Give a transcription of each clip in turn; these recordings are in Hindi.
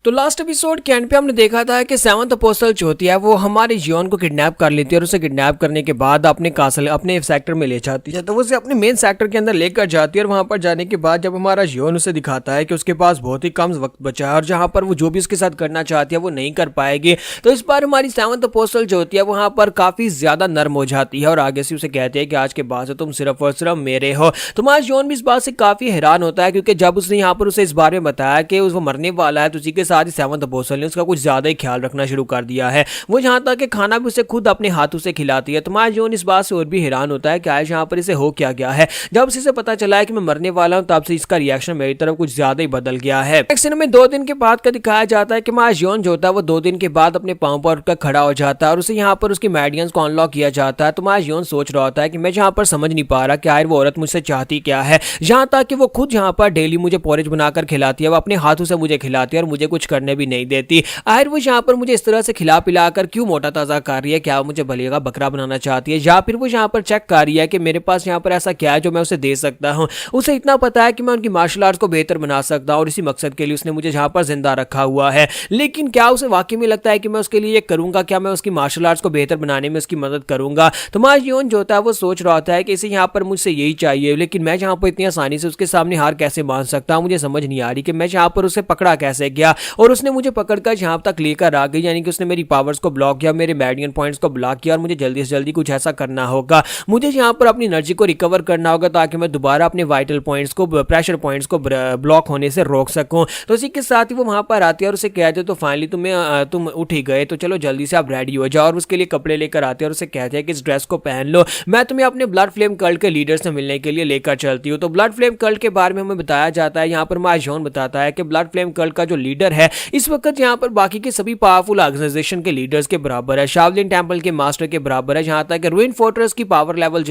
तो लास्ट एपिसोड के एंड पे हमने देखा था कि सेवंथ अपोस्टल जो होती है वो हमारे जियोन को किडनैप कर लेती है और उसे किडनैप करने के बाद अपने कासल अपने सेक्टर में ले जाती है। तो वो उसे अपने मेन सेक्टर के अंदर लेकर जाती है और वहां पर जाने के बाद जब हमारा जियोन उसे दिखाता है कि उसके पास बहुत ही कम वक्त बचा है और जहां पर वो जो भी उसके साथ करना चाहती है वो नहीं कर पाएगी, तो इस बार हमारी सेवंथ अपोस्टल जो होती है वहां पर काफी ज्यादा नर्म हो जाती है और आगे से उसे कहते हैं कि आज के बाद से तुम सिर्फ और सिर्फ मेरे हो। तो हमारा जियोन भी इस बात से काफी हैरान होता है क्योंकि जब उसने यहाँ पर उसे इस बारे में बताया कि वो मरने वाला है तो उसी के साथ ही सेवंथ अपोस्टल ने उसका कुछ ज्यादा ही ख्याल रखना शुरू कर दिया है। वो जहां तक कि खाना भी उसे खुद अपने हाथों से खिलाती है। तो हमारा जियोन इस बात से और भी हैरान होता है कि आज यहाँ पर इसे हो क्या गया है। जब इसे पता चला है कि मैं मरने वाला हूं तब से इसका रिएक्शन मेरी तरफ कुछ ज्यादा ही बदल गया है। एक्शन में 2 दिन के बाद का दिखाया जाता है कि हमारा जियोन जो होता है वो 2 दिन के बाद अपने पांव पर उठकर खड़ा हो जाता है और उसे यहाँ पर उसकी मेडियंस को अनलॉक किया जाता है। तो हमारा जियोन सोच रहा होता है कि मैं जहाँ पर समझ नहीं पा रहा कि आखिर वो औरत मुझसे चाहती क्या है, जहां तक कि वो खुद यहाँ पर डेली मुझे पोरेज बनाकर खिलाती है, वो अपने हाथों से मुझे खिलाती है और मुझे कुछ करने भी नहीं देती। आखिर वो यहाँ पर मुझे इस तरह से खिला पिला कर क्यों मोटा ताजा कर रही है? क्या वो मुझे भले का बकरा बनाना चाहती है या फिर वो यहाँ पर चेक कर रही है कि मेरे पास यहाँ पर ऐसा क्या है जो मैं उसे दे सकता हूँ? उसे इतना पता है कि मैं उनकी मार्शल आर्ट्स को बेहतर बना सकता हूँ और इसी मकसद के लिए उसने मुझे यहाँ पर जिंदा रखा हुआ है। लेकिन क्या उसे वाकई में लगता है कि मैं उसके लिए ये करूंगा? क्या मैं उसकी मार्शल आर्ट्स को बेहतर बनाने में उसकी मदद करूंगा? तो हमारा जियोन जो होता है वो सोच रहा होता है कि इसे यहाँ पर मुझसे यही चाहिए, लेकिन मैं यहाँ पर इतनी आसानी से उसके सामने हार कैसे मान सकता हूँ? मुझे समझ नहीं आ रही कि मैं यहाँ पर उसे पकड़ा कैसे गया और उसने मुझे पकड़कर यहाँ तक लेकर आ गई, यानी कि उसने मेरी पावर्स को ब्लॉक किया, मेरे मेडियन पॉइंट्स को ब्लॉक किया और मुझे जल्दी से जल्दी कुछ ऐसा करना होगा। मुझे यहाँ पर अपनी एनर्जी को रिकवर करना होगा ताकि मैं दोबारा अपने वाइटल पॉइंट्स को, प्रेशर पॉइंट्स को ब्लॉक होने से रोक सकूं। तो इसी के साथ ही वो वहां पर आती है और उसे कहते हैं तो फाइनली तुम उठ ही गए, तो चलो जल्दी से आप रेडी हो जाओ। और उसके लिए कपड़े लेकर आते हैं और उसे कहते हैं कि इस ड्रेस को पहन लो, मैं तुम्हें अपने ब्लड फ्लेम कल्ट के लीडर से मिलने के लिए लेकर चलती हूँ। तो ब्लड फ्लेम कल्ट के बारे में हमें बताया जाता है, यहाँ पर माजोन बताता है कि ब्लड फ्लेम कल्ट का जो लीडर है इस वक्त यहाँ पर बाकी के सभी पावरफुल ऑर्गेनाइजेशन के लीडर्स के बराबर है, शावलिन टेंपल के मास्टर के बराबर है, जहां तक कि रूइन फोर्ट्रेस की पावर लेवल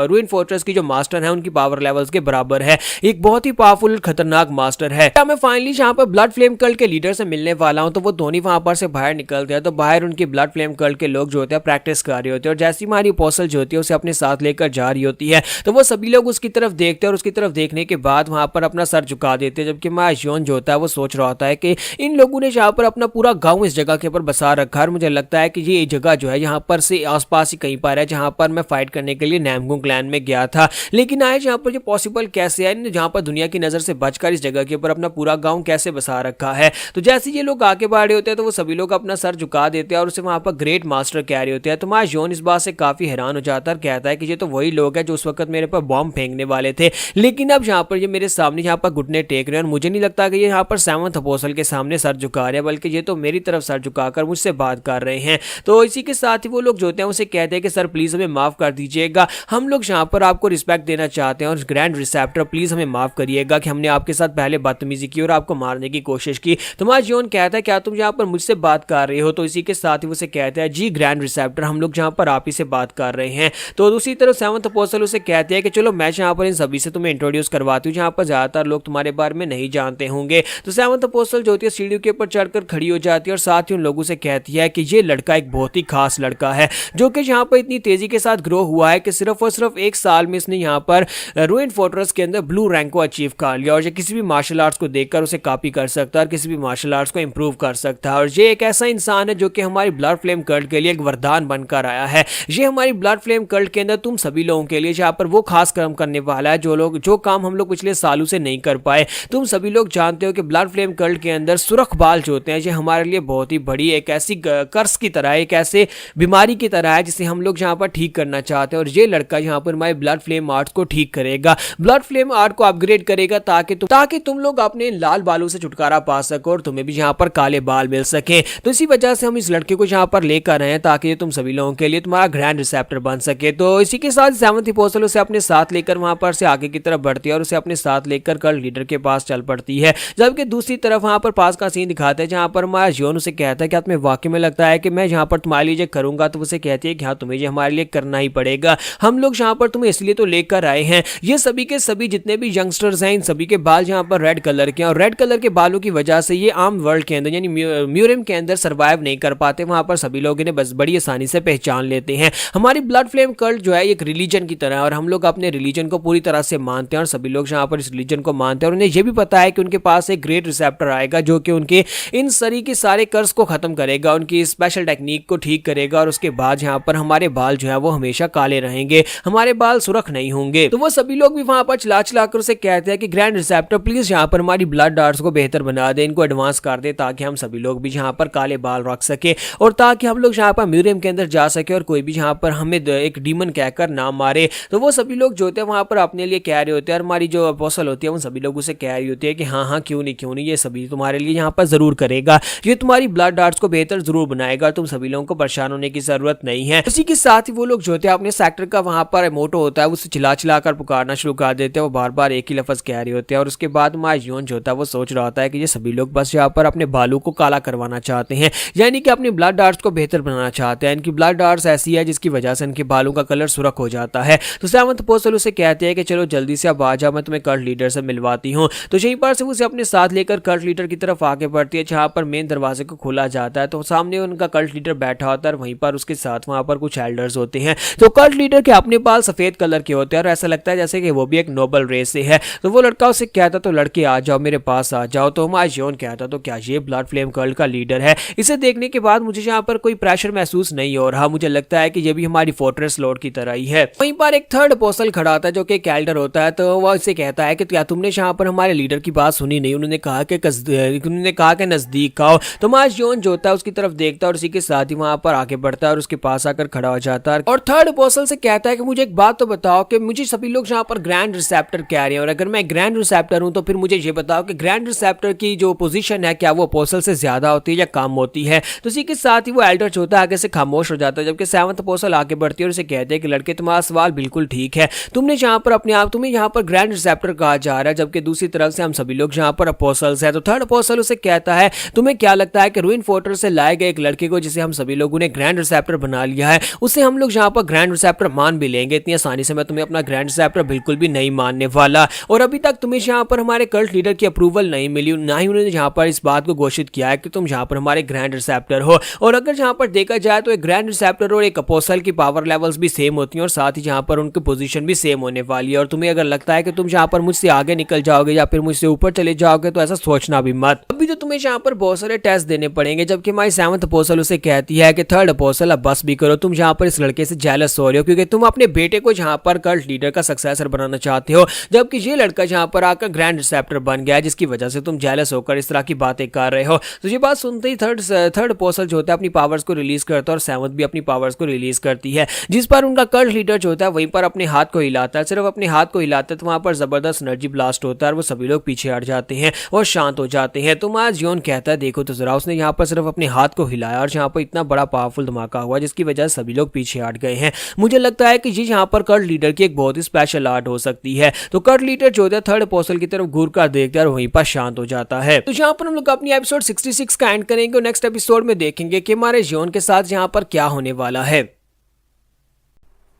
रूइन फोर्ट्रेस की जो मास्टर है उनकी पावर लेवल्स के बराबर है। एक बहुत ही पावरफुल खतरनाक मास्टर है। मैं फाइनली जहां पर ब्लड फ्लेम कल्ट के लीडर से मिलने वाला हूं तो वो दोनों वहां पर से बाहर निकलते हैं। तो बाहर उनकी ब्लड फ्लेम कल्ट के लोग जो होते हैं प्रैक्टिस कर रहे होते हैं और जैसी हमारी अपोस्टल जो होती है उसे अपने साथ लेकर जा रही होती है तो वो सभी लोग उसकी तरफ देखते हैं और उसकी तरफ देखने के बाद वहां पर अपना सर झुका देते हैं। जबकि हमारा जियोन जो होता है वो सोच रहा होता है कि इन लोगों ने जहां पर अपना पूरा गांव इस जगह के ऊपर बसा रखा है, मुझे लगता है कि ये जगह जो है यहाँ पर से आसपास ही कहीं पर है जहां पर मैं फाइट करने के लिए नैमगुंग क्लैन में गया था। लेकिन आज यहाँ पर जो पॉसिबल कैसे है जहां पर दुनिया की नजर से बचकर इस जगह के ऊपर अपना पूरा गांव कैसे बसा रखा है? तो जैसे ये लोग आगे बढ़ रहे होते हैं तो वो सभी लोग अपना सर झुका देते हैं और उसे वहां पर ग्रेट मास्टर कह रहे होते हैं। तो हमारा जियोन इस बात से काफी हैरान हो जाता है और कहता है कि ये तो वही लोग हैं जो उस वक्त मेरे पर बॉम्ब फेंकने वाले थे, लेकिन अब यहाँ पर ये मेरे सामने यहाँ पर घुटने टेक रहे हैं और मुझे नहीं लगता कि ये यहाँ पर सेवंथ अपोस्टल के सामने सर झुका रहे हैं, बल्कि ये तो मेरी तरफ सर झुकाकर मुझसे बात कर रहे हैं। तो इसी के साथ ही वो लोग जो होते हैं उसे कहते हैं कि सर प्लीज हमें माफ कर दीजिएगा, हम लोग यहाँ पर आपको रिस्पेक्ट देना चाहते हैं और ग्रैंड रिसेप्टर प्लीज हमें माफ करिएगा कि हमने आपके साथ पहले बदतमीजी की और आपको मारने की कोशिश की। तो हमारा जियोन कहता है क्या तुम यहाँ पर मुझसे बात कर रहे हो? तो इसी के साथ ही उसे कहता है जी ग्रैंड रिसेप्टर, हम लोग यहाँ पर आप ही से बात कर रहे हैं। तो दूसरी तरफ सेवंथ अपोस्टल उसे कहते हैं कि चलो मैं यहाँ पर इन सभी से तुम्हें इंट्रोड्यूस करवाती हूँ जहाँ पर ज्यादातर लोग तुम्हारे बारे में नहीं जानते होंगे। तो सेवंथ अपोस्टल जो होती है सीढ़ी के ऊपर चढ़कर खड़ी हो जाती है और साथ ही उन लोगों से कहती है कि ये लड़का एक बहुत ही खास लड़का है जो कि यहाँ पर इतनी तेजी के साथ ग्रो हुआ है कि सिर्फ और सिर्फ 1 साल में इसने यहाँ पर रूइन फोर्ट्रेस के अंदर ब्लू रैंक को अचीव कर लिया और ये किसी भी मार्शल आर्ट्स को देखकर उसे कॉपी कर सकता है और किसी भी मार्शल आर्ट्स को इंप्रूव कर सकता है। और ये एक ऐसा इंसान है जो कि हमारी ब्लड फ्लेम कल्ट के लिए एक वरदान बनकर आया है। ये हमारी ब्लड फ्लेम कल्ट के अंदर तुम सभी लोगों के लिए जहाँ पर वो खास काम करने वाला है जो काम हम लोग पिछले सालों से नहीं कर पाए। तुम सभी लोग जानते हो कि ब्लड फ्लेम कल्ट के अंदर सुरख बाल जो होते हैं ये हमारे लिए बहुत ही बड़ी एक ऐसी कर्स की तरह, एक ऐसे बीमारी की तरह है जिसे हम लोग यहाँ पर ठीक करना चाहते हैं और ये लड़का यहाँ पर हमारे ब्लड फ्लेम आर्ट को ठीक करेगा, ब्लड फ्लेम आर्ट को अपग्रेड करेगा ताकि तुम लोग अपने लाल बालों से छुटकारा पा सको और तुम्हें भी यहाँ पर काले बाल मिल सके। तो इसी वजह से हम इस लड़के को यहाँ पर लेकर आए हैं ताकि तुम सभी लोगों के लिए तुम्हारा ग्रैंड रिसेप्टर बन सके। तो इसी के साथ सेवंथ अपोस्टल उसे अपने साथ लेकर वहां पर से आगे की तरफ बढ़ती है और उसे अपने साथ लेकर कल्ट लीडर के पास चल पड़ती है। जबकि दूसरी तरफ वहां पर पास का सीन दिखाते हैं जहां पर हमारा जियोन उसे कहता है क्या तुम्हें वाकई में लगता है कि मैं यहाँ पर तुम्हारे लिए करूंगा? तो उसे कहती है कि हाँ तुम्हें ये हमारे लिए करना ही पड़ेगा, हम लोग यहाँ पर तुम्हें इसलिए तो लेकर आए हैं। ये सभी के सभी जितने भी यंगस्टर्स हैं इन सभी के बाल यहाँ पर रेड कलर के हैं और रेड कलर के बालों की वजह से ये आम वर्ल्ड के अंदर यानी म्यूरियम के अंदर सर्वाइव नहीं कर पाते, वहां पर सभी लोग इन्हें बस बड़ी आसानी से पहचान लेते हैं। हमारी ब्लड फ्लेम कल्ट जो है एक रिलीजन की तरह है और हम लोग अपने रिलीजन को पूरी तरह से मानते हैं और सभी लोग यहाँ पर इस रिलीजन को मानते हैं और उन्हें यह भी पता है कि उनके पास एक ग्रेट रिसेप्टर आएगा जो जो कि उनके इन शरीर के सारे कर्ज को खत्म करेगा, उनकी स्पेशल टेक्निक को ठीक करेगा और उसके बाद यहाँ पर हमारे बाल जो है वो हमेशा काले रहेंगे, हमारे बाल सुर्ख नहीं होंगे। तो वो सभी लोग भी वहां पर चिल्ला चिल्ला कर उसे कहते हैं कि ग्रैंड रिसेप्टर प्लीज यहाँ पर हमारी ब्लड डार्ट्स को बेहतर बना दे, इनको एडवांस कर दे ताकि हम सभी लोग भी यहाँ पर काले बाल रख सके और ताकि हम लोग यहाँ पर म्यूजियम के अंदर जा सके और कोई भी यहाँ पर हमें एक डीमन कहकर ना मारे। तो वो सभी लोग जो होते हैं वहां पर अपने लिए कह रहे होते हैं और हमारी जो अपोस्टल होती है वो सभी लोग उसे कह रही होती है कि हाँ हाँ क्यों नहीं, ये सभी तुम्हारे लिए यहाँ पर जरूर करेगा, ये तुम्हारी ब्लड डार्ट्स को बेहतर जरूर बनाएगा, तुम सभी लोगों को परेशान होने की जरूरत नहीं है। इसी के साथ ही वो लोग जो होते हैं अपने सेक्टर का वहां पर मोटो होता है उसे चिल्ला चिल्ला कर पुकारना शुरू कर देते हैं, वो बार बार एक ही लफ्ज कह रहे होते हैं और उसके बाद मायोन जो होता है वो सोच रहा होता है कि ये सभी लोग बस यहाँ पर अपने बालों को काला करवाना चाहते हैं, यानी कि अपनी ब्लड डार्ट्स को बेहतर बनाना चाहते हैं। इनकी ब्लड डार्ट्स ऐसी है जिसकी वजह से इनके बालों का कलर सुर्ख हो जाता है। तो सेवंथ अपोस्टल उसे कहते हैं कि चलो जल्दी से अब आ जा, मैं तुम्हें कल्ट लीडर से मिलवाती हूँ। तो यहीं पर से उसे अपने साथ लेकर कल्ट लीडर की तरफ आगे बढ़ती है, जहाँ पर मेन दरवाजे को खोला जाता है तो सामने उनका कल्ट लीडर बैठा होता है और वहीं पर उसके साथ वहां पर कुछ एल्डर्स होते हैं। तो कल्ट लीडर के अपने बाल सफेद कलर के होते हैं और ऐसा लगता है जैसे कि वो भी एक नोबल रेस से है। तो वो लड़का उसे कहता तो लड़के आ जाओ, मेरे पास आ जाओ। तो मायोन कहता तो क्या ये ब्लड फ्लेम कल्ट का लीडर है? इसे देखने के बाद मुझे यहाँ पर कोई प्रेशर महसूस नहीं हो रहा, मुझे लगता है कि ये भी हमारी फोर्ट्रेस लॉर्ड की तरह ही है। वहीं पर एक थर्ड अपोस्टल खड़ा होता है जो कि एक एल्डर होता है। तो वो इसे कहता है कि क्या तुमने यहाँ पर हमारे लीडर की बात सुनी नहीं? उन्होंने कहा कि नजदीक आओ। तो मायोन जो होता है उसकी तरफ देखता है और उसी के साथ ही वहां पर आगे बढ़ता है और उसके पास आकर खड़ा हो जाता है और थर्ड अपोस्टल से कहता है कि मुझे एक बात तो बताओ कि मुझे सभी लोग यहाँ पर ग्रैंड रिसेप्टर कह रहे हैं और अगर मैं ग्रैंड रिसेप्टर हूं तो फिर मुझे ये बताओ कि ग्रैंड रिसेप्टर की जो पोजीशन है क्या वो अपोस्टल से ज्यादा होती है या कम होती है? तो इसी के साथ ही वो एल्डर जो होता है आगे से खामोश हो जाता है, जबकि सेवंथ अपोस्टल आगे बढ़ती है और उसे कहते हैं कि लड़के तुम्हारा सवाल बिल्कुल ठीक है, तुम्हें यहाँ पर अपने आप तुम्हें यहाँ पर ग्रैंड रिसेप्टर कहा जा रहा है जबकि दूसरी तरफ से हम सभी लोग यहाँ पर अपोस्टल्स हैं। तो थर्ड अपोस्टल उसे कहता है तुम्हें क्या लगता है कि रूइन फोर्ट्रेस से लाए गए एक लड़के को जिसे हम सभी लोगों ने ग्रैंड रिसेप्टर बना लिया है उसे हम लोग यहाँ पर ग्रैंड रिसेप्टर मान भी लेंगे? इतनी आसानी से मैं तुम्हें अपना ग्रैंड रिसेप्टर बिल्कुल भी नहीं मानने वाला और अभी तक तुम्हें यहाँ पर हमारे कल्ट लीडर की अप्रूवल नहीं मिली, ना ही उन्होंने यहाँ पर इस बात को घोषित किया है कि तुम यहाँ पर हमारे ग्रैंड रिसेप्टर हो। और अगर यहाँ पर देखा जाए तो एक ग्रैंड रिसेप्टर और एक अपोस्टल की पावर लेवल्स भी सेम होती हैं और साथ ही यहाँ पर उनकी पोजीशन भी सेम होने वाली है। और तुम्हें अगर लगता है कि तुम यहाँ पर मुझसे आगे निकल जाओगे या फिर मुझसे ऊपर चले जाओगे तो ऐसा सोचना भी मत, अभी तो तुम्हें यहाँ पर बहुत सारे टेस्ट देने पड़ेंगे। जबकि हमारी सेवंथ अपोस्टल उसे कहती है कि थर्ड अपोस्टल अब बस भी करो, तुम यहाँ पर इस लड़के से जेलस हो रहे हो क्योंकि तुम अपने बेटे को यहाँ पर कल्ट लीडर का सक्सेसर बनाना चाहते हो, जबकि ये लड़का यहाँ पर आकर ग्रैंड रिसेप्टर बन गया है जिसकी वजह से तुम जेलस होकर इस तरह की बातें कर रहे हो। तो ये बात सुनते ही थर्ड अपोस्टल जो होता है अपनी पावर्स को रिलीज करता है और सेवंथ भी अपनी पावर्स को रिलीज करती है, जिस पर उनका कल्ट लीडर जो होता है वहीं पर अपने हाथ को हिलाता है, सिर्फ अपने हाथ को हिलाता है तो वहां पर जबरदस्त एनर्जी ब्लास्ट होता है और वो सभी लोग पीछे हट जाते हैं और शांत हो जाते हैं। तो मायोन कहता है देखो तो जरा, उसने यहाँ पर सिर्फ अपने हाथ को हिलाया और यहाँ पर इतना बड़ा पावरफुल धमाका हुआ जिसकी वजह से सभी लोग पीछे हट गए हैं। मुझे लगता है कि ये यहाँ पर कल्ट लीडर की एक बहुत ही स्पेशल आर्ट हो सकती है। तो कल्ट लीडर जो है थर्ड अपोस्टल की तरफ घूर कर देखता है और वहीं पर शांत हो जाता है। तो यहाँ पर हम लोग अपनी एपिसोड 66 का एंड करेंगे और नेक्स्ट एपिसोड में देखेंगे कि हमारे जियोन के साथ यहाँ पर क्या होने वाला है।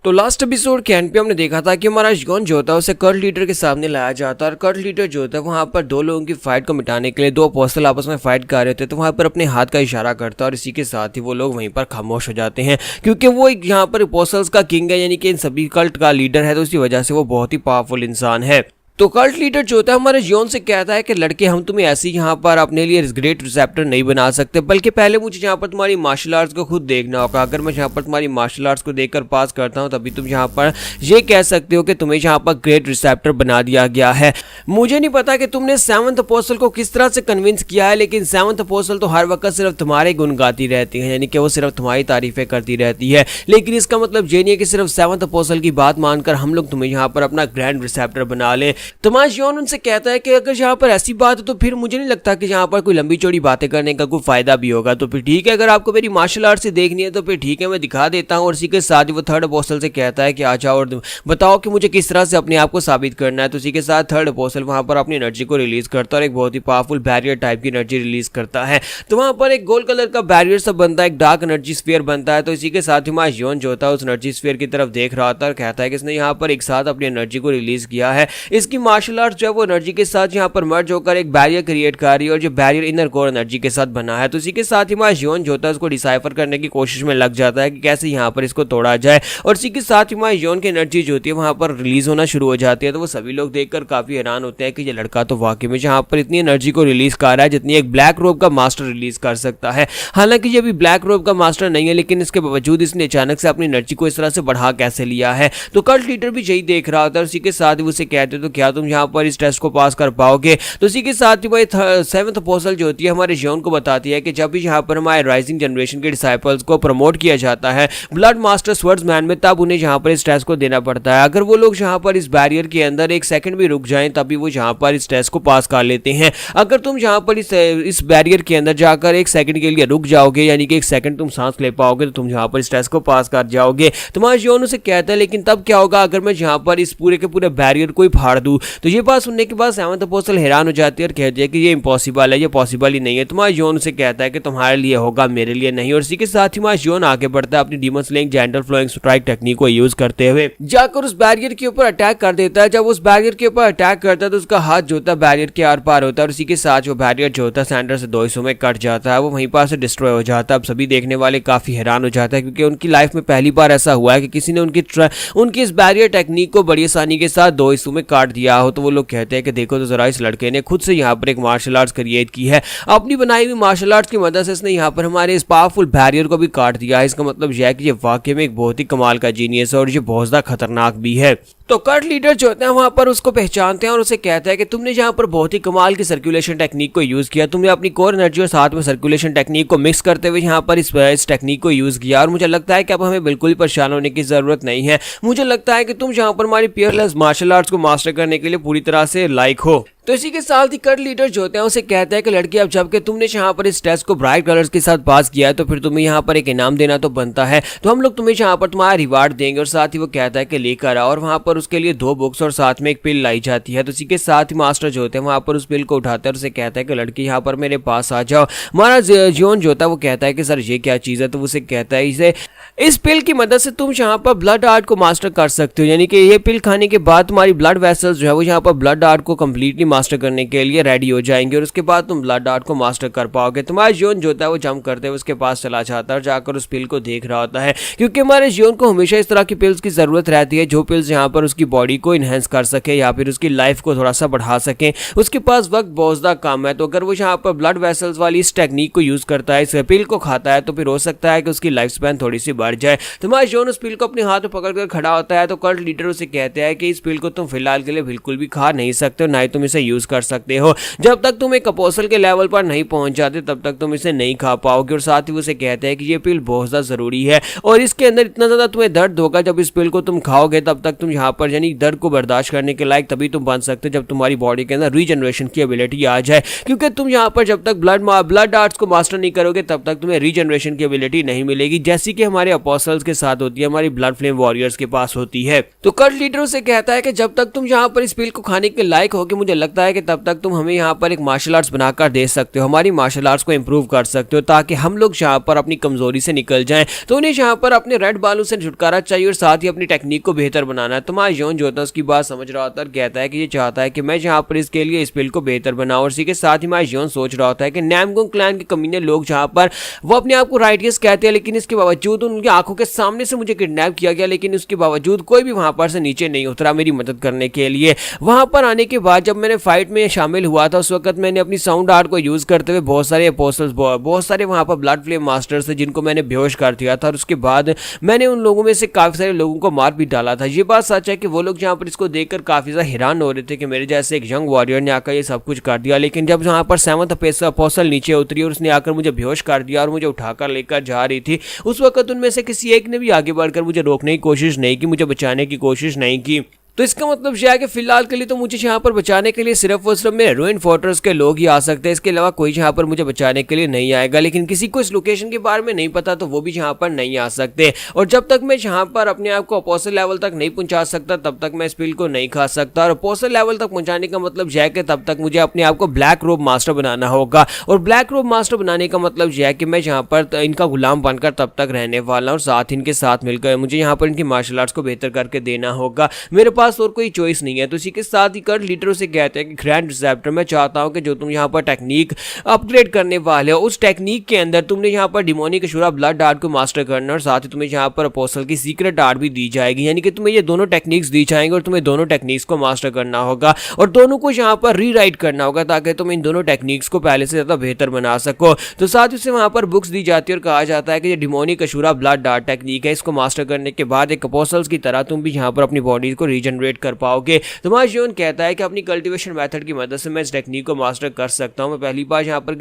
तो लास्ट एपिसोड के एंड पे हमने देखा था कि हमारा जियोन जो होता है उसे कल्ट लीडर के सामने लाया जाता है और कल्ट लीडर जो होता है वहां पर दो लोगों की फाइट को मिटाने के लिए दो अपोस्टल आपस में फाइट कर रहे थे तो वहां पर अपने हाथ का इशारा करता है और इसी के साथ ही वो लोग वहीं पर खामोश हो जाते हैं क्योंकि वो यहाँ पर अपोस्टल्स का किंग है, यानी कि इन सभी कल्ट का लीडर है, तो उसी वजह से वो बहुत ही पावरफुल इंसान है। तो कल्ट लीडर जो होता है हमारे जियोन से कहता है कि लड़के हम तुम्हें ऐसे यहाँ पर अपने लिए ग्रेट रिसेप्टर नहीं बना सकते, बल्कि पहले मुझे यहाँ पर तुम्हारी मार्शल आर्ट्स को खुद देखना होगा। अगर मैं यहाँ पर तुम्हारी मार्शल आर्ट्स को देखकर पास करता हूँ तभी तुम यहाँ पर ये कह सकते हो कि तुम्हें यहाँ पर ग्रेट रिसेप्टर बना दिया गया है। मुझे नहीं पता कि तुमने सेवंथ अपोस्टल को किस तरह से कन्विंस किया है, लेकिन सेवंथ अपोस्टल तो हर वक्त सिर्फ तुम्हारे गुण गाती रहती है, यानी कि वो सिर्फ तुम्हारी तारीफें करती रहती है। लेकिन इसका मतलब ये नहीं है कि सिर्फ सेवंथ अपोस्टल की बात मानकर हम लोग तुम्हें यहाँ पर अपना ग्रैंड रिसेप्टर बना लें। तुम्हारा जियोन से कहता है कि अगर यहाँ पर ऐसी बात है तो फिर मुझे नहीं लगता कि यहाँ पर कोई लंबी चौड़ी बातें करने का कोई फायदा भी होगा। तो फिर ठीक है, अगर आपको मेरी मार्शल आर्ट से देखनी है तो फिर ठीक है, मैं दिखा देता हूँ। और इसी के साथ ही वो थर्ड अपोस्टल से कहता है कि आ जाओ और बताओ कि मुझे किस तरह से अपने आप को साबित करना है। तो इसी के साथ थर्ड अपोस्टल वहां पर अपनी एनर्जी को रिलीज करता है और एक बहुत ही पावरफुल बैरियर टाइप की एनर्जी रिलीज करता है। तो वहां पर एक गोल्ड कलर का बैरियर सब बनता है, एक डार्क एनर्जी स्फीयर बनता है। तो इसी के साथ ही हमारा जियोन जो होता है उस एनर्जी स्फीयर की तरफ देख रहा था और कहता है कि इसने यहाँ पर एक साथ अपनी एनर्जी को रिलीज किया है, इसकी मार्शल आर्ट जो है वो एनर्जी के साथ यहाँ पर मर्ज होकर एक बैरियर क्रिएट कर रही है और जो बैरियर इनर कोर एनर्जी के साथ बना है। तो इसी के साथ ही हमारा जियोन जो होता है उसको डिसाइफर करने की कोशिश में लग जाता है कि कैसे यहाँ पर इसको तोड़ा जाए, और इसी के साथ ही हमारे जियोन की एनर्जी जो होती है वहाँ पर रिलीज होना शुरू हो जाती है। तो वो सभी लोग देखकर काफी हैरान होते हैं कि ये लड़का तो वाकई में यहाँ पर इतनी एनर्जी को रिलीज कर रहा है जितनी एक ब्लैक रोब का मास्टर रिलीज कर सकता है। हालांकि ये भी ब्लैक रोब का मास्टर नहीं है, लेकिन इसके बावजूद इसने अचानक से अपनी एनर्जी को इस तरह से बढ़ा कैसे लिया है। तो कल्ट लीडर भी यही देख रहा होता है, उसी के साथ ही उसे कहते तो क्या तुम यहाँ पर इस टेस्ट को पास कर पाओगे। तो इसी के साथ ही भाई 7th अपोस्टल जो होती है हमारे जियोन को बताती है कि जब भी यहाँ पर हमारे राइजिंग जनरेशन के डिसाइपल्स को प्रमोट किया जाता है ब्लड मास्टर स्वर्ड्समैन में, तब उन्हें यहाँ पर इस टेस्ट को देना पड़ता है। अगर वो लोग यहाँ पर इस बैरियर के अंदर एक सेकंड भी रुक जाएं तभी वो यहाँ पर इस टेस्ट को पास कर लेते हैं। अगर तुम यहाँ पर इस बैरियर के अंदर जाकर एक सेकंड के लिए रुक जाओगे, यानी कि एक सेकंड तुम सांस ले पाओगे, तो तुम यहाँ पर इस टेस्ट को पास कर जाओगे। तुम्हारा जियोन उसे कहता है लेकिन तब क्या होगा अगर मैं यहाँ पर इस पूरे के पूरे बैरियर को ही फाड़ दूं। तो ये बात सुनने के बाद 7th अपोस्टल हैरान हो जाती है और कहती है कि ये इम्पॉसिबल है, ये पॉसिबल ही नहीं है। तुम्हारा जियोन उसे कहता है कि तुम्हारे लिए होगा, मेरे लिए नहीं। और इसी के साथ ही हमारा जियोन आगे बढ़ता है अपनी demon slaying gentle flowing strike technique को यूज करते हुए जाकर उस बैरियर के ऊपर अटैक कर देता है। जब उस बैरियर के ऊपर अटैक करता है तो उसका हाथ जो होता है बैरियर के आर पार होता है और इसी के साथ जो बैरियर जो होता है सेंटर से 2 हिस्सों में कट जाता है, वो वहीं पास से डिस्ट्रॉय हो जाता है। अब सभी देखने वाले काफी हैरान हो जाता है क्योंकि उनकी लाइफ में पहली बार ऐसा हुआ है कि किसी ने उनकी इस बैरियर टेक्निक को बड़ी आसानी के साथ 2 हिस्सों में काट दिया हो। तो वो लोग कहते हैं कि देखो तो जरा इस लड़के ने खुद से यहाँ पर एक मार्शल आर्ट्स क्रिएट की है, अपनी बनाई हुई मार्शल आर्ट्स की मदद से इसने यहाँ पर हमारे इस पावरफुल बैरियर को भी काट दिया है। इसका मतलब यह है कि ये वाकई में एक बहुत ही कमाल का जीनियस है और ये बहुत ज्यादा खतरनाक भी है। तो कल्ट लीडर जो होते हैं वहां पर उसको पहचानते हैं और उसे कहता है कि तुमने यहाँ पर बहुत ही कमाल की सर्कुलेशन टेक्निक को यूज किया, तुमने अपनी कोर एनर्जी और साथ में सर्कुलेशन टेक्निक को मिक्स करते हुए यहाँ पर इस टेक्निक को यूज किया, और मुझे लगता है कि अब हमें बिल्कुल ही परेशान होने की जरूरत नहीं है। मुझे लगता है कि तुम यहाँ पर हमारी पियरलेस मार्शल आर्ट्स को मास्टर करने के लिए पूरी तरह से लायक हो। तो इसी के साथ ही कल्ट लीडर जो होते हैं उसे कहते हैं कि लड़की अब जबकि तुमने यहाँ पर इस टेस्ट को ब्राइट कलर्स के साथ पास किया है तो फिर तुम्हें यहाँ पर एक इनाम देना तो बनता है, तो हम लोग तुम्हें यहाँ पर तुम्हारा रिवार्ड देंगे। और साथ ही वो कहता है कि लेकर आओ, और वहाँ पर उसके लिए 2 बुक्स और साथ में एक पिल लाई जाती है। तो इसी के साथ ही मास्टर जो होते हैं वहाँ पर उस पिल को उठाते हैं और उसे कहता है कि लड़की यहाँ पर मेरे पास आ जाओ। हमारा जियोन जो होता है वो कहता है कि सर ये क्या चीज़ है, तो उसे कहता है इस पिल की मदद से तुम यहाँ पर ब्लड आर्ट को मास्टर कर सकते हो, यानी कि ये पिल खाने के बाद तुम्हारी ब्लड वेसल्स जो है वो यहाँ पर ब्लड आर्ट को कंप्लीटली मास्टर करने के लिए रेडी हो जाएंगे और उसके बाद तुम ब्लड आर्ट को मास्टर कर पाओगे। तुम्हारा जियोन जो होता है वो जंप करते हुए उसके पास चला जाता है और जाकर उस पिल को देख रहा होता है, क्योंकि हमारे जियोन को हमेशा इस तरह की पिल्स की जरूरत रहती है जो पिल्स यहाँ पर उसकी बॉडी को इनहेंस कर सके या फिर उसकी लाइफ को थोड़ा सा बढ़ा सके। उसके पास वक्त बहुत ज्यादा कम है, तो अगर वो यहाँ पर ब्लड वेसल्स वाली इस टेक्निक को यूज करता है, इस पिल को खाता है, तो फिर हो सकता है कि उसकी लाइफ स्पैन थोड़ी सी बढ़ जाए। तुम्हारा जियोन उस पिल को अपने हाथ में पकड़कर खड़ा होता है, तो कल्ट लीडर उसे कहते हैं कि इस पिल को तुम फिलहाल के लिए बिल्कुल भी खा नहीं सकते हो, ना ही तुम इसे यूज कर सकते हो। जब तक तुम एक अपोस्टल के लेवल पर नहीं पहुंच जाते तब तक तुम इसे नहीं खा पाओगे। और साथ ही उसे कहते हैं कि ये पिल बहुत ज्यादा जरूरी है और इसके अंदर इतना ज्यादा तुम्हें दर्द होगा, जब इस पिल को तुम खाओगे तब तक तुम यहाँ पर यानी दर्द को बर्दाश्त करने के लायक तभी तुम बन सकते हो जब तुम्हारी बॉडी के अंदर रीजनरेशन की एबिलिटी आ जाए, क्योंकि तुम यहाँ पर जब तक ब्लड आर्ट्स को मास्टर नहीं करोगे तब तक तुम्हें रीजनरेशन की एबिलिटी नहीं मिलेगी, जैसी कि हमारे अपोस्टल्स के साथ होती है, हमारी ब्लड फ्लेम वॉरियर्स के पास होती है। तो कल्ट लीडर उसे कहता है कि जब तक तुम यहाँ पर इस पिल को खाने के लायक होगे, मुझे लगता है कि तब तक तुम हमें यहाँ पर एक मार्शल आर्ट्स बनाकर दे सकते हो, हमारी मार्शल आर्ट्स को इंप्रूव कर सकते हो, ताकि हम लोग यहाँ पर अपनी कमजोरी से निकल जाएं। तो उन्हें यहाँ पर अपने रेड बालों से छुटकारा चाहिए और साथ ही अपनी टेक्निक को बेहतर बनाना है। तुम्हारा जियोन जो होता है उसकी बात समझ रहा होता है, कहता है कि ये चाहता है कि मैं यहाँ पर इसके लिए इस पिल को बेहतर बनाऊं। और इसी के साथ ही हमारा जियोन सोच रहा होता है कि नामगुंग क्लैन के कमीने लोग जहाँ पर वो अपने आप को राइटियस कहते हैं, लेकिन इसके बावजूद उनकी आंखों के सामने से मुझे किडनैप किया गया, लेकिन उसके बावजूद कोई भी वहां पर से नीचे नहीं उतरा मेरी मदद करने के लिए। वहां पर आने के बाद जब मैंने फाइट में शामिल हुआ था उस वक्त मैंने अपनी साउंड आर्ट को यूज करते हुए बहुत सारे अपोस्टल्स, बहुत सारे वहां पर ब्लड फ्लेम मास्टर्स थे जिनको मैंने बेहोश कर दिया था, और उसके बाद मैंने उन लोगों में से काफी सारे लोगों को मार भी डाला था। ये बात सच है कि वो लोग यहाँ पर इसको देखकर काफी ज्यादा हैरान हो रहे थे कि मेरे जैसे एक यंग वॉरियर ने आकर ये सब कुछ कर दिया, लेकिन जब यहाँ पर 7th अपोस्टल नीचे उतरी और उसने आकर मुझे बेहोश कर दिया और मुझे उठाकर लेकर जा रही थी, उस वक्त उनमें से किसी एक ने भी आगे बढ़कर मुझे रोकने की कोशिश नहीं की, मुझे बचाने की कोशिश नहीं की। तो इसका मतलब यह है कि फिलहाल के लिए तो मुझे यहाँ पर बचाने के लिए सिर्फ और सिर्फ मेरे रूइन फोर्ट्रेस के लोग ही आ सकते हैं, इसके अलावा कोई यहाँ पर मुझे बचाने के लिए नहीं आएगा। लेकिन किसी को इस लोकेशन के बारे में नहीं पता तो वो भी यहाँ पर नहीं आ सकते, और जब तक मैं यहाँ पर अपने आप को अपोस्टल लेवल तक नहीं पहुंचा सकता तब तक मैं इस पिल को नहीं खा सकता, और अपोस्टल लेवल तक पहुंचाने का मतलब यह है कि तब तक मुझे अपने आप को ब्लैक रोब मास्टर बनाना होगा, और ब्लैक रोब मास्टर बनाने का मतलब यह है कि मैं यहाँ पर इनका गुलाम बनकर तब तक रहने वाला हूँ, और साथ इनके साथ मिलकर मुझे यहाँ पर इनकी मार्शल आर्ट्स को बेहतर करके देना होगा। मेरे पास पास और कोई चॉइस नहीं है। तो इसी के साथ ही कल्ट लीडर उसे कहते हैं कि ग्रैंड रिसेप्टर, मैं चाहता हूं कि जो तुम यहाँ पर टेक्निक अपग्रेड करने वाले हो उस टेक्निक के अंदर तुमने यहाँ पर डिमोनिक अशूरा ब्लड आर्ट को मास्टर करना और साथ ही तुम्हें यहाँ पर अपोस्टल की सीक्रेट आर्ट भी दी जाएगी, यानी कि तुम्हें ये दोनों टेक्निक्स दी जाएंगे और तुम्हें दोनों टेक्निक्स को मास्टर करना होगा और दोनों को यहाँ पर रीराइट करना होगा ताकि तुम इन दोनों टेक्निक्स को पहले से ज्यादा बेहतर बना सको। तो साथ ही उसे वहां पर बुक्स दी जाती है और कहा जाता है कि ये demonic Ashura blood art technique है, इसको मास्टर करने के बाद एक अपोस्टल्स की तरह तुम भी यहाँ पर अपनी बॉडी को रीजनरेट कर पाओगे। तो मार्जियन कहता है कि अपनी कल्टीवेशन मेथड की मदद से मैं इस टेक्निक को मास्टर कर सकता हूँ। मैं पहली बार यहाँ पर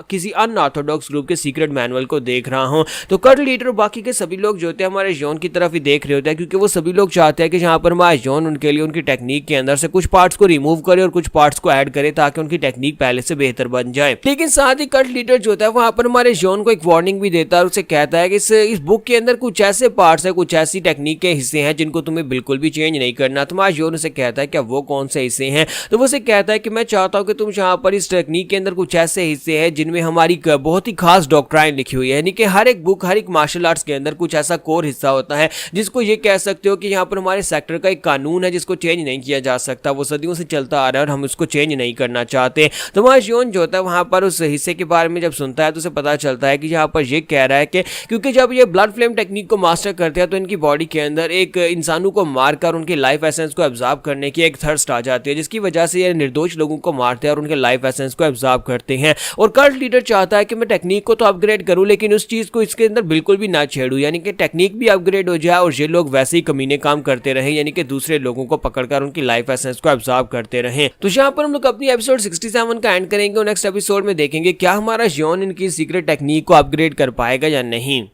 किसी अनऑर्थोडॉक्स ग्रुप के सीक्रेट मैनुअल को देख रहा हूँ। तो कल्ट लीडर बाकी के सभी लोग जो होते हैं हमारे जॉन की तरफ ही देख रहे होते हैं, क्योंकि वो सभी लोग चाहते हैं कि यहाँ पर हमारे जॉन उनके लिए उनकी टेक्निक के अंदर से कुछ पार्ट्स को रिमूव करे और कुछ पार्ट्स को ऐड करे ताकि उनकी टेक्निक पहले से बेहतर बन जाए। लेकिन साथ ही कल्ट लीडर जो होता है वहां पर हमारे जॉन को एक वार्निंग भी देता है और उसे कहता है कि इस बुक के अंदर कुछ ऐसे पार्ट्स है, कुछ ऐसी टेक्निक के हिस्से हैं जिनको तुम्हें बिल्कुल भी चेंज नहीं करना। तो हमारा जॉन उसे कहता है कि वो कौन से हिस्से हैं। तो वो उसे कहता है कि मैं चाहता हूं कि तुम यहाँ पर इस टेक्निक के अंदर कुछ ऐसे हिस्से हैं जिनमें हमारी बहुत ही खास डॉक्ट्राइन लिखी हुई है, यानी कि हर एक बुक, हर एक मार्शल आर्ट्स के अंदर कुछ ऐसा कोर हिस्सा होता है जिसको ये कह सकते हो कि यहाँ पर हमारे सेक्टर का एक कानून है जिसको चेंज नहीं किया जा सकता, वो सदियों से चलता आ रहा है और हम उसको चेंज नहीं करना चाहते। तो वहाँ जॉन जो होता है वहाँ पर उस हिस्से के बारे में जब सुनता है तो उसे पता चलता है कि यहाँ पर ये कह रहा है कि क्योंकि जब ये ब्लड फ्लेम टेक्निक को मास्टर करते हैं तो इनकी बॉडी के अंदर एक इंसानों को मारकर उनके लाइफ एसेंस को एब्जॉर्ब करने की एक थर्स्ट आ जाती है, जिसकी वजह से ये निर्दोष लोगों को मारते हैं और उनके लाइफ एसेंस को एब्जॉर्ब करते हैं। और कल्ट लीडर चाहता है कि मैं टेक्निक को तो अपग्रेड करूं लेकिन उस चीज को इसके अंदर बिल्कुल भी ना छेड़ूं, यानी कि टेक्निक भी अपग्रेड हो जाए और ये लोग वैसे ही कमीने काम करते रहे, यानी कि दूसरे लोगों को पकड़कर उनकी लाइफ एसेंस को एब्जॉर्ब करते रहे। तो यहाँ पर हम लोग अपनी एपिसोड 67 का एंड करेंगे और नेक्स्ट एपिसोड में देखेंगे क्या हमारा जॉन इनकी सीक्रेट टेक्निक को अपग्रेड कर पाएगा या नहीं।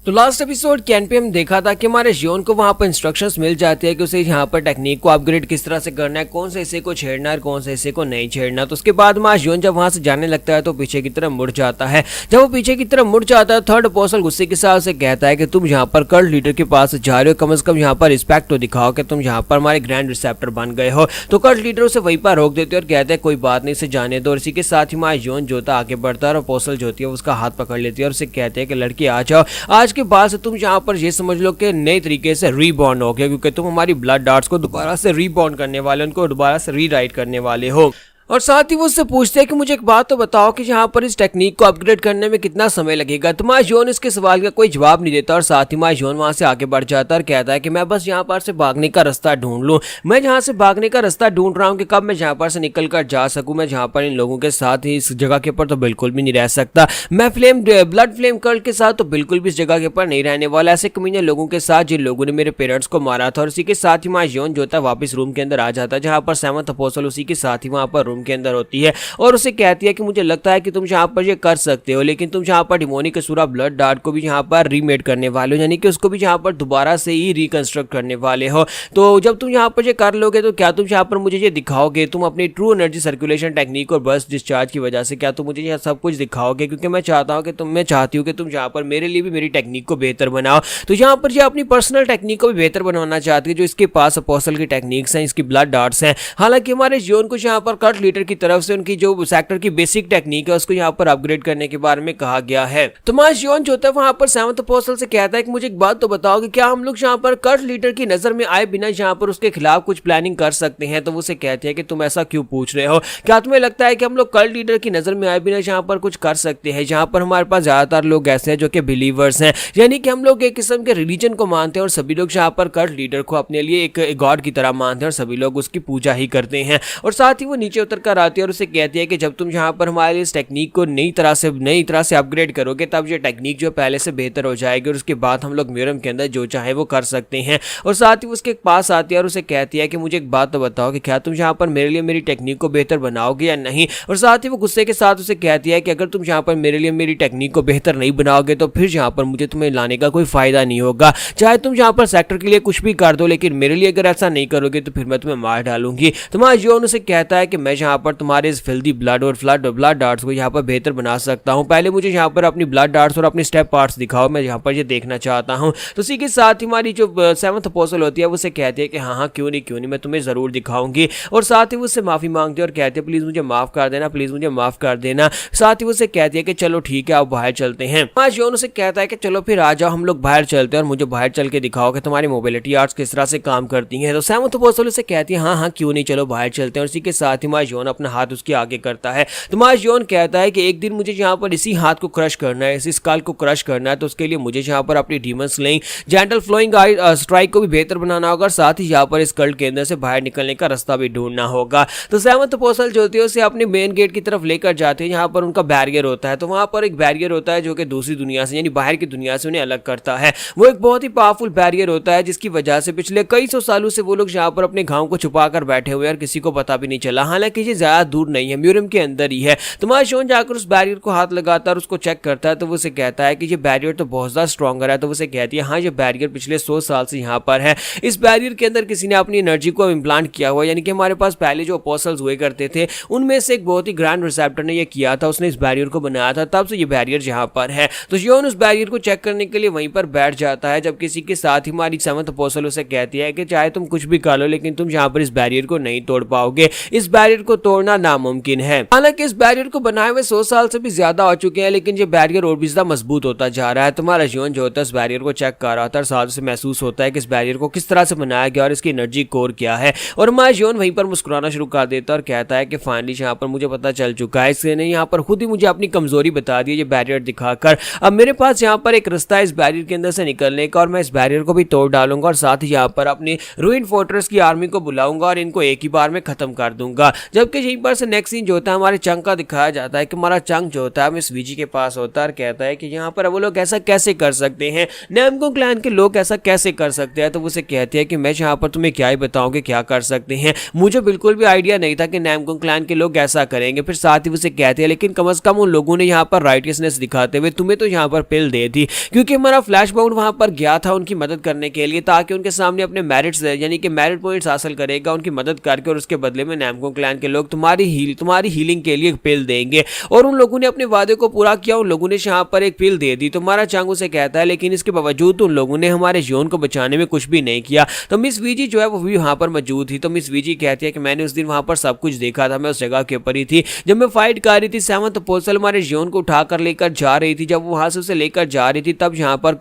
तो लास्ट एपिसोड के एंड पे हम देखा था कि हमारे जॉन को वहां पर इंस्ट्रक्शंस मिल जाती है कि उसे यहाँ पर टेक्निक को अपग्रेड किस तरह से करना है, कौन से हिस्से को छेड़ना है, कौन से हिस्से को नहीं छेड़ना। तो उसके बाद हमारा जॉन जब वहां से जाने लगता है तो पीछे की तरफ मुड़ जाता है। जब वो पीछे की तरफ मुड़ जाता है थर्ड अपोस्टल गुस्से के साथ उसे कहता है कि तुम यहाँ पर कल्ट लीडर के पास जा रहे हो, कम से कम यहाँ पर रिस्पेक्ट तो दिखाओ कि तुम यहाँ पर हमारे ग्रैंड रिसेप्टर बन गए हो। तो कल्ट लीडर उसे वहीं पर रोक देते और कहते हैं कोई बात नहीं, इसे जाने दो। और इसी के साथ ही हमारा जॉन जो था आगे बढ़ता है और अपोस्टल जो होती है उसका हाथ पकड़ लेती है और उसे कहते हैं कि लड़की आ जाओ, आज के बाद से तुम यहाँ पर ये समझ लो कि नए तरीके से रीबॉर्न हो गया, क्योंकि तुम हमारी ब्लड डार्ट्स को दोबारा से रीबॉर्न करने वाले, उनको दोबारा से रीराइट करने वाले हो। और साथ ही वो उससे पूछते हैं कि मुझे एक बात तो बताओ कि यहाँ पर इस टेक्निक को अपग्रेड करने में कितना समय लगेगा। तो माय जॉन इसके सवाल का कोई जवाब नहीं देता और साथ ही माय जॉन वहां से आगे बढ़ जाता है और कहता है कि मैं बस यहाँ पर से भागने का रास्ता ढूंढ लूँ, मैं जहाँ से भागने का रास्ता ढूंढ रहा हूँ कि कब मैं यहाँ पर से निकल कर जा सकूँ, मैं जहाँ पर इन लोगों के साथ ही इस जगह के ऊपर तो बिल्कुल भी नहीं रह सकता, मैं ब्लड फ्लेम कल्ट के साथ तो बिल्कुल भी इस जगह के ऊपर नहीं रहने वाला, ऐसे कमीने लोगों के साथ जिन लोगों ने मेरे पेरेंट्स को मारा था। और इसी के साथ ही माय जॉन जो था वापस रूम के अंदर आ जाता है जहाँ पर सेवंथ अपोस्टल उसी के साथ ही वहाँ पर रूम के अंदर होती है और उसे कहती है कि मुझे लगता है कि तुम यहाँ पर ये कर सकते हो, लेकिन तुम यहाँ पर डिमोनिक अशूरा ब्लड डार्ट को भी यहाँ पर रीमेड करने वाले हो, यानी कि उसको भी यहाँ पर दोबारा से ही रिकंस्ट्रक्ट करने वाले हो। तो जब तुम यहाँ पर ये कर लोगे तो क्या तुम यहाँ पर मुझे ये दिखाओगे, तुम अपनी ट्रू एनर्जी सर्कुलेशन टेक्निक और बर्स्ट डिस्चार्ज की वजह से क्या तुम मुझे यह सब कुछ दिखाओगे, क्योंकि मैं चाहता हूँ कि मैं चाहती हूँ कि तुम यहाँ पर मेरे लिए भी मेरी टेक्निक को बेहतर बनाओ। तो यहाँ पर ये अपनी पर्सनल टेक्निक को भी बेहतर बनाना चाहती है जो इसके पास अपोस्टल की टेक्निक्स हैं, इसकी ब्लड डार्ट्स हैं। हालांकि हमारे जॉन को यहाँ पर कल्ट लीडर की तरफ से उनकी जो सेक्टर की बेसिक टेक्निक है उसको यहाँ पर अपग्रेड करने के बारे में कहा गया है। तो माय जॉन जो होता है वहां पर सेवंथ अपोस्टल से कहता है कि मुझे एक बात तो बताओ कि क्या हम लोग यहाँ पर कल्ट लीडर की नजर में आए बिना यहाँ पर उसके खिलाफ कुछ प्लानिंग कर सकते हैं। तो वो उसे कहते हैं कि तुम ऐसा क्यों पूछ रहे हो, क्या तुम्हें लगता है कि हम लोग कल्ट लीडर की नजर में आए बिना यहाँ पर कुछ कर सकते हैं। यहाँ पर हमारे पास ज्यादातर लोग ऐसे हैं जो कि बिलीवर्स हैं, यानी कि हम लोग एक किस्म के रिलीजन को मानते हैं और सभी लोग यहाँ पर कल्ट लीडर को अपने लिए एक गॉड की तरह मानते हैं और सभी लोग उसकी पूजा ही करते हैं। और साथ ही वो नीचे उतर कर आती है और उसे कहती है कि जब तुम यहाँ पर हमारे इस टेक्निक को नई तरह से अपग्रेड करोगे तब ये टेक्निक जो पहले से बेहतर हो जाएगी और उसके बाद हम लोग म्यूरम के अंदर जो चाहे वो कर सकते हैं। और साथ ही उसके पास आती है और उसे कहती है कि मुझे एक बात तो बताओ कि क्या तुम यहाँ पर मेरे लिए मेरी टेक्निक को बेहतर बनाओगे या नहीं। और साथ ही वो गुस्से के साथ उसे कहती है कि अगर तुम यहाँ पर मेरे लिए मेरी टेक्निक को बेहतर नहीं बनाओगे तो फिर यहाँ पर मुझे तुम्हें लाने का कोई फायदा नहीं होगा, चाहे तुम यहाँ पर सेक्टर के लिए कुछ भी कर दो, लेकिन मेरे लिए अगर ऐसा नहीं करोगे तो फिर मैं तुम्हें मार डालूंगी। तो माय जॉन उसे कहता है कि मैं यहाँ पर तुम्हारे इस फिल्दी ब्लड और ब्लड डार्ट्स को यहाँ पर बेहतर बना सकता हूँ। पहले मुझे यहाँ पर अपनी ब्लड डार्ट्स और अपनी स्टेप पार्ट्स दिखाओ, मैं यहाँ पर ये देखना चाहता हूँ। तो इसी के साथ ही हमारी जो सेवंथ अपोस्टल होती है वो उसे कहती है कि हाँ क्यों नहीं मैं तुम्हें जरूर दिखाऊंगी। और साथ ही वो उससे माफी मांगती है और कहती है प्लीज मुझे माफ कर देना, प्लीज मुझे माफ कर देना। साथ ही वो उसे कहती है कि चलो ठीक है आप बाहर चलते हैं। जॉन उसे कहता है कि चलो फिर आ जाओ हम लोग बाहर चलते हैं और मुझे बाहर चल के दिखाओ कि तुम्हारी मोबिलिटी आर्ट्स किस तरह से काम करती हैं। तो सेवंथ अपोस्टल उसे कहती है हाँ क्यों नहीं, चलो बाहर चलते हैं। और इसी के साथ ही जॉन अपना हाथ उसके आगे करता है। तो जॉन कहता है कि एक दिन मुझे यहाँ पर इसी हाथ को क्रश करना है, इसी स्कल को क्रश करना है, तो उसके लिए मुझे यहाँ पर अपनी demon slaying gentle flowing strike को भी बेहतर बनाना होगा और साथ ही यहाँ पर इस कल्ट के अंदर से बाहर निकलने का रास्ता भी ढूंढना होगा। तो सेवंथ अपोस्टल जो होती है उसे अपने मेन गेट की तरफ लेकर जाते हैं, यहाँ पर उनका बैरियर होता है। तो वहां पर एक बैरियर होता है जो कि दूसरी दुनिया से यानी बाहर की दुनिया से उन्हें अलग करता है। वो एक बहुत ही पावरफुल बैरियर होता है जिसकी वजह से पिछले कई सौ सालों से वो लोग यहाँ पर अपने घाव को छुपा कर बैठे हुए हैं और किसी को पता भी नहीं चला। हालांकि ये ज्यादा दूर नहीं है, म्यूरियम के अंदर ही है। तो जॉन जाकर उस बैरियर को हाथ लगाता है और उसको चेक करता है। तो वो उसे कहता है कि ये बैरियर तो बहुत ज्यादा स्ट्रॉन्गर है। तो वो उसे कहती है हाँ ये बैरियर पिछले 100 साल से यहाँ पर है। इस बैरियर के अंदर किसी ने अपनी एनर्जी को इम्प्लांट किया हुआ, यानी कि हमारे पास पहले जो अपोस्टल्स हुए करते थे उनमें से एक बहुत ही ग्रैंड रिसेप्टर ने ये किया था, उसने इस बैरियर को बनाया था, तब से ये बैरियर यहाँ पर है। तो जॉन उस बैरियर को चेक करने के लिए वहीं पर बैठ जाता है। जब किसी के साथ ही हमारी सेवंथ अपोस्टल उसे कहती है कि चाहे तुम कुछ भी कर लो लेकिन तुम यहाँ पर इस बैरियर को नहीं तोड़ पाओगे, इस बैरियर को तोड़ना नामुमकिन है। हालांकि इस बैरियर को बनाए हुए 100 साल से भी ज्यादा हो चुके हैं लेकिन ये बैरियर और भी ज्यादा मजबूत होता जा रहा है। तुम्हारा जॉन जो होता है इस बैरियर को चेक कर रहा था और साथ से महसूस होता है कि इस बैरियर को किस तरह से बनाया गया और इसकी एनर्जी कोर क्या है। और हमारा जॉन वहीं पर मुस्कुराना शुरू कर देता है और कहता है कि फाइनली यहाँ पर मुझे पता चल चुका है, इसने यहाँ पर खुद ही मुझे अपनी कमजोरी बता दी ये बैरियर दिखाकर। अब मेरे पास यहाँ पर एक रास्ता है इस बैरियर के अंदर से निकलने का और मैं इस बैरियर को भी तोड़ डालूंगा और साथ ही यहाँ पर अपनी रूइन फोर्ट्रेस की आर्मी को बुलाऊंगा और इनको एक ही बार में खत्म कर दूंगा। जबकि यहीं पर से नेक्स्ट सीन जो होता है हमारे चंग का दिखाया जाता है कि हमारा चंग जो होता है मिस वीजी के पास होता है और कहता है कि यहाँ पर वो लोग ऐसा कैसे कर सकते हैं, नैमकोंग क्लैन के लोग ऐसा कैसे कर सकते हैं। तो वो उसे कहती है कि मैं यहाँ पर तुम्हें क्या ही बताऊं कि क्या कर सकते हैं, मुझे बिल्कुल भी आइडिया नहीं था कि नैमकोंग क्लैन के लोग ऐसा करेंगे। फिर साथ ही उसे कहते हैं लेकिन कम से कम उन लोगों ने यहाँ पर राइटियसनेस दिखाते हुए तुम्हें तो यहाँ पर पिल दे दी, क्योंकि हमारा फ्लैश बाउंड वहां पर गया था उनकी मदद करने के लिए ताकि उनके सामने अपने मेरिट्स यानी कि मेरिट पॉइंट्स हासिल करेगा उनकी मदद करके और उसके बदले में नैमकोंग क्लैन के लोग तुम्हारी हीलिंग के लिए पिल देंगे। और उन लोगों ने अपने वादे को पूरा किया, उन लोगों ने यहाँ पर एक पिल दे दी। तो हमारा चंग उसे कहता है लेकिन इसके बावजूद उन लोगों ने हमारे जॉन को बचाने में कुछ भी नहीं किया। तो मिस वीजी जो है वो भी वहां पर मौजूद थी। तो मिस वीजी कहती है कि मैंने उस दिन वहां पर सब कुछ देखा था, मैं उस जगह के ऊपर ही थी जब मैं फाइट कर रही थी। सेवंथ अपोस्टल हमारे जॉन को उठाकर लेकर जा रही थी, जब वो वहां से उसे लेकर जा रही थी तब यहाँ पर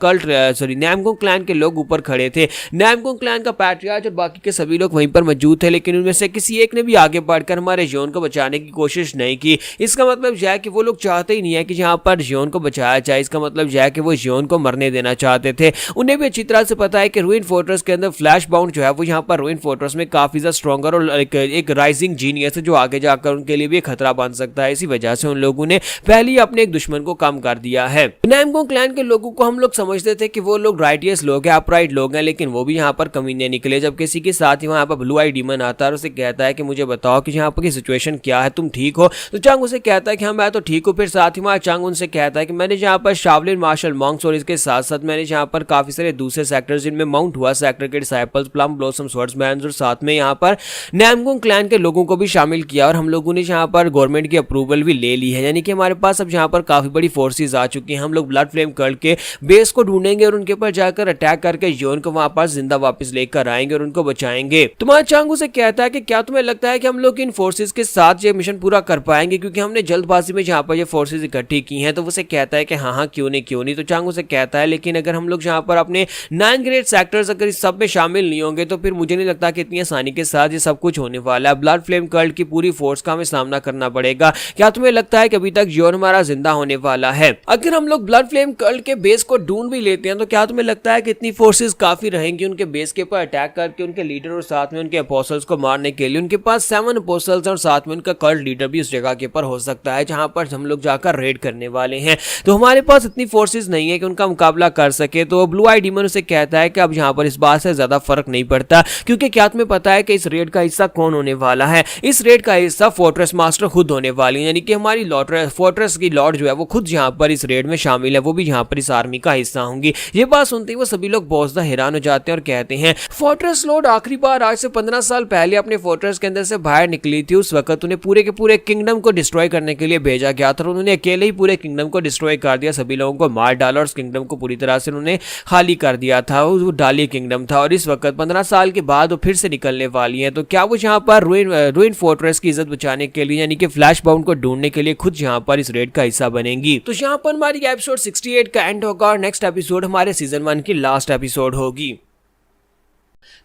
नैमकोंग क्लैन के लोग ऊपर खड़े थे। नैमकोंग क्लैन का पैट्रियार्च और बाकी के सभी लोग वहीं पर मौजूद थे लेकिन उनमें से किसी एक ने भी आगे बढ़कर हमारे जॉन को बचाने की कोशिश नहीं की। इसका मतलब यह है कि वो लोग चाहते ही नहीं है कि यहाँ पर जॉन को बचाया जाए। इसका मतलब यह है कि वो जॉन को मरने देना चाहते थे। उन्हें भी अच्छी तरह से पता है कि रूइन फोर्ट्रेस के अंदर फ्लैश बाउंड जो है वो यहाँ पर रूइन फोर्ट्रेस में काफी ज्यादा स्ट्रॉन्गर और एक राइजिंग जीनियस है जो आगे जाकर उनके लिए भी एक खतरा बन सकता है। इसी वजह से उन लोगों ने पहले ही अपने एक दुश्मन को कम कर दिया है। नैमकोंग क्लैन के लोगों को हम लोग समझते थे कि वो लोग राइटियस लोग हैं, अपराइट लोग हैं, लेकिन वो भी यहाँ पर कमीने निकले। जब किसी के साथ ही वहाँ पर ब्लू आई डीमन आता है और उसे कहता है कि मुझे बताओ कि यहाँ पर की सिचुएशन क्या है, तुम ठीक हो? तो चंग उसे कहता है कि हाँ मैं तो ठीक हूँ। फिर साथ ही वहाँ चंग उनसे कहता है कि मैंने यहाँ पर शावलिन मार्शल मॉन्क्स और इसके साथ साथ मैंने यहाँ पर काफी सारे दूसरे सेक्टर्स जिनमें माउंट हुआ सेक्टर के डिसाइपल्स, प्लम ब्लॉसम स्वर्ड्समैन और साथ में यहाँ पर नैमकोंग क्लैन के लोगों को भी शामिल किया और हम लोगों ने यहाँ पर गवर्नमेंट की अप्रूवल भी ले ली है। यानी कि हमारे पास अब यहाँ पर काफी बड़ी फोर्सेज आ चुकी हैं। हम लोग ब्लड फ्लेम कल्ट के बेस को ढूंढेंगे और उनके ऊपर जाकर अटैक करके जॉन को वहां पर जिंदा वापस लेकर आएंगे और उनको बचाएंगे। तुम्हारा चंग उसे कहता है कि क्या तुम्हें लगता है कि हम लोग इन फोर्सेज के साथ ये मिशन पूरा कर पाएंगे, क्योंकि हमने जल्दबाजी में यहाँ पर ये फोर्सेज इकट्ठी की हैं। तो उसे कहता है कि हाँ क्यों नहीं। तो चंग उसे कहता है लेकिन अगर हम लोग यहाँ पर अपने 9 ग्रेट सेक्टर्स अगर इस सब में शामिल नहीं होंगे तो फिर मुझे नहीं लगता कि इतनी आसानी के साथ ये सब कुछ होने वाला है। ब्लड फ्लेम कल्ट की पूरी फोर्स का हमें सामना करना पड़ेगा। क्या तुम्हें लगता है कि अभी तक जॉन हमारा जिंदा होने वाला है? अगर हम लोग ब्लड फ्लेम कल्ट के बेस को ढूंढ भी लेते हैं तो क्या तुम्हें लगता है कि इतनी फोर्सेस काफी रहेंगी उनके बेस के ऊपर अटैक करके उनके लीडर और साथ में उनके अपोस्टल्स को मारने के लिए? उनके पास 7 अपोस्टल्स और साथ में उनका कल्ट लीडर भी उस जगह के ऊपर हो सकता है जहां पर हम लोग जाकर रेड करने वाले हैं। तो हमारे पास इतनी फोर्सेस नहीं है कि उनका मुकाबला कर सके। तो ब्लू आई डीमन उसे कहता है कि अब यहाँ पर इस बात से ज्यादा फर्क नहीं पड़ता, क्योंकि क्या तुम्हें पता है कि इस रेड का हिस्सा कौन होने वाला है? इस रेड का हिस्सा फोर्ट्रेस मास्टर खुद होने वाली है, यानी कि हमारी फोर्ट्रेस की लॉर्ड जो है वो खुद यहाँ पर इस रेड में शामिल है, वो भी यहाँ पर इस आर्मी का हिस्सा होंगी। ये बात सुनते ही वो सभी लोग बहुत ज्यादा हैरान हो जाते हैं और कहते हैं फोर्ट्रेस लॉर्ड आखिरी बार आज से 15 साल पहले अपने फोर्ट्रेस के अंदर से बाहर निकले ली थी उस वक्त उन्हें पूरे के पूरे किंगडम को डिस्ट्रॉय करने के लिए भेजा गया था। उन्होंने अकेले ही पूरे किंगडम को डिस्ट्रॉय कर दिया, सभी लोगों को मार डाला और उस किंगडम को पूरी तरह से उन्होंने खाली कर दिया था। वो डाली किंगडम था और इस वक्त 15 साल के बाद वो फिर से निकलने वाली है। तो क्या वो यहाँ पर रूइन फोर्ट्रेस की इज्जत बचाने के लिए यानी कि फ्लैश बाउंड को ढूंढने के लिए खुद यहाँ पर इस रेड का हिस्सा बनेंगी। तो यहाँ पर हमारी एपिसोड 68 का एंड होगा और नेक्स्ट एपिसोड हमारे सीजन 1 की लास्ट एपिसोड होगी।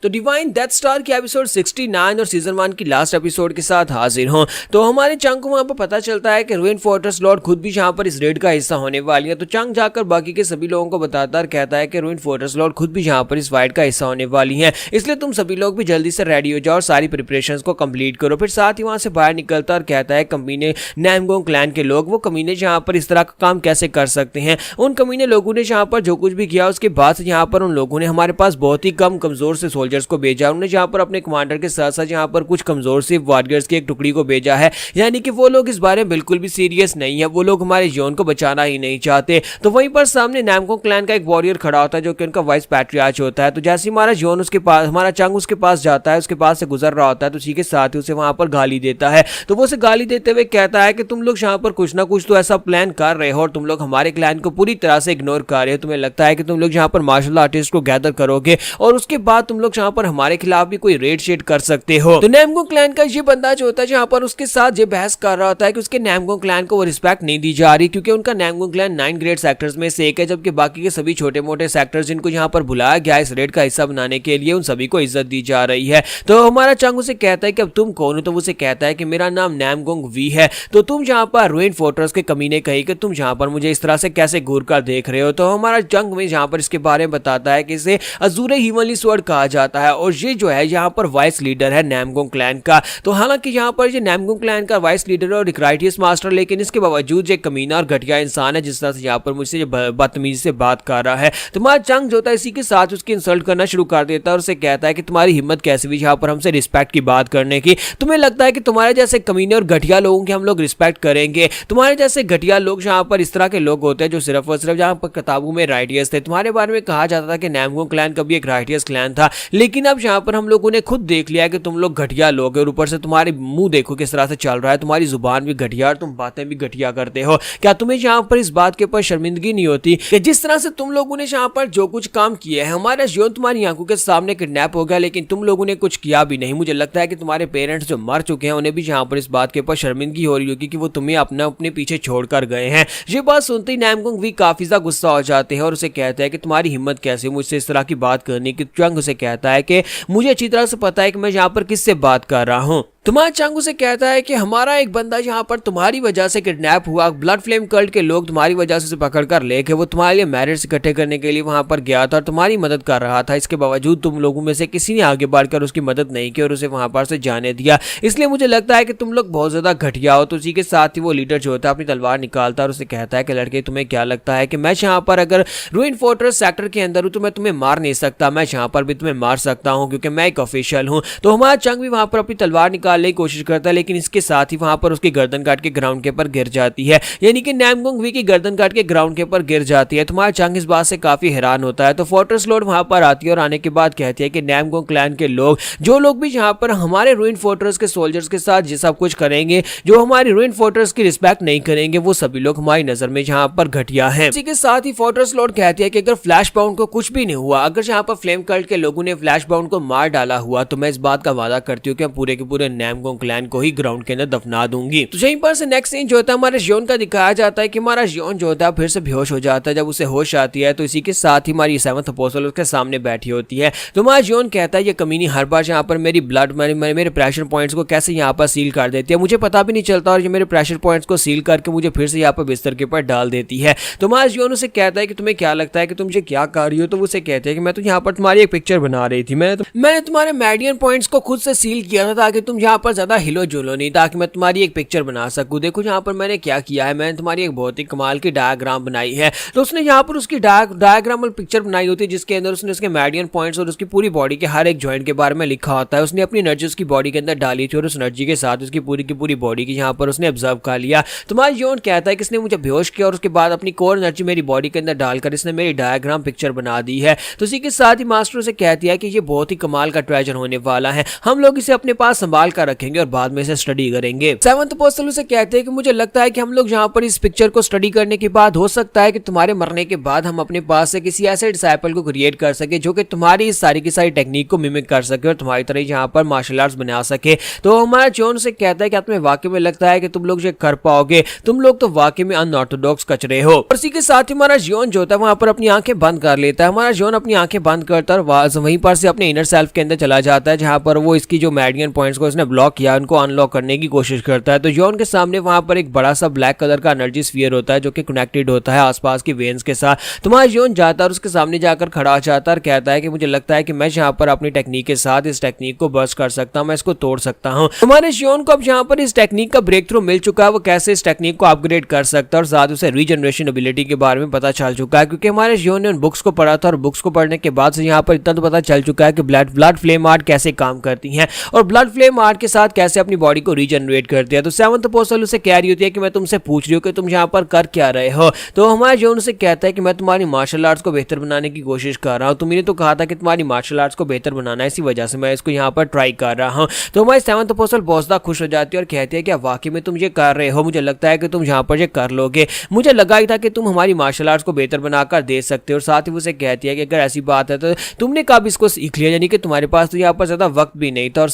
तो डिवाइन डेथ स्टार की एपिसोड 69 और सीजन 1 की लास्ट एपिसोड के साथ हाजिर हों। तो हमारे चंग को वहां पर पता चलता है कि रूइन फोर्ट्रेस लॉर्ड खुद भी यहाँ पर इस रेड का हिस्सा होने वाली है। तो चंग जाकर बाकी के सभी लोगों को बताता और कहता है कि रूइन फोर्ट्रेस लॉर्ड खुद भी यहाँ पर इस फाइट का हिस्सा होने वाली है, इसलिए तुम सभी लोग भी जल्दी से रेडी हो जाओ और सारी प्रिपरेशंस को कंप्लीट करो। फिर साथ ही वहां से बाहर निकलता और कहता है कमीने नैमगोंग क्लैन के लोग, वो कमीने यहाँ पर इस तरह का काम कैसे कर सकते हैं। उन कमीने लोगों ने यहाँ पर जो कुछ भी किया उसके बाद यहाँ पर उन लोगों ने हमारे पास बहुत ही कम कमजोर से सोल्जर्स को भेजा। उन्होंने यहाँ पर अपने कमांडर के साथ साथ यहाँ पर कुछ कमजोर से वॉरियर्स की एक टुकड़ी को भेजा है, यानी कि वो लोग इस बारे में बिल्कुल भी सीरियस नहीं है, वो लोग हमारे जोन को बचाना ही नहीं चाहते। तो वहीं पर सामने नैमगोंग क्लैन का एक वॉरियर खड़ा होता है जो कि उनका वाइस पैट्रियार्च होता है। तो जैसे हमारा जोन उसके पास, हमारा चंग उसके पास जाता है, उसके पास से गुजर रहा होता है, तो उसी के साथ ही उसे वहां पर गाली देता है। तो वो उसे गाली देते हुए कहता है कि तुम लोग यहाँ पर कुछ ना कुछ तो ऐसा प्लान कर रहे हो और तुम लोग हमारे क्लैन को पूरी तरह से इग्नोर कर रहे हो। तुम्हें लगता है कि तुम लोग यहाँ पर मार्शल आर्टिस्ट को गैदर करोगे और उसके बाद तुम लोग यहाँ पर हमारे खिलाफ भी कोई रेड शेड कर सकते हो। तो नैमगोंग क्लैन का ये बंदा जो होता है जहां पर उसके साथ ये बहस कर रहा होता है कि उसके नैमगोंग क्लैन को वो रिस्पेक्ट नहीं दी जा रही, क्योंकि उनका नैमगोंग क्लैन 9 ग्रेट सेक्टर्स में से एक है, जबकि बाकी के सभी छोटे मोटे सेक्टर्स जिनको यहाँ पर बुलाया गया इस रेड का हिस्सा बनाने के लिए उन सभी को इज्जत दी जा रही है। तो हमारा चंग उसे कहता है कि अब तुम कौन हो। तो उसे कहता है कि मेरा नाम नैमगोंग वी है। तो तुम जहाँ पर रूइन फोर्ट्रेस के कमीने कही कि तुम जहाँ पर मुझे इस तरह से कैसे घूर कर देख रहे हो। तो हमारा चंग में जहाँ पर इसके बारे में बताता है कि इसे अजूरे हीवनली स्वॉर्ड कहा जाता है और ये जो है यहाँ पर वाइस लीडर है नैमगोंग क्लैन का। तो हालांकि यहाँ पर ये नैमगोंग क्लैन का वाइस लीडर और एक राइटियस मास्टर, लेकिन इसके बावजूद ये कमीना और घटिया इंसान है जिस तरह से यहाँ पर मुझसे बदतमीजी से बात कर रहा है। तुम्हारा चंग जो होता है इसी के साथ उसकी इंसल्ट करना शुरू कर देता है और उसे कहता है कि तुम्हारी हिम्मत कैसे हुई यहाँ पर हमसे रिस्पेक्ट की बात करने की। तुम्हें लगता है कि तुम्हारे जैसे कमीने और घटिया लोगों की हम लोग रिस्पेक्ट करेंगे। तुम्हारे जैसे घटिया लोग यहाँ पर इस तरह के लोग होते हैं जो सिर्फ और सिर्फ यहाँ पर किताबों में राइटियस थे। तुम्हारे बारे में कहा जाता था कि नैमगोंग क्लैन कभी एक राइटियस क्लैन था, लेकिन अब यहाँ पर हम लोगों ने खुद देख लिया कि तुम लोग घटिया लोग हैं और ऊपर से तुम्हारे मुंह देखो किस तरह से चल रहा है, तुम्हारी जुबान भी घटिया और तुम बातें भी घटिया करते हो। क्या तुम्हें यहाँ पर इस बात के ऊपर शर्मिंदगी नहीं होती कि जिस तरह से तुम लोगों ने यहाँ पर जो कुछ काम किया है, हमारा जीवन तुम्हारी आंखों के सामने किडनैप हो गया लेकिन तुम लोगों ने कुछ किया भी नहीं। मुझे लगता है कि तुम्हारे पेरेंट्स जो मर चुके हैं उन्हें भी यहाँ पर इस बात के ऊपर शर्मिंदगी हो रही होगी कि वो तुम्हें अपने पीछे छोड़कर गए हैं। ये बात सुनते ही नैमगोंग वी काफी ज्यादा गुस्सा हो जाते हैं और उसे कहते हैं कि तुम्हारी हिम्मत कैसे मुझसे इस तरह की बात करने की। चंग उसे कहता है कि मुझे अच्छी तरह से पता है कि मैं यहाँ पर किससे बात कर रहा हूँ। तुम्हारा चंग उसे कहता है कि हमारा एक बंदा यहाँ पर तुम्हारी वजह से किडनैप हुआ, ब्लड फ्लेम कल्ट के लोग तुम्हारी वजह से उसे पकड़कर लेके वो तुम्हारे लिए मैरिज इकट्ठे करने के लिए वहां पर गया था और तुम्हारी मदद कर रहा था। इसके बावजूद तुम लोगों में से किसी ने आगे बढ़कर उसकी मदद नहीं की और उसे वहां पर से जाने दिया। इसलिए मुझे लगता है कि तुम लोग बहुत ज्यादा घटिया हो। तो उसी के साथ ही वो लीडर जो होता है अपनी तलवार निकालता है और उसे कहता है कि लड़के तुम्हें क्या लगता है कि मैं यहाँ पर अगर रूइन फोर्ट्रेस सेक्टर के अंदर हूँ तो मैं तुम्हें मार नहीं सकता, मैं यहाँ पर भी तुम्हें मार सकता हूँ क्योंकि मैं एक ऑफिशियल हूँ। तो हमारा चंग भी वहां पर अपनी तलवार निकालने की कोशिश करता है, लेकिन इसके साथ ही वहां पर उसकी गर्दन काट के ग्राउंड के ऊपर गिर जाती है, यानी कि नैमगोंग वी की गर्दन काट के ग्राउंड के ऊपर गिर जाती है। तुम्हारा चंग इस बात से काफी हैरान होता है। तो फोर्ट्रेस लॉर्ड वहां पर आती है और आने के बाद कहती है कि नैमगोंग क्लैन के लोग जो लोग भी यहाँ पर हमारे रूइन फोर्ट्रेस के सोल्जर्स के साथ ये सब कुछ करेंगे, जो हमारी रूइन फोर्ट्रेस की रिस्पेक्ट नहीं करेंगे, वो सभी लोग हमारी नजर में यहाँ पर घटिया हैं। इसी के साथ ही फोर्ट्रेस लॉर्ड कहती है कि अगर फ्लैश बाउंड को कुछ भी नहीं हुआ, अगर यहाँ पर फ्लेम कल्ट के लोगों ने फ्लैश बाउंड को मार डाला हुआ, तो मैं इस बात का वादा करती हूँ कि पूरे के पूरे नैमगोंग क्लैन को ही ग्राउंड के अंदर दफना दूंगी। तो यहीं पर से नेक्स्ट सीन जो होता है हमारे जियोन का दिखाया जाता है कि हमारा जियोन जो होता है फिर से बेहोश हो जाता है। जब उसे होश आती है तो इसी के साथ ही हमारी 7th अपोस्टल उसके सामने बैठी होती है। तो हमारा जियोन कहता है ये कमीनी हर बार यहाँ पर मेरी ब्लड मेरे प्रेशर पॉइंट्स को कैसे यहाँ पर सील कर देती है, मुझे पता भी नहीं चलता और ये मेरे प्रेशर पॉइंट्स को सील करके मुझे फिर से यहाँ पर बिस्तर के ऊपर डाल देती है। तो हमारा जियोन उसे कहता है कि तुम्हें क्या लगता है कि तुम ये क्या कर रही हो। तो उसे कहते हैं कि मैं तो यहाँ पर तुम्हारी एक पिक्चर बना रही थी, मैंने तुम्हारे मेडियन पॉइंट्स को खुद से सील किया था ताकि तुम यहाँ पर ज्यादा हिलो जुलो नहीं, ताकि मैं तुम्हारी एक पिक्चर बना सकूं। देखो यहाँ पर मैंने क्या किया है, मैंने तुम्हारी एक बहुत ही कमाल की डायग्राम बनाई है। तो उसने यहाँ पर उसकी डायग्राम और पिक्चर बनाई होती है जिसके अंदर उसने उसके मेडियन पॉइंट्स और उसकी पूरी बॉडी के हर एक जॉइंट के बारे में लिखा होता है। उसने अपनी एनर्जी उसकी बॉडी के अंदर डाली थी और उस एनर्जी के साथ उसकी पूरी बॉडी की यहाँ पर उसने ऑब्जर्व कर लिया। तुम्हारा जियोन कहता है कि इसने मुझे बेहोश किया और उसके बाद अपनी कोर एनर्जी मेरी बॉडी के अंदर डालकर इसने मेरी डायग्राम पिक्चर बना दी है। तो इसी के साथ ही मास्टर से कहती है कि ये बहुत ही कमाल का ट्रेजर होने वाला है, हम लोग इसे अपने पास संभाल कर रखेंगे और बाद में इसे स्टडी करेंगे। सेवंथ अपोस्टल उसे कहते हैं कि मुझे लगता है कि हम लोग यहाँ पर इस पिक्चर को स्टडी करने के बाद हो सकता है कि तुम्हारे मरने के बाद हम अपने पास से किसी ऐसे डिसाइपल को क्रिएट कर सके जो कि तुम्हारी इस सारी की सारी टेक्निक को मिमिक कर सके और तुम्हारी तरह यहाँ पर मार्शल आर्ट्स बना सके। तो हमारा जॉन से कहता है कि तुम्हें वाकई में लगता है कि तुम लोग ये कर पाओगे, तुम लोग तो वाकई में अनऑर्थोडॉक्स कचरे हो। और इसी के साथ ही हमारा जॉन जो होता है वहां पर अपनी आंखें बंद कर लेता है। हमारा जॉन अपनी आंखें बंद करता है और वहीं पर से अपने इनर सेल्फ के अंदर चला जाता है जहां पर वो इसकी जो मेरिडियन पॉइंट्स को इसने ब्लॉक किया उनको अनलॉक करने की कोशिश करता है। तो जॉन के सामने वहां पर एक बड़ा सा ब्लैक कलर का एनर्जी स्फीयर होता है जो कि कनेक्टेड होता है आसपास की वेन्स के साथ। तुम्हारा जॉन जाता है और उसके सामने जाकर खड़ा हो जाता है और कहता है कि मुझे लगता है कि मैं यहाँ पर अपनी टेक्निक के साथ इस टेक्निक को बर्स्ट कर सकता हूँ, मैं इसको तोड़ सकता हूँ। हमारे जॉन को अब यहाँ पर इस टेक्निक का ब्रेक थ्रू मिल चुका है, वो कैसे इस टेक्निक को अपग्रेड कर सकता है और साथ उसे रीजनरेशन एबिलिटी के बारे में पता चल चुका है क्योंकि हमारे जॉन ने उन बुक्स को पढ़ा था और बुक्स को पढ़ने के बाद से यहाँ पर इतना तो पता चल चुका है कि ब्लड फ्लेम आर्ट कैसे काम करती हैं और ब्लड फ्लेम आर्ट के साथ कैसे अपनी बॉडी को रीजनरेट करती है। तो सेवंथ अपोस्टल उसे कह रही होती है कि मैं तुमसे पूछ रही हूँ कि तुम यहाँ पर कर क्या रहे हो। तो हमारा जॉन उसे कहता है कि मैं तुम्हारी मार्शल आर्ट्स को बेहतर बनाने की कोशिश कर रहा हूँ, तुमने तो कहा था कि तुम्हारी मार्शल आर्ट्स को बेहतर बनाना है, इसी वजह से मैं इसको यहाँ पर ट्राई कर रहा हूँ। तो हमारी सेवंथ अपोस्टल बहुत ज़्यादा खुश हो जाती है और कहती है कि वाकई में तुम ये कर रहे हो, मुझे लगता है कि तुम यहाँ पर ये कर लोगे, मुझे लगा ही था कि तुम हमारी मार्शल आर्ट्स को बेहतर बनाकर दे सकते हो। और साथ ही वो उसे कहती है कि अगर ऐसी बात है तो तुमने कब इसको सीख लिया, यानी कि तुम्हारे पास तो यहाँ पर ज्यादा वक्त भी नहीं था।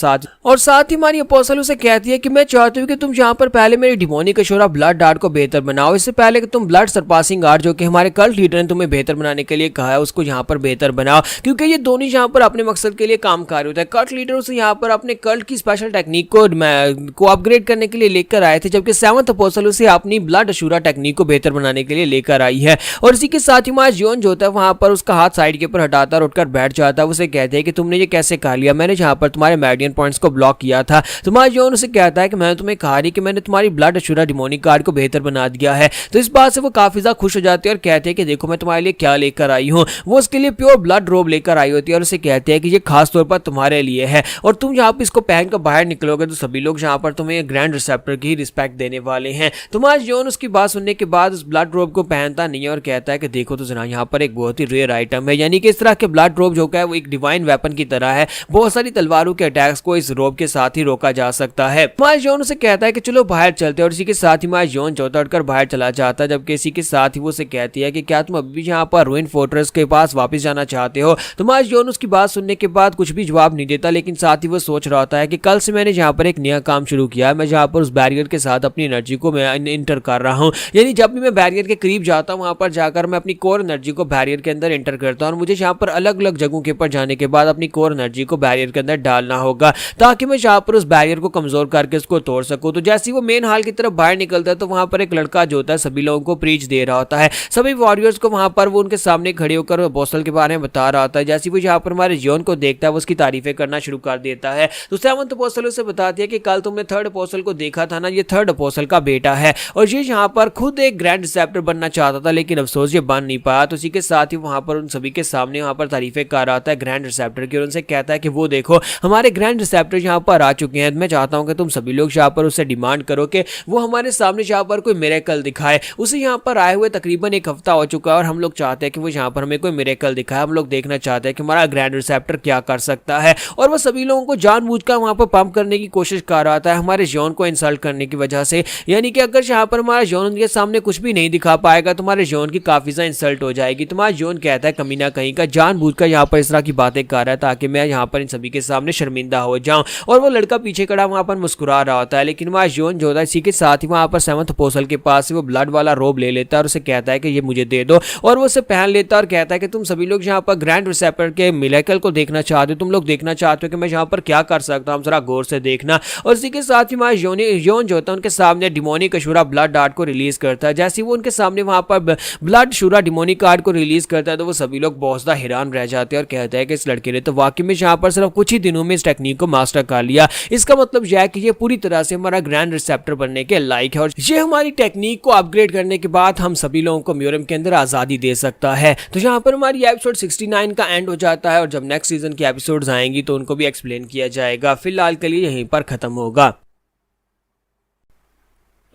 और साथ ही हमारी अपोस्टल उसे कहती है कि मैं चाहती हूँ कि तुम यहाँ पर पहले मेरी डिमोनिक अशोरा ब्लड आर्ट को बेहतर बनाओ, इससे पहले कि तुम ब्लड सरपासिंग आर्ट जो कि हमारे कल्ट लीडर ने तुम्हें बेहतर बनाने के लिए कहा है उसको यहाँ पर बेहतर बनाओ, क्योंकि ये दोनों यहाँ पर अपने मकसद के लिए काम कर रहे होते हैं। कल्ट लीडर उसे यहाँ पर अपने कल्ट की स्पेशल टेक्निक को अपग्रेड करने के लिए लेकर आए थे, जबकि सेवंथ अपोस्टल उसे अपनी ब्लड अशोरा टेक्निक को बेहतर बनाने के लिए लेकर आई है। और इसी के साथ ही हमारा जॉन जो होता है वहां पर उसका हाथ साइड के ऊपर हटाता और उठकर बैठ जाता है। उसे कहते हैं कि तुमने ये कैसे कर लिया, मैंने जहां पर तुम्हारे मेरिडियन पॉइंट्स को ब्लॉक किया था। तुम्हारा जॉन उसे कहता है कि मैंने तुम्हें कहा कि मैंने तुम्हारी ब्लड अशोरा डिमोनिक कार्ड को बेहतर बना दिया है। तो इस बात से वो काफी ज्यादा खुश हो जाते हैं और कहते हैं कि देखो मैं तुम्हारे लिए क्या लेकर आई हूँ। वो उसके लिए प्योर ब्लड रोब लेकर आई होती है और उसे कहते हैं कि ये खास तौर पर तुम्हारे लिए है और तुम यहाँ पर इसको पहनकर बाहर निकलोगे तो सभी लोग यहाँ पर तुम्हें ग्रैंड रिसेप्टर की रिस्पेक्ट देने वाले हैं। तुम्हारा जॉन उसकी बात सुनने के बाद उस ब्लड रोब को पहनता नहीं है और कहता है कि देखो तो जना यहाँ पर एक बहुत ही रेयर आइटम है, यानी कि इस तरह के ब्लड रोब जो है वो एक डिवाइन वेपन की तरह है, बहुत सारी तलवारों के अटैक्स को इस रोब के साथ ही रोका जा सकता है। हमारा जॉन उसे कहता है कि चलो बाहर चलते हैं और इसी के साथ ही हमारा जॉन चौथा उठकर बाहर चला जाता है, जबकि इसी के साथ ही वो उसे कहती है कि क्या तुम अभी भी यहाँ पर रूइन फोर्ट्रेस के पास वापस जाना चाहते हो। तो हमारा जॉन उसकी बात सुनने के बाद कुछ भी जवाब नहीं देता, लेकिन साथ ही वो सोच रहा होता है कि कल से मैंने यहाँ पर एक नया काम शुरू किया है, मैं जहाँ पर उस बैरियर के साथ अपनी एनर्जी को मैं इंटर कर रहा हूँ, यानी जब भी मैं बैरियर के करीब जाता हूँ वहां पर जाकर मैं अपनी कोर एनर्जी को बैरियर के अंदर इंटर करता हूँ और मुझे यहाँ पर अलग अलग जगहों के ऊपर जाने के बाद अपनी कोर एनर्जी को बैरियर के अंदर डालना होगा ताकि मैं यहाँ पर उस बैरियर को कमजोर करके उसको तोड़ सकूं। तो जैसे ही वो मेन हॉल की तरफ बाहर निकलता है तो वहां पर एक लड़का जो होता है सभी लोगों को प्रीच दे रहा होता है, सभी वॉरियर्स को वहां पर वो उनके सामने खड़े होकर अपोस्टल के बारे में बता रहा होता है। जैसे वो यहाँ पर हमारे जॉन को देखता है वो उसकी तारीफें करना शुरू कर देता है। तो सेवंथ अपोस्टल उसे बताती है कि कल तुमने थर्ड अपोस्टल को देखा था ना, ये थर्ड अपोस्टल का बेटा है और ये यहाँ पर खुद एक ग्रैंड रिसेप्टर बनना चाहता था लेकिन अफसोस ये बन नहीं पाया। तो इसी के साथ ही वहां पर उन सभी के सामने वहां पर तारीफें कर रहा था ग्रैंड रिसेप्टर की और उनसे कहता है कि वो देखो हमारे ग्रैंड रिसेप्टर यहाँ पर आ चुके हैं, मैं चाहता हूँ कि तुम सभी लोग यहाँ पर उससे डिमांड करो कि वो हमारे सामने यहाँ पर कोई मिरेकल दिखाए। उसे यहाँ पर आए हुए तकरीबन एक हफ्ता हो चुका है और हम लोग चाहते हैं कि वो यहाँ पर हमें कोई मिरेकल दिखाए, हम लोग देखना चाहते हैं कि हमारा ग्रैंड रिसेप्टर क्या कर सकता है। और वो सभी लोगों को जानबूझकर वहां पर पंप करने की कोशिश कर रहा था हमारे जॉन को इंसल्ट करने की वजह से, यानी कि अगर यहाँ पर हमारा जॉन उनके सामने कुछ भी नहीं दिखा पाएगा तो हमारे जॉन की काफी ज्यादा इंसल्ट हो जाएगी। तुम्हारा जॉन कहता है कमीना कहीं का जानबूझकर यहाँ पर इस तरह की बातें कर रहा है ताकि मैं यहाँ पर इन सभी के सामने शर्मिंदा हो जाऊं। और वो लड़का पीछे खड़ा वहां पर मुस्कुरा रहा होता है, लेकिन हमारा जॉन जो होता है इसी के साथ ही वहां पर सेवंथ अपोस्टल के पास से वो ब्लड वाला रोब ले लेता है और उसे कहता है कि ये मुझे दे दो और वो उसे पहन लेता है और कहता है कि तुम सभी लोग यहाँ पर ग्रैंड रिसेप्टर के मिरेकल को देखना चाहते हो, तुम लोग देखना चाहते हो कि मैं यहाँ पर क्या कर सकता हूँ, जरा गौर से देखना। और इसी के साथ ही हमारा जॉन जो होता है उनके सामने डिमोनिक अशूरा ब्लड आर्ट को रिलीज करता है। जैसे ही वो उनके सामने वहां पर ब्लड अशूरा डिमोनिक आर्ट को रिलीज करता है तो वो सभी लोग बहुत ज्यादा हैरान रह जाते हैं और कहते हैं कि इस लड़के ने तो वाकई में यहाँ पर सिर्फ कुछ ही दिनों में इस टेक्निक को मास्टर कर लिया, इसका मतलब यह है कि ये पूरी तरह से हमारा ग्रैंड रिसेप्टर बनने के लायक है और ये हमारी टेक्निक को अपग्रेड करने के बाद हम सभी लोगों को म्यूरियम के अंदर आजादी दे सकता है। तो यहाँ पर हमारी एपिसोड 69 का एंड हो जाता है और जब नेक्स्ट सीजन की एपिसोड्स आएंगी तो उनको भी एक्सप्लेन किया जाएगा। फिलहाल के लिए यहीं पर खत्म होगा।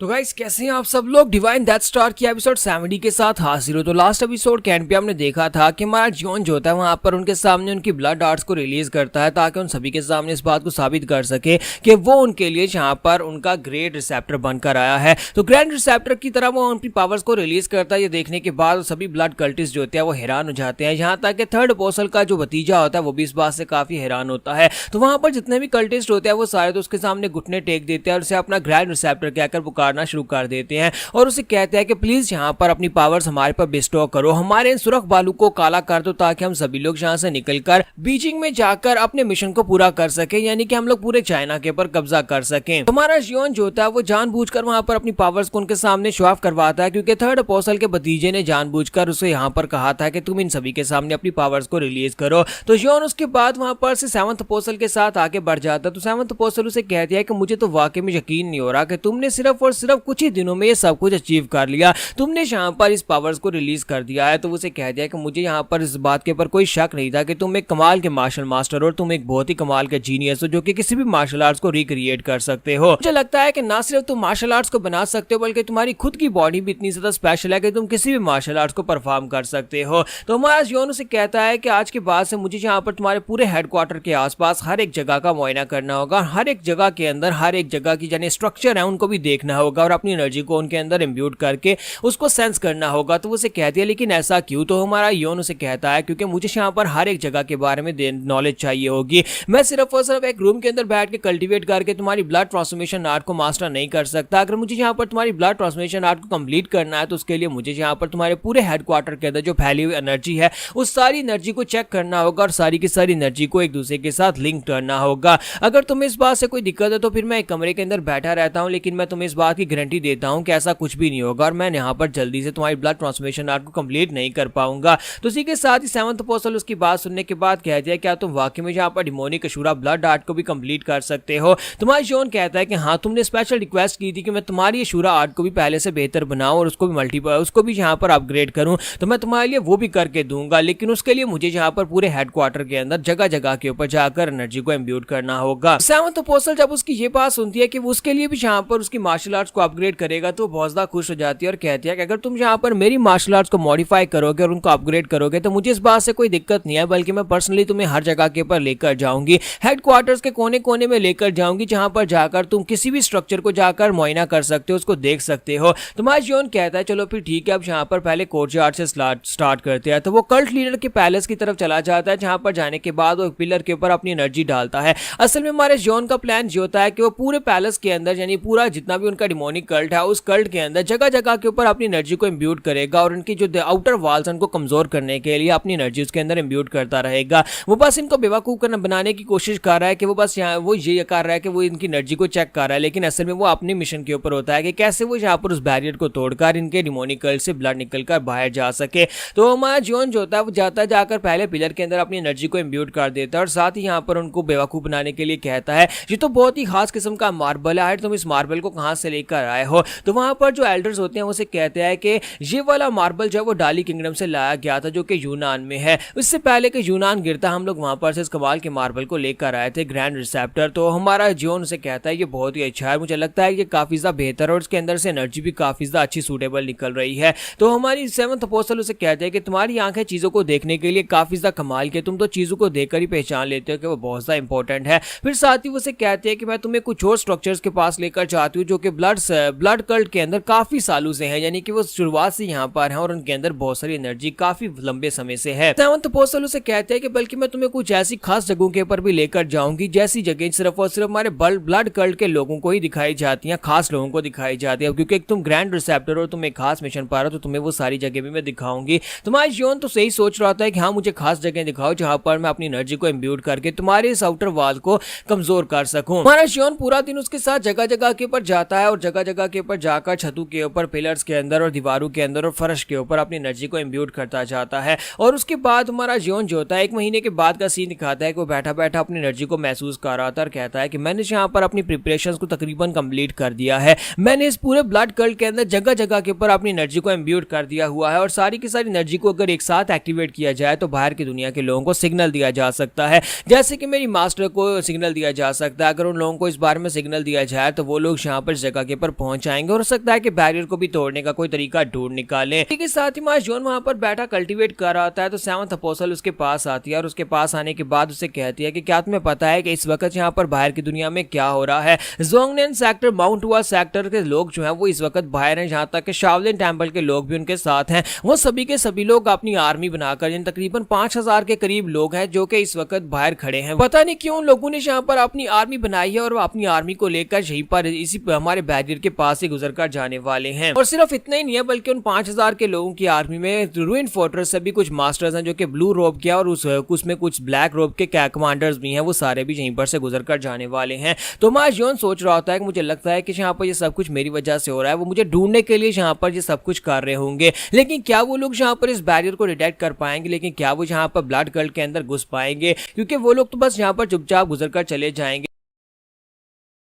तो गाइस कैसे हैं आप सब लोग। डिवाइन डेथ स्टार की एपिसोड 70 के साथ हाजिर हो। तो लास्ट एपिसोड के एंड पे हमने देखा था कि हमारा जॉन जो होता है वहां पर उनके सामने उनकी ब्लड आर्ट्स को रिलीज करता है ताकि उन सभी के सामने इस बात को साबित कर सके कि वो उनके लिए जहां पर उनका ग्रेट रिसेप्टर बनकर आया है। तो ग्रैंड रिसेप्टर की तरह वो उनकी पावर्स को रिलीज करता है। ये देखने के बाद सभी ब्लड कल्टिस्ट जो होते हैं वो हैरान हो जाते हैं। यहाँ तक कि थर्ड अपोस्टल का जो भतीजा होता है वो भी इस बात से काफी हैरान होता है। तो वहां पर जितने भी कल्टिस्ट होते हैं वो सारे तो उसके सामने घुटने टेक देते हैं और उसे अपना ग्रैंड रिसेप्टर कहकर पुकारना शुरू कर देते हैं और उसे कहते हैं कि प्लीज यहाँ पर अपनी पावर्स हमारे पर बिस्टो करो, हमारे इन सुरख बालू को काला कर दो ताकि हम सभी लोग यहाँ से निकलकर बीजिंग में जाकर अपने मिशन को पूरा कर सके, यानी कि हम लोग पूरे चाइना के ऊपर कब्जा कर सकें। हमारा जियोन जो होता है वो जानबूझकर वहां पर अपनी पावर्स को उनके सामने शो ऑफ करवाता है क्योंकि थर्ड अपोस्टल के भतीजे ने जानबूझकर उसे यहाँ पर कहा था कि तुम इन सभी के सामने अपनी पावर्स को रिलीज करो। तो जियोन उसके बाद वहां पर से सेवंथ अपोस्टल के साथ आगे बढ़ जाता है। तो सेवंथ अपोस्टल उसे कहती है कि मुझे तो वाकई में यकीन नहीं हो रहा कि तुमने सिर्फ और सिर्फ कुछ ही दिनों में ये सब कुछ अचीव कर लिया, तुमने यहाँ पर इस पावर्स को रिलीज कर दिया है। तो उसे कह दिया कि मुझे यहाँ पर इस बात के ऊपर कोई शक नहीं था कि तुम एक कमाल के मार्शल मास्टर और तुम एक बहुत ही कमाल के जीनियस हो जो कि किसी भी मार्शल आर्ट्स को रिक्रिएट कर सकते हो। मुझे लगता है कि ना सिर्फ तुम मार्शल आर्ट्स को बना सकते हो बल्कि तुम्हारी खुद की बॉडी भी इतनी ज्यादा स्पेशल है कि तुम किसी भी मार्शल आर्ट्स को परफॉर्म कर सकते हो। तो हमारा जियोन उसे कहता है कि आज के बाद से मुझे यहाँ पर तुम्हारे पूरे हेडक्वार्टर के आसपास हर एक जगह का मुआयना करना होगा, हर एक जगह के अंदर हर एक जगह की यानी स्ट्रक्चर है उनको भी देखना होगा और अपनी एनर्जी को उनके अंदर इम्ब्यूट करके उसको सेंस करना होगा। तो उसे कहती है लेकिन ऐसा क्यों? तो हमारा योन उसे कहता है क्योंकि मुझे यहाँ पर हर एक जगह के बारे में नॉलेज चाहिए होगी। मैं सिर्फ और सिर्फ एक रूम के अंदर बैठ के कल्टीवेट करके तुम्हारी ब्लड ट्रांसफॉर्मेशन आर्ट को मास्टर नहीं कर सकता। अगर मुझे यहाँ पर तुम्हारी ब्लड ट्रांसफॉर्मेशन आर्ट को कंप्लीट करना है तो उसके लिए मुझे यहाँ पर तुम्हारे पूरे हेडक्वार्टर के अंदर जो फैली हुई एनर्जी है उस सारी एनर्जी को चेक करना होगा और सारी की सारी एनर्जी को एक दूसरे के साथ लिंक करना होगा। अगर तुम्हें इस बात से कोई दिक्कत है तो फिर मैं एक कमरे के अंदर बैठा रहता हूँ, लेकिन मैं तुम्हें इस बात की गारंटी देता हूँ कि ऐसा कुछ भी नहीं होगा और मैं यहाँ पर जल्दी से तुम्हारी ब्लड ट्रांसफॉर्मेशन आर्ट को कंप्लीट नहीं कर पाऊंगा। तो इसी के साथ ही सेवंथ अपोस्टल उसकी बात सुनने के बाद कहते हैं क्या तुम वाकई में यहाँ पर डिमोनिक अशूरा ब्लड आर्ट को भी कंप्लीट कर सकते हो? तुम्हारा जॉन कहता है कि हाँ, तुमने स्पेशल रिक्वेस्ट की थी कि मैं तुम्हारी अशूरा आर्ट को भी पहले से बेहतर बनाऊं और उसको भी यहाँ पर अपग्रेड करूं, तो मैं तुम्हारे लिए वो भी करके दूंगा, लेकिन उसके लिए मुझे यहाँ पर पूरे हेडक्वार्टर के अंदर जगह जगह के ऊपर जाकर एनर्जी को इम्ब्यूट करना होगा। सेवंथ अपोस्टल जब उसकी ये बात सुनती है कि वो उसके लिए भी यहाँ पर उसकी मार्शल आर्ट्स को अपग्रेड करेगा तो बहुत ज्यादा खुश हो जाती है और कहती है कि अगर तुम यहाँ पर मेरी मार्शल आर्ट्स को मॉडिफाई करोगे और उनको अपग्रेड करोगे तो मुझे इस बात से कोई दिक्कत नहीं है, बल्कि मैं पर्सनली तुम्हें हर जगह के ऊपर लेकर जाऊंगी, हेडक्वार्टर्स के कोने कोने में लेकर जाऊंगी जहां पर जाकर तुम किसी भी स्ट्रक्चर को जाकर मुआयना कर सकते हो, उसको देख सकते हो। तुम्हारा जॉन कहता है चलो फिर ठीक है, अब यहाँ पर पहले कोर्टयार्ड से स्टार्ट करते हैं। तो वो कल्ट लीडर के पैलेस की तरफ चला जाता है जहां पर जाने के बाद वो पिलर के ऊपर अपनी एनर्जी डालता है। असल में हमारे जॉन का प्लान जो होता है कि वो पूरे पैलेस के अंदर यानी पूरा जितना भी उनका डिमोनिक कल्ट है उस कल्ट के अंदर जगह जगह के ऊपर अपनी एनर्जी को इम्ब्यूट करेगा और उनकी जो आउटर वॉल्स उनको कमजोर करने के लिए अपनी एनर्जी उसके अंदर इम्ब्यूट करता रहेगा। वो बस इनको बेवकूफ बनाने की कोशिश कर रहा है कि वो बस यहाँ वो ये कर रहा है कि वो इनकी एनर्जी को चेक कर रहा है, लेकिन असल में वो अपने मिशन के ऊपर होता है कि कैसे वो यहाँ पर उस बैरियर को तोड़कर इनके डिमोनिक कल्ट से ब्लड निकलकर बाहर जा सके। तो हमारा जॉन जो होता है वो जाता जाकर पहले पिलर के अंदर अपनी एनर्जी को इम्ब्यूट कर देता है और साथ ही यहाँ पर उनको बेवकूफ बनाने के लिए कहता है ये तो बहुत ही खास किस्म का मार्बल है, तुम इस मार्बल को कहाँ से लेकर आए हो? तो वहां पर जो एल्डर्स होते हैं उसे कहते हैं कि ये वाला मार्बल जो वो डाली किंगडम से लाया गया था जो कि यूनान में है। इससे पहले कि यूनान गिरता हम लोग वहां पर से इस कमाल के मार्बल को लेकर आए थे, ग्रैंड रिसेप्टर। तो हमारा जॉन उसे कहता है ये बहुत ही अच्छा है, मुझे लगता है ये काफी ज्यादा बेहतर और उसके अंदर से एनर्जी भी काफी ज्यादा अच्छी सूटेबल निकल रही है। तो हमारी सेवंथ अपोस्टल उसे कहते हैं कि तुम्हारी आंखें चीजों को देखने के लिए काफी ज्यादा कमाल के, तुम तो चीजों को देखकर ही पहचान लेते हो कि वो बहुत ज्यादा इंपॉर्टेंट है। फिर साथ ही उसे कहते हैं कि मैं तुम्हें कुछ और स्ट्रक्चर्स के पास लेकर चाहती हूँ जो कि ब्लड कल्ट के अंदर काफी सालों से है, यानी कि वो शुरुआत से यहाँ पर है और उनके अंदर बहुत सारी एनर्जी काफी लंबे समय से है। सेवंथ अपोस्टल उसे कहते हैं कि बल्कि मैं तुम्हें कुछ ऐसी खास जगहों के ऊपर भी लेकर जाऊंगी जैसी जगह सिर्फ और सिर्फ हमारे ब्लड कल्ट के लोगों को ही दिखाई जाती है, खास लोगों को दिखाई जाती है, क्योंकि तुम ग्रैंड रिसेप्टर और तुम एक खास मिशन पा रहे हो तो तुम्हें वो सारी जगह भी मैं दिखाऊंगी। तुम्हारा जॉन तो सही सोच रहा था कि हाँ मुझे खास जगह दिखाओ जहां पर मैं अपनी एनर्जी को इम्ब्यूट करके तुम्हारे इस आउटर वॉल को कमजोर कर सकूं। हमारा जॉन पूरा दिन उसके साथ जगह जगह के ऊपर जाता है और जगह जगह के ऊपर जाकर छतों के ऊपर, पिलर्स के अंदर और दीवारों के अंदर और फर्श के ऊपर अपनी एनर्जी को इम्ब्यूट करता जाता है। और उसके बाद हमारा जॉन जो होता है 1 महीने के बाद का सीन दिखाता है कि वो बैठा बैठा अपनी एनर्जी को महसूस कर रहा था और कहता है कि मैंने यहाँ पर अपनी प्रिपरेशंस को तकरीबन कंप्लीट कर दिया है, मैंने इस पूरे ब्लड कल्ट के अंदर जगह जगह के ऊपर अपनी एनर्जी को इम्ब्यूट कर दिया हुआ है और सारी की सारी एनर्जी को अगर एक साथ एक्टिवेट किया जाए तो बाहर की दुनिया के लोगों को सिग्नल दिया जा सकता है, जैसे कि मेरी मास्टर को सिग्नल दिया जा सकता है। अगर उन लोगों को इस बारे में सिग्नल दिया जाए तो वो लोग यहाँ पर जगह जगह पर पहुंच जाएंगे और हो सकता है कि बैरियर को भी तोड़ने का कोई तरीका ढूंढ निकाले। ठीक है, साथ ही हमारा जॉन वहां पर बैठा कल्टीवेट कर रहा होता है तो सेवंथ अपोस्टल उसके पास आती है और उसके पास आने के बाद उसे कहती है कि क्या तुम्हें पता है कि इस वक्त यहाँ पर बाहर की दुनिया में क्या हो रहा है। जोंगनेन सेक्टर, माउंट हुआ सेक्टर के लोग जो है वो इस वक्त बाहर हैं, जहाँ तक कि शाओलिन टेम्पल के लोग भी उनके साथ हैं। वो सभी के सभी लोग अपनी आर्मी बनाकर तकरीबन 5000 के करीब लोग हैं जो कि इस वक्त बाहर खड़े हैं। पता नहीं क्यों लोगों ने यहाँ पर अपनी आर्मी बनाई है और वो अपनी आर्मी को लेकर यहीं पर इसी हमारे बैरियर के पास से गुजर कर जाने वाले हैं। और सिर्फ इतना ही नहीं है बल्कि उन 5000 के लोगों की आर्मी में रूइन फोर्ट्रेस से भी कुछ मास्टर्स हैं जो कि ब्लू रोब के और उसमें कुछ ब्लैक रोब के कमांडर्स भी हैं, वो सारे भी यहीं पर से गुजर कर जाने वाले हैं। तो हमारा जॉन सोच रहा होता है कि मुझे लगता है कि यहाँ पर ये सब कुछ मेरी वजह से हो रहा है, वो मुझे ढूंढने के लिए यहाँ पर ये सब कुछ कर रहे होंगे। लेकिन क्या वो लोग यहाँ पर इस बैरियर को डिटेक्ट कर पाएंगे? लेकिन क्या वो यहाँ पर ब्लड कल्ट के अंदर घुस पाएंगे? क्योंकि वो लोग तो बस यहाँ पर चुपचाप गुजर कर चले जाएंगे।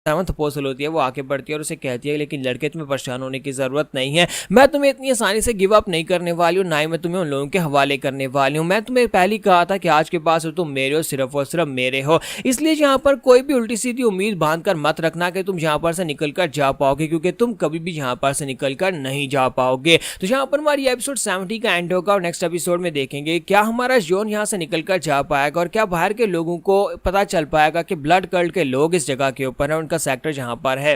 सेवंथ अपोस्टल होती है, वो आके बढ़ती है और उसे कहती है लेकिन लड़के तुम्हें परेशान होने की जरूरत नहीं है, मैं तुम्हें इतनी आसानी से गिव अप नहीं करने वाली हूँ, ना ही मैं तुम्हें उन लोगों के हवाले करने वाली हूँ। मैं तुम्हें पहले कहा था कि आज के पास तुम मेरे हो, सिर्फ और सिर्फ मेरे हो, इसलिए यहाँ पर कोई भी उल्टी सीधी उम्मीद बांध कर मत रखना कि तुम यहाँ पर से निकल कर जा पाओगे, क्योंकि तुम कभी भी यहाँ पर से निकल कर नहीं जा पाओगे। तो यहाँ पर हमारी एपिसोड 70 का एंड होगा और नेक्स्ट एपिसोड में देखेंगे क्या हमारा जॉन यहाँ से निकल कर जा पाएगा और क्या बाहर के लोगों को पता चल पाएगा कि ब्लड कल्ट के लोग इस जगह के ऊपर है, उनका सेक्टर जहाँ पर है।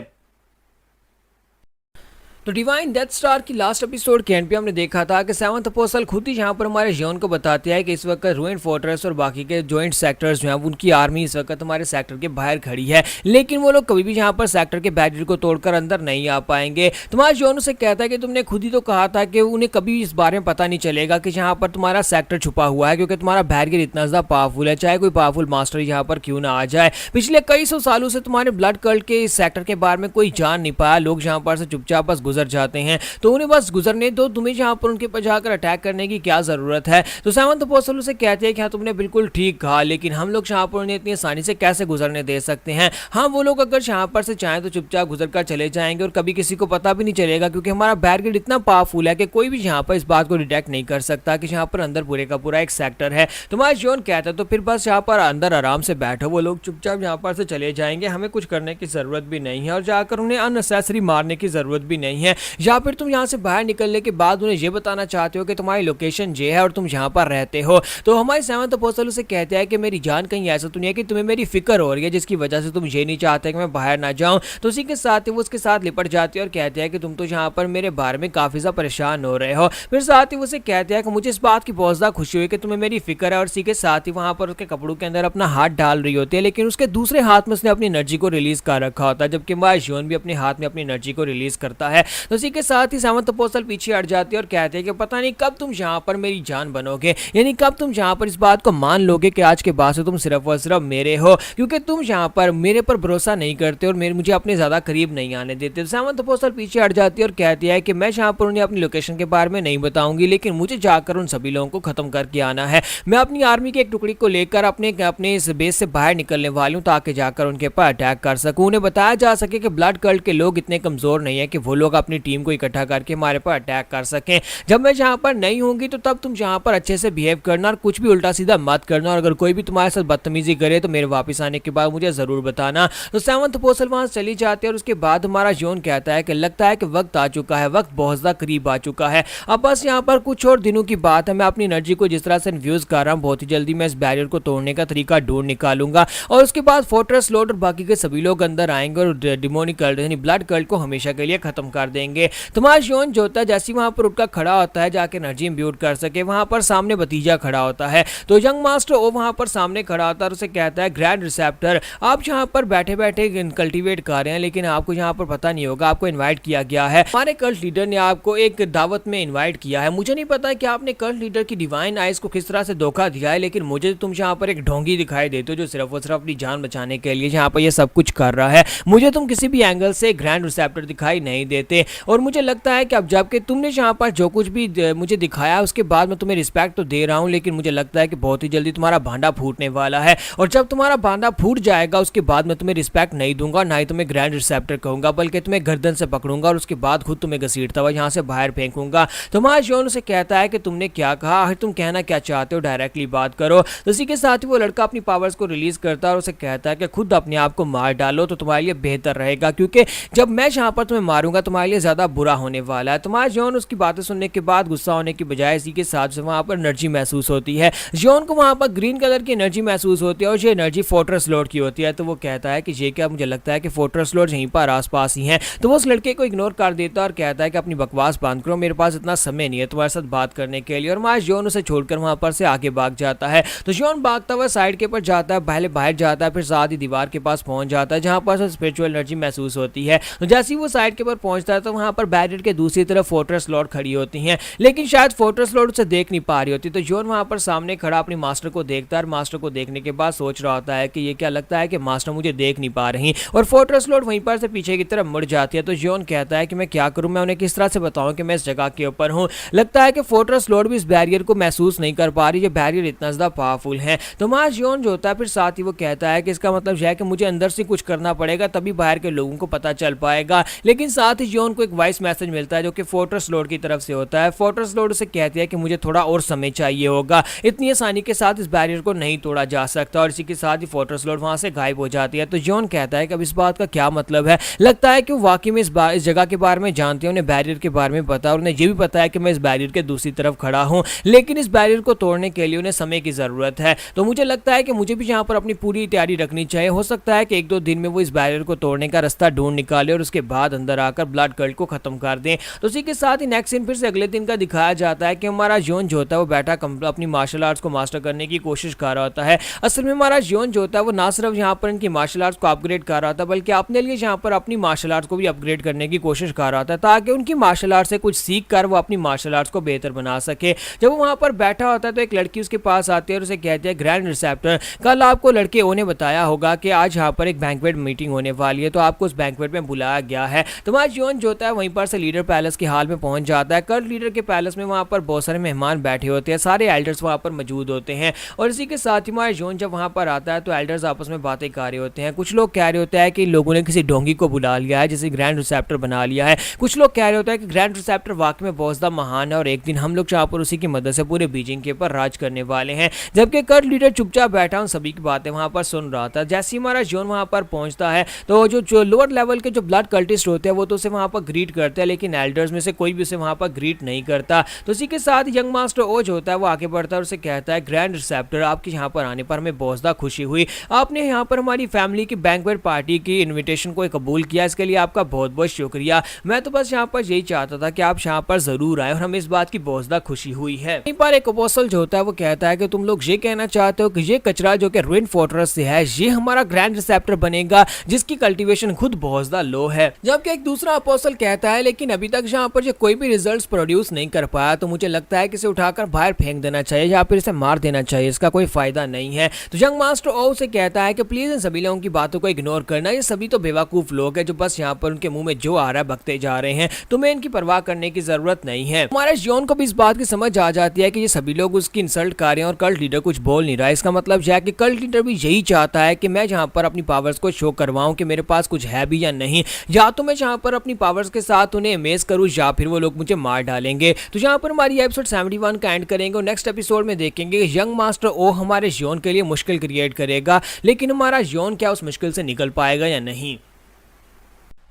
तो डिवाइन डेथ स्टार की लास्ट एपिसोड के एंड पे हमने देखा था कि सेवंथ अपोस्टल खुद ही यहाँ पर हमारे जॉन को बताते हैं कि इस वक्त रूइन फोर्ट्रेस और बाकी के जॉइंट सेक्टर्स जो हैं उनकी आर्मी इस वक्त हमारे सेक्टर के बाहर खड़ी है, लेकिन वो लोग कभी भी यहाँ पर सेक्टर के बैरियर को तोड़कर अंदर नहीं आ पाएंगे। तुम्हारा जॉन उसे कहता है कि तुमने खुद ही तो कहा था कि उन्हें कभी इस बारे में पता नहीं चलेगा कि यहाँ पर तुम्हारा सेक्टर छुपा हुआ है, क्योंकि तुम्हारा बैरियर इतना ज़्यादा पावरफुल है, चाहे कोई पावरफुल मास्टर यहाँ पर क्यों ना आ जाए। पिछले कई सौ सालों से तुम्हारे ब्लड कल्ट के इस सेक्टर के बारे में कोई जान नहीं पाया, लोग यहाँ पर से चुपचाप बस गुजर जाते हैं, तो उन्हें बस गुजरने दो, तुम्हें यहाँ पर उनके पर जाकर अटैक करने की क्या जरूरत है। तो सेवंथ अपोस्टल उसे कहते हैं कि हाँ तुमने बिल्कुल ठीक कहा, लेकिन हम लोग यहाँ पर उन्हें इतनी आसानी से कैसे गुजरने दे सकते हैं। हाँ, वो लोग अगर यहाँ पर से चाहें तो चुपचाप गुजर कर चले जाएंगे और कभी किसी को पता भी नहीं चलेगा, क्योंकि हमारा बैरियर इतना पावरफुल है कि कोई भी यहाँ पर इस बात को डिटेक्ट नहीं कर सकता कि यहाँ पर अंदर पूरे का पूरा एक सेक्टर है। तुम्हारा जॉन कहता है तो फिर बस यहाँ पर अंदर आराम से बैठो, वो लोग चुपचाप यहाँ पर से चले जाएंगे, हमें कुछ करने की जरूरत भी नहीं है और जाकर उन्हें अननेसेसरी मारने की जरूरत भी नहीं है। या फिर तुम यहाँ से बाहर निकलने के बाद उन्हें ये बताना चाहते हो कि तुम्हारी लोकेशन ये है और तुम यहाँ पर रहते हो। तो हमारे सेवंथ अपोस्टल उसे कहते हैं कि मेरी जान कहीं ऐसा तो नहीं है कि तुम्हें मेरी फिक्र हो रही है जिसकी वजह से तुम ये नहीं चाहते कि मैं बाहर ना जाऊं। तो उसी के साथ ही वो उसके साथ लिपट जाती है और कहते हैं कि तुम तो यहाँ पर मेरे बारे में काफी ज्यादा परेशान हो रहे हो। फिर साथ ही उसे कहते हैं कि मुझे इस बात की बहुत ज्यादा खुशी हुई कि तुम्हें मेरी फिक्र है, और इसी के साथ ही वहां पर उसके कपड़ों के अंदर अपना हाथ डाल रही होती है, लेकिन उसके दूसरे हाथ में उसने अपनी एनर्जी को रिलीज कर रखा होता है, जबकि हमारा जॉन भी अपने हाथ में अपनी एनर्जी को रिलीज करता है। तो उसी के साथ ही सेवंथ अपोस्टल पीछे हट जाती है और कहते हैं कि पता नहीं कब तुम यहाँ पर मेरी जान बनोगे, यानी कब तुम यहाँ पर इस बात को मान लोगे कि आज के बाद से तुम सिर्फ और सिर्फ मेरे हो, क्योंकि तुम यहाँ पर मेरे पर भरोसा नहीं करते और मुझे अपने ज्यादा करीब नहीं आने देते। तो सेवंथ अपोस्टल पीछे हट जाती है और कहती है कि मैं यहाँ पर उन्हें अपनी लोकेशन के बारे में नहीं बताऊंगी, लेकिन मुझे जाकर उन सभी लोगों को खत्म करके आना है। मैं अपनी आर्मी की एक टुकड़ी को लेकर अपने इस बेस से बाहर निकलने वाली हूँ ताकि जाकर उनके पर अटैक कर सकूं, उन्हें बताया जा सके कि ब्लड कल्ट के लोग इतने कमजोर नहीं है कि वो लोग अपनी टीम को इकट्ठा करके हमारे पर अटैक कर सकें। जब मैं यहाँ पर नहीं होंगी तो तब तुम यहाँ पर अच्छे से बिहेव करना और कुछ भी उल्टा सीधा मत करना, और अगर कोई भी तुम्हारे साथ बदतमीजी करे तो मेरे वापस आने के बाद मुझे जरूर बताना। तो सेवंथ अपोस्टल वहां चली जाती है और उसके बाद हमारा जॉन कहता है कि लगता है कि वक्त आ चुका है, वक्त बहुत ज्यादा करीब आ चुका है, अब बस यहाँ पर कुछ और दिनों की बात है। मैं अपनी एनर्जी को जिस तरह से इन्फ्यूज कर रहा हूँ, बहुत ही जल्दी मैं इस बैरियर को तोड़ने का तरीका ढूंढ निकालूंगा और उसके बाद फोर्ट्रेस लॉर्ड और बाकी के सभी लोग अंदर आएंगे और डिमोनिक कल्ट यानी ब्लड कल्ट को हमेशा के लिए खत्म कर देंगे। तुम्हारा जॉन जो होता है जैसे वहां पर उठकर खड़ा होता है जाके एनर्जी इम्ब्यूट कर सके, वहां पर सामने भतीजा खड़ा होता है। तो यंग मास्टर वो वहां पर सामने खड़ा होता है और उसे कहता है ग्रैंड रिसेप्टर आप यहाँ पर बैठे बैठे कल्टीवेट कर रहे हैं, लेकिन आपको यहाँ पर पता नहीं होगा आपको इन्वाइट किया गया है, हमारे कल्ट लीडर ने आपको एक दावत में इन्वाइट किया है। मुझे नहीं पता कि आपने कल्ट लीडर की डिवाइन आइज को किस तरह से धोखा दिया है, लेकिन मुझे तुम यहाँ पर एक ढोंगी दिखाई देते हो जो सिर्फ और सिर्फ अपनी जान बचाने के लिए यहाँ पर ये सब कुछ कर रहा है। मुझे तुम किसी भी एंगल से ग्रैंड रिसेप्टर दिखाई नहीं देते। चाहते। और मुझे लगता है कि अब जबकि तुमने यहाँ पर जो कुछ भी मुझे दिखाया उसके बाद मैं तुम्हें रिस्पेक्ट तो दे रहा हूँ, लेकिन मुझे लगता है कि बहुत ही जल्दी तुम्हारा भांडा फूटने वाला है। और जब तुम्हारा भांडा फूट जाएगा उसके बाद मैं तुम्हें रिस्पेक्ट नहीं दूंगा, ना ही तुम्हें ग्रैंड रिसेप्टर कहूंगा, बल्कि तुम्हें गर्दन से पकड़ूंगा और उसके बाद खुद तुम्हें घसीटता हुआ यहाँ से बाहर फेंकूंगा। तुम्हारा जॉन उसे कहता है कि तुमने क्या कहा, आखिर तुम कहना क्या चाहते हो, डायरेक्टली बात करो। तो इसी के साथ ही वो लड़का अपनी पावर्स को रिलीज करता है और उसे कहता है कि खुद अपने आप को मार डालो तो तुम्हारे लिए बेहतर रहेगा, क्योंकि जब मैं जहाँ पर तुम्हें मारूंगा तुम्हारे लिए ज्यादा बुरा होने वाला है। तुम्हारा जॉन उसकी बातें सुनने के बाद गुस्सा होने की बजाय इसी के साथ से वहां पर एनर्जी महसूस होती है। जॉन को वहां पर ग्रीन कलर की एनर्जी महसूस होती है और ये एनर्जी फोर्ट्रेस लॉर्ड की होती है। तो वो कहता है कि ये क्या, मुझे लगता है कि फोर्ट्रेस लॉर्ड यहीं पर आसपास ही हैं। तो वो उस लड़के को इग्नोर कर देता है और कहता है कि अपनी बकवास बंद करो, मेरे पास इतना समय नहीं है तुम्हारे साथ बात करने के लिए। और मास जॉन उसे छोड़कर वहां पर से आगे भाग जाता है। तो जॉन भागता हुआ साइड के ऊपर जाता है, पहले बाहर जाता है, फिर साथ ही दीवार के पास पहुंच जाता है जहां पर स्पिरिचुअल एनर्जी महसूस होती है। तो जैसे ही वो साइड के ऊपर पहुंचता है तो वहां पर बैरियर के दूसरी तरफ फोर्ट्रेस लॉर्ड खड़ी होती हैं, लेकिन शायद फोर्ट्रेस लॉर्ड उसे देख नहीं पा रही होती। तो जॉन वहां पर सामने खड़ा अपनी मास्टर को देखता है और मास्टर को देखने के बाद सोच रहा होता है कि ये क्या, लगता है कि मास्टर मुझे देख नहीं पा रही। और फोर्ट्रेस लॉर्ड वहीं पर से पीछे की तरफ मुड़ जाती है। तो जॉन कहता है कि मैं क्या करूं, मैं उन्हें किस तरह से बताऊं कि मैं इस जगह के ऊपर हूं। लगता है कि फोर्ट्रेस लॉर्ड भी इस बैरियर को महसूस नहीं कर पा रही, ये बैरियर इतना ज्यादा पावरफुल है। तो मास जॉन जो होता है फिर साथ ही वो कहता है कि इसका मतलब यह है कि मुझे अंदर से कुछ करना पड़ेगा तभी बाहर के लोगों को पता चल पाएगा। लेकिन साथ ही जॉन को एक वॉइस मैसेज मिलता है जो कि फोर्ट्रेस लॉर्ड की तरफ से होता है। फोर्ट्रेस लॉर्ड उसे कहती है कि मुझे थोड़ा और समय चाहिए होगा, इतनी आसानी के साथ इस बैरियर को नहीं तोड़ा जा सकता। और इसी के साथ ही फोर्ट्रेस लॉर्ड वहां से गायब हो जाती है। तो जॉन कहता है कि अब इस बात का क्या मतलब है। लगता है कि वो वाकई में इस जगह के बारे में जानते हैं, उन्हें बैरियर के बारे में पता है और उन्हें यह भी पता है कि मैं इस बैरियर के दूसरी तरफ खड़ा हूं, लेकिन इस बैरियर को तोड़ने के लिए उन्हें समय की जरूरत है। तो मुझे लगता है कि मुझे भी यहाँ पर अपनी पूरी तैयारी रखनी चाहिए। हो सकता है कि 1-2 दिन में वो इस बैरियर को तोड़ने का रास्ता ढूंढ निकाले और उसके बाद अंदर आकर ब्लड कल्ट को खत्म कर दें। तो इसी के साथ ही नेक्स्ट सीन फिर से अगले दिन का दिखाया जाता है कि हमारा जॉन जो होता है वो बैठा अपनी मार्शल आर्ट्स को मास्टर करने की कोशिश कर रहा होता है। असल में हमारा जॉन जो होता है वो ना सिर्फ यहाँ पर इनकी मार्शल आर्ट्स को अपग्रेड कर रहा था, बल्कि अपने लिए यहाँ पर अपनी मार्शल आर्ट्स को भी अपग्रेड करने की कोशिश कर रहा था, ताकि उनकी मार्शल आर्ट से कुछ सीख कर वो अपनी मार्शल आर्ट्स को बेहतर बना सके। जब वो वहां पर बैठा होता है तो एक लड़की उसके पास आती है और उसे कहती है, ग्रैंड रिसेप्टर, कल आपको लड़के ने बताया होगा कि आज यहाँ पर एक बैंक्वेट मीटिंग होने वाली है, तो आपको उस बैंक्वेट में बुलाया गया है। तो हमारा जॉन जो होता है वहीं पर से लीडर पैलेस के हाल में पहुंच जाता है। कल लीडर के पैलेस में वहां पर बहुत सारे मेहमान बैठे होते हैं, सारे एल्डर्स वहां पर मौजूद होते हैं। और इसी के साथ ही हमारा जॉन जब वहां पर आता है तो एल्डर्स आपस में बातें कर रहे होते हैं। कुछ लोग कह रहे होते हैं कि लोगों ने किसी ढोंगी को बुला लिया है जिसे ग्रैंड रिसेप्टर बना लिया है। कुछ लोग कह रहे होते हैं कि ग्रैंड रिसेप्टर वाकई में बहुत ज्यादा महान है और एक दिन हम लोग यहाँ पर उसी की मदद से पूरे बीजिंग के ऊपर राज करने वाले हैं। जबकि कर्ड लीडर चुपचाप बैठा उन सभी की बातें वहां पर सुन रहा था। जैसे ही हमारा जॉन वहां पर पहुंचता है तो जो लोअर लेवल के जो ब्लड कल्टिस्ट होते हैं वो तो उसे वहां पर ग्रीट करते हैं, लेकिन एल्डर्स में से कोई भी उसे वहां पर ग्रीट नहीं करता। तो इसी के साथ यंग मास्टर ओज होता है वो आगे बढ़ता है और उसे कहता है, ग्रैंड रिसेप्टर, आपके यहाँ पर आने पर हमें बहुत ज्यादा खुशी हुई। आपने यहाँ पर हमारी फैमिली की बैंक्वेट पार्टी की इन्विटेशन को कबूल किया, इसके लिए आपका बहुत बहुत शुक्रिया। मैं तो बस यहाँ पर यही चाहता था कि आप यहाँ पर जरूर आए और हमें इस बात की बहुत ज्यादा खुशी हुई है। यहीं पर एक अपोस्टल जो होता है वो कहता है कि तुम लोग ये कहना चाहते हो कि ये कचरा जो कि रुइन फोर्ट्रेस से है ये हमारा ग्रैंड रिसेप्टर बनेगा जिसकी कल्टीवेशन खुद बहुत ज्यादा लो है। जबकि एक दूसरा अपोस्टल कहता है, लेकिन अभी तक यहाँ पर कोई भी रिजल्ट्स प्रोड्यूस नहीं कर पाया, तो मुझे लगता है कि इसे उठाकर बाहर फेंक देना चाहिए या फिर इसे मार देना चाहिए, इसका कोई फायदा नहीं है। तो यंग मास्टर ओ से कहता है कि प्लीज इन सभी लोगों की बातों को इग्नोर करना, ये सभी तो बेवकूफ लोग हैं जो बस यहाँ पर उनके मुंह में जो आ रहा है बकते जा रहे हैं, तुम्हें इनकी परवाह करने की जरूरत नहीं है। हमारे जॉन को भी इस बात की समझ आ जाती है कि ये सभी लोग उसकी इंसल्ट कर रहे हैं और कल्ट लीडर कुछ बोल नहीं रहा है। इसका मतलब यह है कि कल्ट लीडर भी यही चाहता है कि मैं यहाँ पर अपनी पावर्स को शो करवाऊं कि मेरे पास कुछ है भी या नहीं, या तो मैं यहाँ पर अपनी पावर्स के साथ उन्हें अमेज करूं या फिर वो लोग मुझे मार डालेंगे। तो यहाँ पर हमारी एपिसोड 71 का एंड करेंगे और नेक्स्ट एपिसोड में देखेंगे यंग मास्टर ओ हमारे जॉन के लिए मुश्किल क्रिएट करेगा, लेकिन हमारा जॉन क्या उस मुश्किल से निकल पाएगा या नहीं।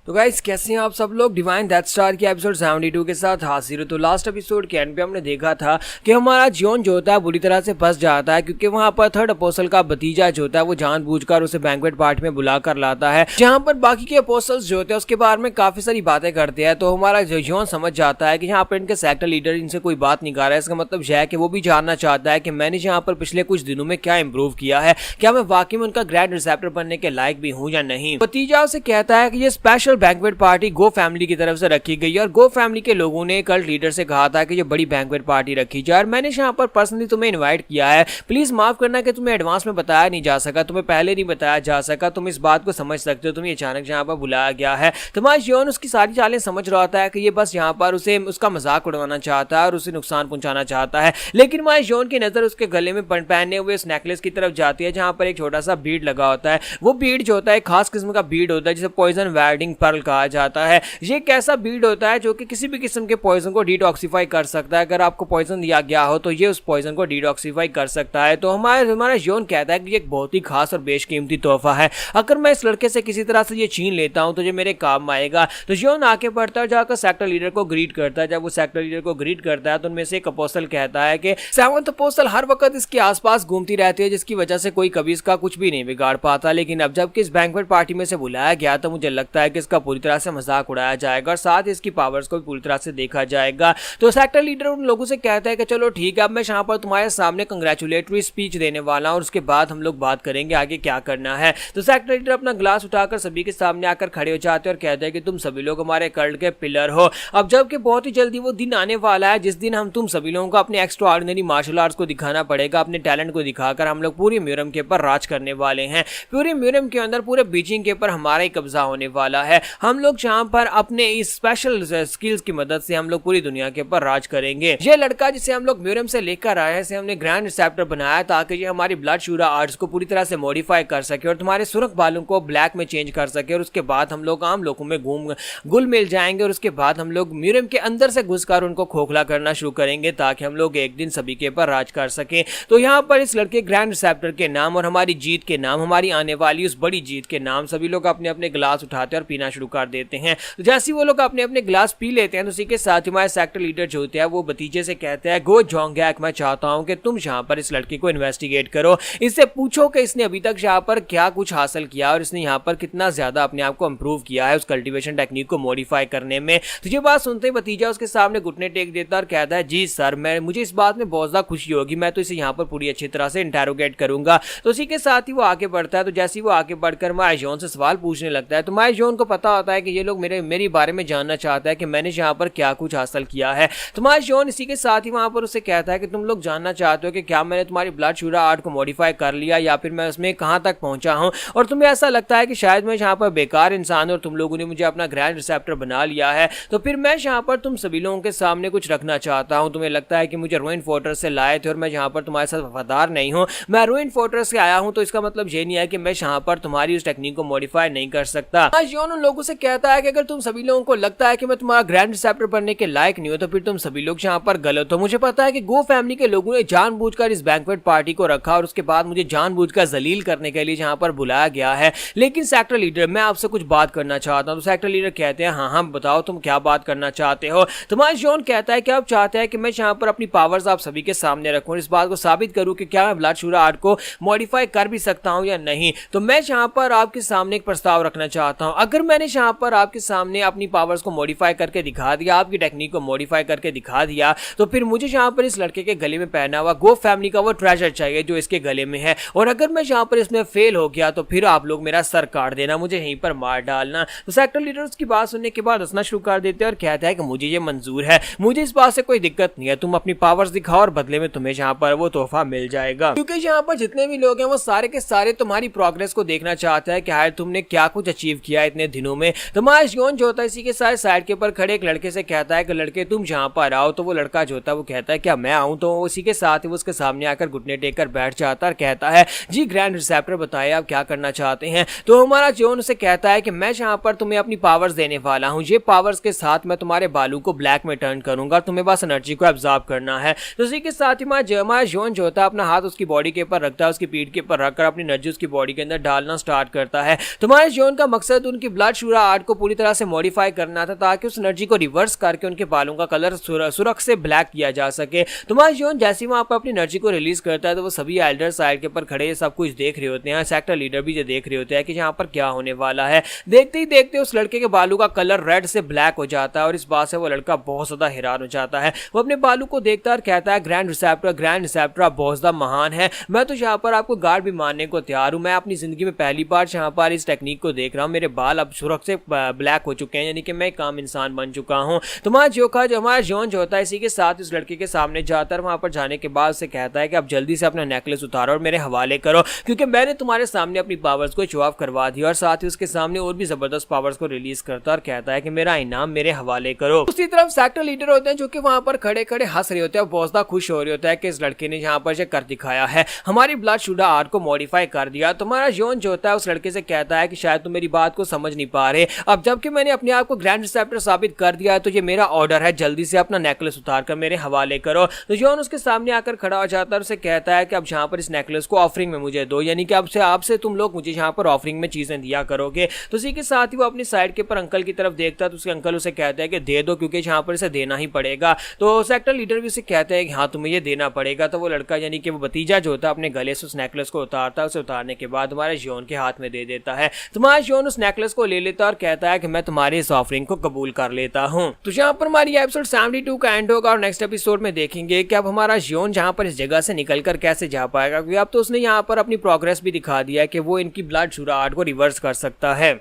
तो गाइस कैसे हैं आप सब लोग। डिवाइन डेथ स्टार की एपिसोड 72 के साथ हाजिर हो। तो लास्ट एपिसोड के एंड पे हमने देखा था कि हमारा जॉन जो होता है बुरी तरह से फंस जाता है, क्योंकि वहां पर थर्ड अपोस्टल का भतीजा जो होता है वो जानबूझकर उसे बैंक्वेट पार्टी में बुला कर लाता है, जहां पर बाकी के अपोस्टल्स जो होते हैं उसके बारे में काफी सारी बातें करते हैं। तो हमारा जॉन समझ जाता है कि यहाँ पर इनके सेक्टर लीडर इनसे कोई बात नहीं कर रहा है। इसका मतलब यह है कि वो भी जानना चाहता है कि मैंने यहाँ पर पिछले कुछ दिनों में क्या इंप्रूव किया है, क्या मैं वाकई में उनका ग्रैंड रिसेप्टर बनने के लायक भी हूँ या नहीं। भतीजा उसे कहता है कि ये स्पेशल स्पेशल बैंक्वेट पार्टी गो फैमिली की तरफ से रखी गई और गो फैमिली के लोगों ने कल्ट लीडर से कहा था कि ये बड़ी बैंक्वेट पार्टी रखी जाए और मैंने यहाँ पर पर्सनली तुम्हें इनवाइट किया है। प्लीज माफ करना कि तुम्हें एडवांस में बताया नहीं जा सका, तुम्हें पहले नहीं बताया जा सका। तुम इस बात को समझ सकते हो, तुम्हें अचानक यहाँ पर बुलाया गया है। तुम्हारा जियोन उसकी सारी चालें समझ रहा होता है कि ये बस यहाँ पर उसे उसका मजाक उड़वाना चाहता है और उसे नुकसान पहुंचाना चाहता है। लेकिन माय जियोन की नजर उसके गले में पहने हुए उस नेकलेस की तरफ जाती है जहां पर एक छोटा सा बीड लगा होता है। वो बीड जो होता है खास किस्म का बीड होता है जिसे पॉइजन वेडिंग पर्ल कहा जाता है। ये एक ऐसा बीड होता है जो कि किसी भी किस्म के पॉइजन को डिटॉक्सिफाई कर सकता है। अगर आपको पॉइजन दिया गया हो तो ये उस पॉइजन को डिटॉक्सिफाई कर सकता है। तो हमारा जियोन कहता है कि ये एक बहुत ही खास और बेशकीमती तोहफा है। अगर मैं इस लड़के से किसी तरह से ये छीन लेता हूं तो ये मेरे काम आएगा। तो जियोन आके पड़ता है जाकर सेक्टर लीडर को ग्रीट करता है। जब वो सेक्टर लीडर को ग्रीट करता है तो उनमें से एक अपोस्टल कहता है कि सेवंथ अपोस्टल हर वक्त इसके आसपास घूमती रहती है जिसकी वजह से कोई कभी इसका कुछ भी नहीं बिगाड़ पाता। लेकिन अब जबकि इस बैंक्वेट पार्टी में से बुलाया गया तो मुझे लगता है कि इसका पूरी तरह से मजाक उड़ाया जाएगा और साथ ही इसकी पावर्स को भी पूरी तरह से देखा जाएगा। तो सेक्टर लीडर उन लोगों से कहता है कि चलो ठीक है, अब मैं यहाँ पर तुम्हारे सामने कंग्रेचुलेटरी स्पीच देने वाला हूं और उसके बाद हम लोग बात करेंगे आगे क्या करना है। तो सेक्टर लीडर अपना ग्लास उठाकर सभी के सामने आकर खड़े हो जाते हैं और कहते हैं कि तुम सभी लोग हमारे कल्ट के पिलर हो। अब जबकि बहुत ही जल्दी वो दिन आने वाला है जिस दिन हम तुम सभी लोगों को अपने एक्स्ट्रा ऑर्डिनरी मार्शल आर्ट्स को दिखाना पड़ेगा। अपने टैलेंट को दिखाकर हम लोग पूरी म्यूरम के ऊपर राज करने वाले हैं। पूरे म्यूरम के अंदर पूरे बीजिंग के ऊपर हमारा ही कब्जा होने वाला है। हम लोग जहां पर अपने इस स्पेशल स्किल्स की मदद से हम लोग पूरी दुनिया के ऊपर राज करेंगे। ये लड़का जिसे हम लोग म्यूरम से लेकर आए हैं, इसे हमने ग्रैंड रिसेप्टर बनाया ताकि ये हमारी ब्लड शूरा आर्ट्स को पूरी तरह से मॉडिफाई कर सके और तुम्हारे सुर्ख बालों को ब्लैक में चेंज कर सके और उसके बाद हम लोग आम लोगों में घुल मिल जाएंगे और उसके बाद हम लोग म्यूरम के अंदर से घुसकर उनको खोखला करना शुरू करेंगे ताकि हम लोग एक दिन सभी के ऊपर राज कर सके। तो यहाँ पर इस लड़के ग्रैंड रिसेप्टर के नाम और हमारी जीत के नाम, हमारी आने वाली उस बड़ी जीत के नाम सभी लोग अपने अपने गिलास उठाते हैं और पीना शुरू कर देते हैं। तो जैसे वो लोग अपने अपने गिलास पी लेते हैं तो उसी के साथ हमारे सेक्टर लीडर जो होते हैं वो भतीजे से कहते हैं गो जोंगैक, मैं चाहता हूं कि तुम यहाँ पर इस लड़के को इन्वेस्टिगेट करो, इससे पूछो कि इसने अभी तक यहाँ पर क्या कुछ हासिल किया और इसने यहाँ पर कितना ज्यादा अपने आप को इंप्रूव किया है उस कल्टीवेशन टेक्निक को मॉडिफाई करने में। तो ये बात सुनते ही भतीजा उसके सामने घुटने टेक देता और कहता है जी सर, मुझे इस बात में बहुत ज्यादा खुशी होगी, मैं तो इसे यहाँ पर पूरी अच्छी तरह से इंटेरोगेट करूंगा। तो उसी के साथ ही वो आगे बढ़ता है। तो जैसे ही वो आगे बढ़कर माय जियोन से सवाल पूछने लगता है तो माय जियोन को पता होता है कि ये लोग मेरी बारे में जानना चाहता है कि मैंने यहाँ पर क्या कुछ हासिल किया है। तो माय जियोन इसी के साथ ही वहां पर उसे कहता है कि तुम लोग जानना चाहते हो कि क्या मैंने तुम्हारी ब्लड शूरा आर्ट को मॉडिफाई कर लिया या फिर मैं उसमें कहां तक पहुंचा हूं और तुम्हें ऐसा लगता है कि शायद मैं यहाँ पर बेकार इंसान हूं और तुम लोगों ने मुझे अपना ग्रैंड रिसेप्टर बना लिया है। तो फिर मैं यहाँ पर तुम सभी लोगों के सामने कुछ रखना चाहता हूं। तुम्हें लगता है कि मुझे रूइन फोर्ट्रेस से लाए थे और मैं यहाँ पर तुम्हारे साथ वफादार नहीं हूँ, मैं रूइन फोर्ट्रेस से आया हूँ, तो इसका मतलब ये नहीं है कि मैं यहाँ पर तुम्हारी उस टेक्निक को मॉडिफाई नहीं कर सकता। जियोन उन लोगों से कहता है कि अगर तुम सभी लोगों को लगता है कि मैं तुम्हारा ग्रैंड रिसेप्टर बनने के लायक नहीं हूं तो फिर तुम सभी लोग यहाँ पर गलत हो। मुझे पता है कि गो फैमिली के लोगों ने जानबूझकर इस बैंक्वेट पार्टी को रखा और उसके बाद मुझे जानबूझकर जलील करने के लिए यहाँ पर बुलाया गया है। लेकिन सेक्टर लीडर, मैं आपसे कुछ बात करना चाहता हूँ। तो सेक्टर लीडर कहते हैं हाँ हाँ बताओ तुम क्या बात करना चाहते हो। तुम्हारा जियोन कहता है कि आप चाहते हैं कि मैं यहाँ पर अपनी पावर्स आप सभी के सामने रखूं, इस बात को साबित करूं कि क्या मैं ब्लड शूरा आर्ट को मॉडिफाई कर भी सकता हूं या नहीं। तो मैं यहाँ पर आपके सामने एक प्रस्ताव रखना चाहता हूं। अगर मैंने यहाँ पर आपके सामने अपनी पावर्स को मॉडिफाई करके दिखा दिया, आपकी टेक्निक को मॉडिफाई करके दिखा दिया, तो फिर मुझे यहाँ पर इस लड़के के गले में पहना हुआ गो फैमिली का वो ट्रेजर चाहिए जो इसके गले में है। और अगर मैं यहाँ पर इसमें फेल हो गया तो फिर आप लोग मेरा सर काट देना, मुझे यहीं पर मार डालना। तो सेक्टर लीडर उसकी बात सुनने के बाद हंसना शुरू कर देते हैं और कहता है कि मुझे ये मंजूर है, मुझे इस बात से कोई दिक्कत नहीं है, तुम अपनी पावर्स दिखाओ और बदले में तुम्हें यहाँ पर वो तोहफा मिल जाएगा। क्योंकि यहाँ पर जितने भी लोग हैं वो सारे के सारे तुम्हारी प्रोग्रेस को देखना चाहते हैं कि यार तुमने क्या कुछ अचीव किया है इतने दिनों में। तुम्हारा जियोन जो होता है इसी के साथ साइड के ऊपर खड़े एक लड़के से कहता है कि लड़के तुम यहाँ पर आओ। तो वो लड़का जो होता है वो कहता है क्या मैं आऊँ। तो उसी के साथ ही वो उसके सामने आकर घुटने टेक कर बैठ जाता है और कहता है जी ग्रैंड रिसेप्टर बताइए आप क्या करना चाहते हैं। तो हमारा जियोन उसे कहता है कि मैं यहाँ पर तुम्हें अपनी पावर्स देने वाला हूँ, ये पावर्स के साथ मैं तुम्हारे बालों को ब्लैक में टर्न करूंगा, तुम्हें बस एनर्जी को एब्जॉर्ब करना है। तो उसी के साथ ही हमारा जियोन जो होता है अपना हाथ उसकी बॉडी के ऊपर रखता है, उसकी पीठ के ऊपर रखकर अपनी एनर्जी उसकी बॉडी के अंदर डालना स्टार्ट करता है। तुम्हारे जियोन का मकसद उनकी ब्लड शूरा आर्ट को पूरी तरह से मॉडिफाई करना था ताकि उस एनर्जी को रिवर्स करके उनके बालों का कलर सुरख से ब्लैक किया जा सके। तुम्हारा जियोन जैसे ही वहां पर अपनी एनर्जी को रिलीज करता है तो वो सभी एल्डर साइड के ऊपर खड़े सब कुछ देख रहे होते हैं। सेक्टर लीडर भी ये देख रहे होते हैं कि यहाँ पर क्या होने वाला है। देखते ही देखते उस लड़के के बालों का कलर रेड से ब्लैक हो जाता है और इस बात से वो लड़का बहुत ज्यादा हैरान हो जाता है। वो अपने बालों को देखता है और कहता है ग्रैंड रिसेप्टर आप बहुत ज्यादा महान है, मैं तो यहाँ पर आपको गार्ड भी मानने को तैयार हूँ। मैं अपनी जिंदगी में पहली बार यहाँ पर इस टेक्निक को देख रहा हूँ, मेरे बाल अब सुरख से ब्लैक हो चुके हैं, यानी कि मैं एक आम इंसान बन चुका हूँ। तो हमारा जियोन जो होता है इसी के साथ इस लड़के के सामने जाता है। वहां पर जाने के बाद से कहता है कि आप जल्दी से अपना नेकलेस उतारो और मेरे हवाले करो, क्योंकि मैंने तुम्हारे सामने अपनी पावर्स को शो ऑफ करवा दिया। और साथ ही उसके सामने और भी जबरदस्त पावर्स को रिलीज करता है और कहता है कि मेरा इनाम मेरे हवाले करो। उसी तरफ सेक्टर लीडर होते हैं जो कि वहां पर खड़े खड़े हंस रहे होते हैं, बहुत ज्यादा खुश हो रहे होता है कि इस लड़के ने यहाँ पर कर दिखाया है, हमारी ब्लड शुदा आर्ट को मॉडिफाई कर दिया। तुम्हारा जियोन जो होता है उस लड़के से कहता है कि शायद तुम मेरी बात को समझ नहीं पा रहे, अब जबकि मैंने अपने आप को ग्रैंड रिसेप्टर साबित कर दिया है तो ये मेरा ऑर्डर है, जल्दी से अपना नेकलेस उतार कर मेरे हवाले करो। तो जियोन उसके सामने आकर खड़ा हो जाता है और उसे कहता है कि अब यहाँ पर इस नेकलेस को ऑफरिंग में मुझे दो, यानी कि अब से आपसे तुम लोग मुझे यहाँ पर ऑफरिंग में चीजें दिया करोगे। तो उसी के साथ ही वो अपनी साइड के पर अंकल की तरफ देखता है तो उसके अंकल उसे कहते हैं कि दे दो, क्योंकि यहाँ पर इसे देना ही पड़ेगा। तो सेक्टर लीडर भी उसे कहते हैं कि हाँ तुम्हें ये देना पड़ेगा। तो वो लड़का यानी कि वो भतीजा जो होता है अपने गले से उस नेकलेस को उतारता है, उसे उतारने के बाद तुम्हारे जियोन के हाथ में दे देता है। तुम्हारा जियोन उस नेकलेस को ले लेता है और कहता है कि मैं तुम्हारी इस ऑफरिंग को कबूल कर लेता हूँ। तो यहाँ पर हमारी एपिसोड 72 का एंड होगा और नेक्स्ट एपिसोड में देखेंगे कि अब हमारा जियोन जहाँ पर इस जगह से निकलकर कैसे जा पाएगा, क्योंकि अब तो उसने यहाँ पर अपनी प्रोग्रेस भी दिखा दिया है कि वो इनकी ब्लड शुदा आर्ट को रिवर्स कर सकता है।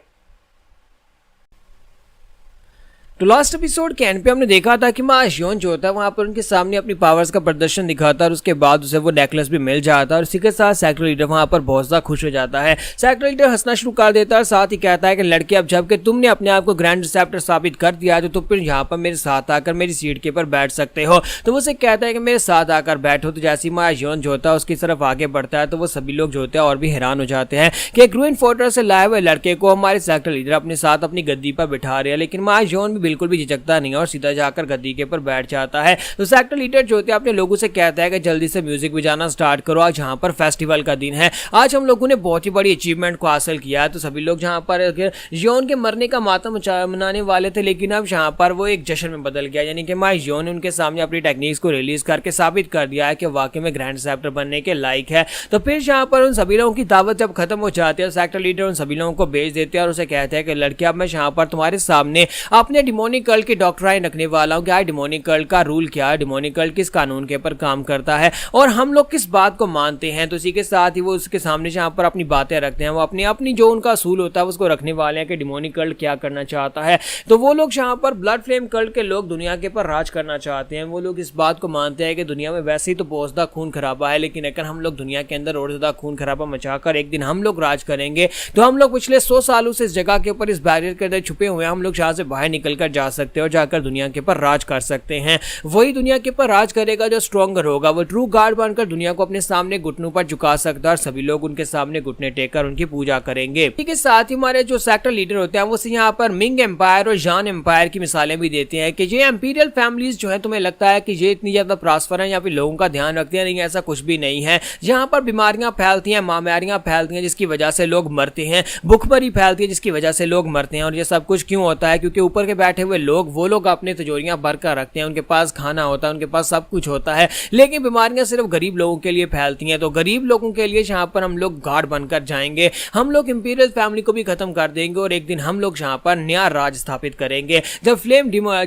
तो लास्ट एपिसोड के एंड पे हमने देखा था कि मां जियोन जो होता है वहां पर उनके सामने अपनी पावर्स का प्रदर्शन दिखाता है और उसके बाद उसे वो नेकलेस भी मिल जाता है और इसी के साथ सेक्टर लीडर वहां पर बहुत ज्यादा खुश हो जाता है। सेक्टर लीडर हंसना शुरू कर देता है, साथ ही कहता है कि लड़के अब जबकि तुमने अपने आप को ग्रैंड रिसेप्टर साबित कर दिया है तो तुम फिर यहाँ पर मेरे साथ आकर मेरी सीट के ऊपर बैठ सकते हो। तो वो उसे कहता है कि मेरे साथ आकर बैठो। तो जैसे ही मां जियोन जो होता है उसकी तरफ आगे बढ़ता है तो वो सभी लोग जो होते हैं और भी हैरान हो जाते हैं कि एक रूइन फोर्ट्रेस से लाए हुए लड़के को हमारे सेक्टर लीडर अपने साथ अपनी गद्दी पर बिठा रहे हैं, लेकिन मां जियोन भी बिल्कुल भी झिझकता नहीं और सीधा जाकर गद्दी के ऊपर बैठ जाता है। तो सेक्टर लीडर जो होते हैं अपने लोगों से कहता है कि जल्दी से म्यूजिक बजाना स्टार्ट करो, आज यहाँ पर फेस्टिवल का दिन है, आज हम लोगों ने बहुत ही बड़ी अचीवमेंट को हासिल किया है। तो सभी लोग जहाँ पर जियोन के मरने का मातम मनाने वाले थे, लेकिन अब यहाँ पर वो एक जश्न में बदल गया, यानी कि माई जियोन ने उनके सामने अपनी टेक्निक्स को रिलीज करके साबित कर दिया है कि वाकई में ग्रैंड रिसेप्टर बनने के लायक है। तो फिर यहाँ पर उन सभी लोगों की दावत जब खत्म हो जाती है, सेक्टर लीडर उन सभी लोगों को भेज देते हैं और उसे कहते हैं कि लड़के अब मैं यहाँ पर तुम्हारे सामने अपने डिमोनिक कल्ट की डॉक्ट्राइन रखने वाला हूं कि डिमोनिक कल्ट का रूल क्या है, डिमोनिक कल्ट किस कानून के ऊपर काम करता है और हम लोग किस बात को मानते हैं। तो इसी के साथ ही वो उसके सामने जहां पर अपनी बातें रखते हैं, वो अपनी जो उनका असूल होता है उसको रखने वाले हैं कि डिमोनिक कल्ट क्या करना चाहता है। तो वो लोग जहां पर ब्लड फ्लेम कल्ट के लोग दुनिया के ऊपर राज करना चाहते हैं, वो लोग इस बात को मानते हैं कि दुनिया में वैसे ही तो बहुत ज्यादा खून खराबा है, लेकिन अगर हम लोग दुनिया के अंदर और ज्यादा खून खराबा मचाकर एक दिन हम लोग राज करेंगे तो हम लोग पिछले 100 सालों से इस जगह के ऊपर इस बैरियर के अंदर छुपे हुए हैं, हम लोग यहाँ से बाहर निकल कर जा सकते हैं और जाकर दुनिया के ऊपर राज कर सकते हैं। वही दुनिया के ऊपर राज करेगा जो स्ट्रॉन्गर होगा, वो ट्रू गार्ड बनकर दुनिया को अपने सामने घुटनों पर झुका सकता है और सभी लोग उनके सामने घुटने टेककर उनकी पूजा करेंगे। ठीक है, साथ ही हमारे जो सेक्टर लीडर होते हैं वो यहाँ पर मिंग एम्पायर और जान एम्पायर की मिसालें भी देते हैं कि ये एम्पीरियल फैमिलीज जो है तुम्हें लगता है कि ये इतनी ज्यादा प्रॉस्पर है या फिर लोगों का ध्यान रखते हैं, नहीं ऐसा कुछ भी नहीं है। यहाँ पर बीमारियां फैलती हैं, महामारियां फैलती हैं जिसकी वजह से लोग मरते हैं, भुखमरी फैलती है जिसकी वजह से लोग मरते हैं। और ये सब कुछ क्यों होता है? क्योंकि ऊपर के बैठे हुए लोग वो लोग अपने तिजोरियां भर कर रखते हैं, उनके पास खाना होता है, उनके पास सब कुछ होता है, लेकिन बीमारियां सिर्फ गरीब लोगों के लिए फैलती हैं। तो गरीब लोगों के लिए यहाँ पर हम लोग गार्ड बनकर जाएंगे, हम लोग इंपीरियल फैमिली को भी खत्म कर देंगे और एक दिन हम लोग यहाँ पर नया राज स्थापित करेंगे जब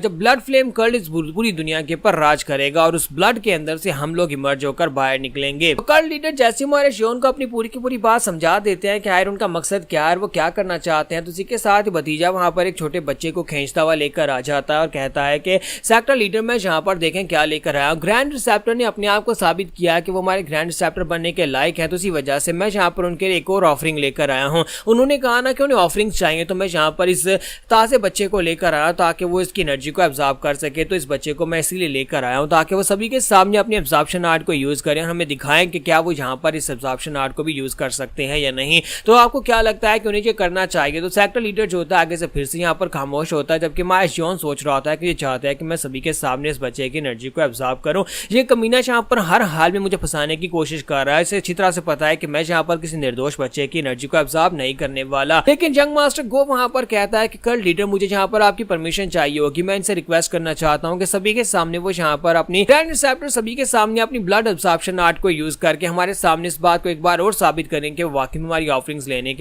ब्लड फ्लेम कल्ट इस पूरी दुनिया के ऊपर राज करेगा और उस ब्लड के अंदर से हम लोग इमर्ज होकर बाहर निकलेंगे। तो कल्ट लीडर जैसे हमारे जियोन को अपनी पूरी की पूरी बात समझा देते हैं कि आखिर उनका मकसद क्या है, वो क्या करना चाहते हैं। तो इसी के साथ भतीजा वहां पर एक छोटे बच्चे को खींचता हुआ लेकर आ जाता है और कहता है कि सेक्टर लीडर मैं जहां पर देखें क्या लेकर आया हूं, ग्रैंड रिसेप्टर ने अपने आप को साबित किया है कि वो हमारे ग्रैंड रिसेप्टर बनने के लायक है, तो इसी वजह से मैं यहाँ पर उनके लिए एक और ऑफरिंग लेकर आया हूँ। उन्होंने कहा ना कि उन्हें ऑफरिंग चाहिए, तो मैं यहाँ पर इस ताजे बच्चे को लेकर आया ताकि वो इसकी एनर्जी को एब्जॉर्ब कर सके। तो इस बच्चे को मैं इसीलिए लेकर आया हूँ ताकि वो सभी के सामने अपनी एब्जॉर्प्शन आर्ट को यूज करें, हमें दिखाएं कि क्या वो यहाँ पर इस एब्जॉर्प्शन आर्ट को भी यूज कर सकते हैं या नहीं। तो आपको क्या लगता है कि उन्हें ये करना चाहिए? तो सेक्टर लीडर जो होता है आगे से फिर से यहाँ पर खामोश होता है, जबकि माय जियोन सोच रहा होता है कि ये चाहता है कि मैं सभी के सामने इस बच्चे की एनर्जी को एब्जॉर्ब करूं। ये कमीना यहाँ पर हर हाल में मुझे फंसाने की कोशिश कर रहा है, इसे अच्छी तरह से पता है कि मैं यहाँ पर किसी निर्दोष बच्चे की एनर्जी को एब्जॉर्ब नहीं करने वाला। लेकिन जंग मास्टर गो वहां पर कहता है कि कल्ट लीडर मुझे यहाँ पर आपकी परमिशन चाहिए होगी, मैं इनसे रिक्वेस्ट करना चाहता हूँ कि सभी के सामने वो यहाँ पर अपनी ग्रैंड रिसेप्टर सभी के सामने अपनी ब्लड एब्जॉर्प्शन आर्ट को यूज करके हमारे सामने इस बात को एक बार और साबित करें कि वाकई में हमारी ऑफरिंग्स लेने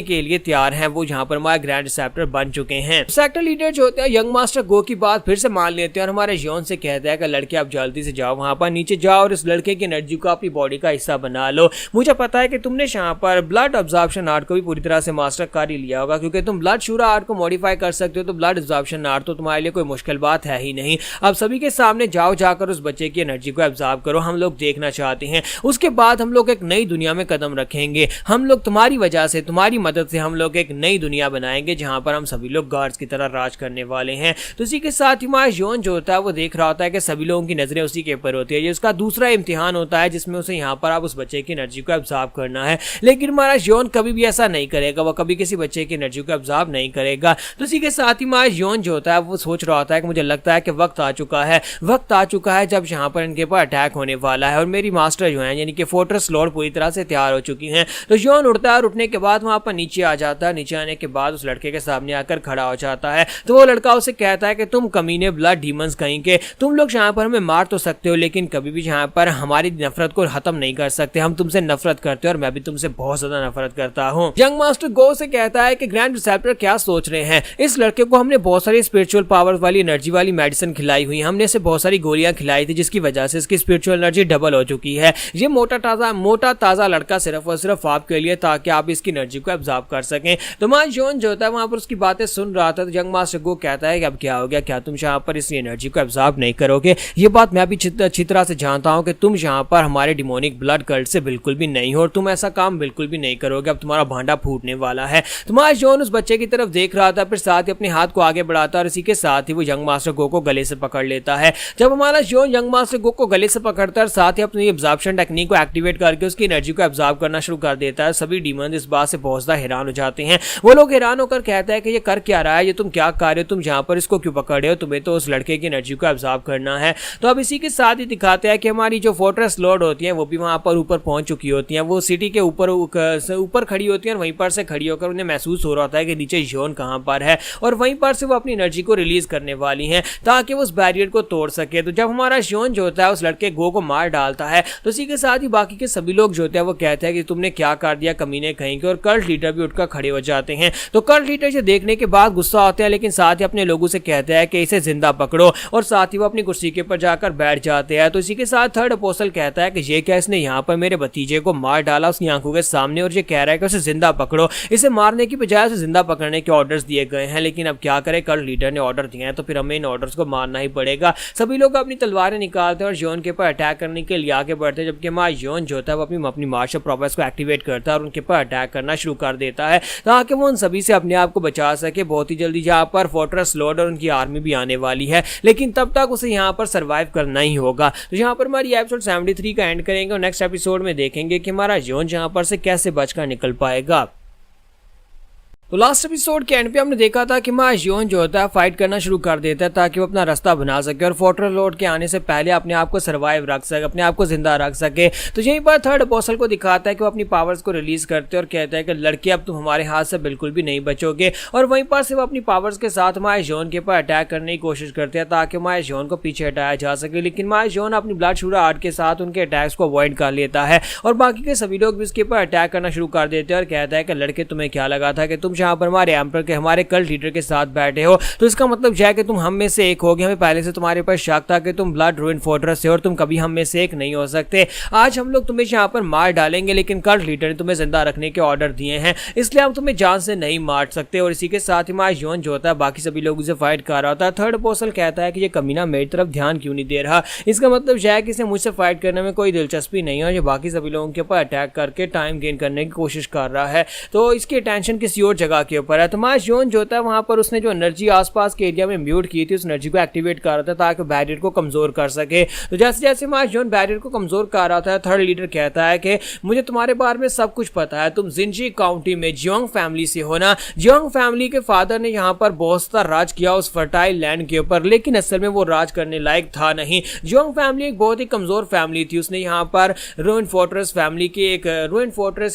के लिए तैयार हैं, वो यहाँ पर हमारे ग्रैंड रिसेप्टर बन चुके हैं। सेक्टर लीडर लीडर जो होते हैं यंग मास्टर गो की बात फिर से मान लेते हैं और हमारे जियोन से कहता है कि लड़के आप जल्दी से जाओ, वहां पर नीचे जाओ और इस लड़के की एनर्जी को अपनी बॉडी का हिस्सा बना लो। मुझे पता है कि तुमने यहाँ पर ब्लड ऑब्जॉर्प्शन आर्ट को भी पूरी तरह से मास्टर कर ही लिया होगा, क्योंकि तुम ब्लड शूरा आर्ट को मॉडिफाई कर सकते हो, तो ब्लड ऑब्जॉर्प्शन आर्ट तो तुम्हारे लिए कोई मुश्किल बात है ही नहीं। अब सभी के सामने जाओ, जाकर उस बच्चे की एनर्जी को एब्जॉर्ब करो, हम लोग देखना चाहते हैं। उसके बाद हम लोग एक नई दुनिया में कदम रखेंगे, हम लोग तुम्हारी वजह से, तुम्हारी मदद से हम लोग एक नई दुनिया बनाएंगे जहां पर हम सभी लोग गार्ड्स की तरह राज करने वाले हैं। तो इसी के साथ ही हमारा जियोन जो होता है वो देख रहा होता है कि सभी लोगों की नजरें उसी के ऊपर होती है। ये उसका दूसरा इम्तिहान होता है जिसमें उसे यहाँ पर आप उस बच्चे की एनर्जी को एब्जॉर्ब करना है, लेकिन हमारा जियोन कभी भी ऐसा नहीं करेगा, वो कभी किसी बच्चे की एनर्जी को एब्जॉर्ब नहीं करेगा। तो इसी के साथ ही हमारा जियोन जो होता है वो सोच रहा होता है कि मुझे लगता है कि वक्त आ चुका है जब यहाँ पर इनके ऊपर अटैक होने वाला है और मेरी मास्टर जो है यानी कि फोर्ट्रेस लॉर्ड पूरी तरह से तैयार हो चुकी हैं। तो जियोन उठता है और उठने के बाद वहां पर नीचे आ जाता है। नीचे आने के बाद उस लड़के के सामने आकर खड़ा हो जाता है। तो वो लड़का उसे कहता है कि तुम कमीने ब्लड डीमंस कहीं के, तुम लोग यहाँ पर हमें मार तो सकते हो लेकिन कभी भी यहाँ पर हमारी नफरत को खत्म नहीं कर सकते, हम तुमसे नफरत करते हो और मैं भी तुमसे बहुत ज्यादा नफरत करता हूँ। यंग मास्टर गो से कहता है कि ग्रैंड रिसेप्टर क्या सोच रहे हैं, इस लड़के को हमने बहुत सारी स्पिरिचुअल पावर वाली एनर्जी वाली मेडिसिन खिलाई हुई, हमने इसे बहुत सारी गोलियां खिलाई थी जिसकी वजह से इसकी स्पिरिचुअल एनर्जी डबल हो चुकी है। ये मोटा ताजा लड़का सिर्फ और सिर्फ आपके लिए, ताकि आप इसकी एनर्जी को एब्जॉर्ब कर सकें। तो मान जोन जो होता है वहां पर उसकी बातें सुन रहा था। तो यंग मास्टर को कहता है कि अब क्या हो गया, क्या तुम यहाँ पर इस एनर्जी को एब्जॉर्ब नहीं करोगे? ये बात मैं भी अच्छी तरह से जानता हूँ कि तुम यहाँ पर हमारे डिमोनिक ब्लड कल्ट से बिल्कुल भी नहीं हो और तुम ऐसा काम बिल्कुल भी नहीं करोगे, अब तुम्हारा भांडा फूटने वाला है। तुम्हारा जोन उस बच्चे की तरफ देख रहा था, फिर साथ ही अपने हाथ को आगे बढ़ाता और इसी के साथ ही वो यंग मास्टर गो को गले से पकड़ लेता है। जब हमारा जोन यंग मास्टर गो को गले से पकड़ता है और साथ ही अपनी एब्जॉर्प्शन टेक्निक को एक्टिवेट करके उसकी एनर्जी को एब्जॉर्ब करना शुरू कर देता है, सभी डीमन इस बात से बहुत ज्यादा हैरान हो जाते हैं। वो लोग हैरान होकर कहते हैं कि ये कर क्या रहा है, ये तुम क्या कर रहे हो, तुम यहाँ पर इसको क्यों पकड़ रहे हो, तुम्हें तो उस लड़के की एनर्जी को एब्जॉर्ब करना है। तो अब इसी के साथ ही दिखाते हैं कि हमारी जो फोर्ट्रेस लॉर्ड होती है वो भी वहां पर ऊपर पहुंच चुकी होती है। वो सिटी के ऊपर खड़ी होती है और वहीं पर से खड़ी होकर उन्हें महसूस हो रहा होता है कि नीचे जोन कहां पर है और वहीं पर से वो अपनी एनर्जी को रिलीज करने वाली हैं ताकि वो उस बैरियर को तोड़ सके। तो जब हमारा जोन जो होता है उस लड़के गो को मार डालता है तो इसी के साथ ही बाकी के सभी लोग जो होते हैं वो कहते हैं कि तुमने क्या कर दिया कमीने कहीं के, और कल्ट लीडर भी उठकर खड़े हो जाते हैं। तो कल्ट लीडर से देखने के बाद गुस्सा होते हैं लेकिन साथ ही अपने लोगों से कहते हैं कि इसे जिंदा पकड़ो और साथ ही वो अपनी कुर्सी के ऊपर जाकर बैठ जाते हैं। तो इसी के साथ थर्ड अपोस्टल कहता है कि ये क्या, इसने यहाँ पर मेरे भतीजे को मार डाला उसकी आंखों के सामने और ये कह रहा है कि उसे जिंदा पकड़ो, इसे मारने की बजाय उसे जिंदा पकड़ने के ऑर्डर्स दिए गए हैं। लेकिन अब क्या करें, कल्ट लीडर ने ऑर्डर दिए हैं तो फिर हमें इन ऑर्डर्स को मानना ही पड़ेगा। सभी लोग अपनी तलवारें निकालते हैं और जोन के ऊपर अटैक करने के लिए आगे बढ़ते हैं, जबकि हमारा जोन जो होता है वो अपनी मार्शल प्रोग्रेस को एक्टिवेट करता है और उनके ऊपर अटैक करना शुरू कर देता है ताकि वो उन सभी से अपने आप को बचा सके। बहुत ही जल्दी यहाँ पर फोर्ट्रेस लॉर्ड और उनकी आर्मी भी आने वाली है, लेकिन तब तक उसे यहाँ पर सर्वाइव करना ही होगा। तो यहाँ पर हमारी एपिसोड 73 का एंड करेंगे और नेक्स्ट एपिसोड में देखेंगे कि हमारा जोन यहाँ पर से कैसे बचकर निकल पाएगा। तो लास्ट एपिसोड के एंड पे हमने देखा था कि हमारा जियोन जो होता है फाइट करना शुरू कर देता है ताकि वो अपना रास्ता बना सके और फोर्ट्रेस लॉर्ड के आने से पहले अपने आप को सर्वाइव रख सके, अपने आप को जिंदा रख सके। तो यहीं पर थर्ड अपोस्टल को दिखाता है कि वो अपनी पावर्स को रिलीज करते हैं और कहता है कि लड़के अब तुम हमारे हाथ से बिल्कुल भी नहीं बचोगे, और वहीं पर से वो अपनी पावर्स के साथ हमारे जोन के ऊपर अटैक करने की कोशिश करते हैं ताकि हमारे जोन को पीछे हटाया जा सके। लेकिन हमारे जोन अपनी ब्लड शूरा आर्ट के साथ उनके अटैक्स को अवॉइड कर लेता है और बाकी के सभी लोग भी इसके ऊपर अटैक करना शुरू कर देते हैं और कहता है कि लड़के तुम्हें क्या लगा था कि तुम यहाँ पर हमारे एम्पर के हमारे कल्ट लीडर के साथ बैठे हो, तो इसका मतलब यह है कि तुम हम में से एक होगे। हमें पहले से तुम्हारे पास शक था कि तुम ब्लड रूइन फोर्ट्रेस से और तुम कभी हम में से एक नहीं हो सकते। आज हम लोग तुम्हें यहाँ पर मार डालेंगे लेकिन कल्ट लीडर ने तुम्हें जिंदा रखने के ऑर्डर दिए हैं, इसलिए हम तुम्हें जान से नहीं मार सकते। और इसी के साथ ही हमारा जोन जो होता है बाकी सभी लोगों से फाइट कर रहा होता है। थर्ड अपोस्टल कहता है कि ये कमीना मेरी तरफ ध्यान क्यों नहीं दे रहा, इसका मतलब यह है कि इसे मुझसे फाइट करने में कोई दिलचस्पी नहीं है और ये बाकी सभी लोगों के ऊपर अटैक करके टाइम गेन करने की कोशिश कर रहा है। तो इसकी अटेंशन किसी और जगह के ऊपर है। तो हमारा जोन जो होता है वहां पर उसने जो एनर्जी आसपास के एरिया में म्यूट की थी उस एनर्जी को एक्टिवेट कर रहा था ताकि बैरियर को कमजोर कर सके। तो जैसे जैसे हमारा जोन बैरियर को कमजोर कर रहा था थर्ड लीडर कहता है कि मुझे तुम्हारे बारे में सब कुछ पता है, तुम जिंजी काउंटी में जियोंग फैमिली से हो ना। जियोंग फैमिली के फादर ने यहाँ पर बहुत सा राज किया उस फर्टाइल लैंड के ऊपर, लेकिन असल में वो राज करने लायक था नहीं। जियोंग फैमिली एक बहुत ही कमजोर फैमिली थी। उसने यहाँ पर रूइन फोर्ट्रेस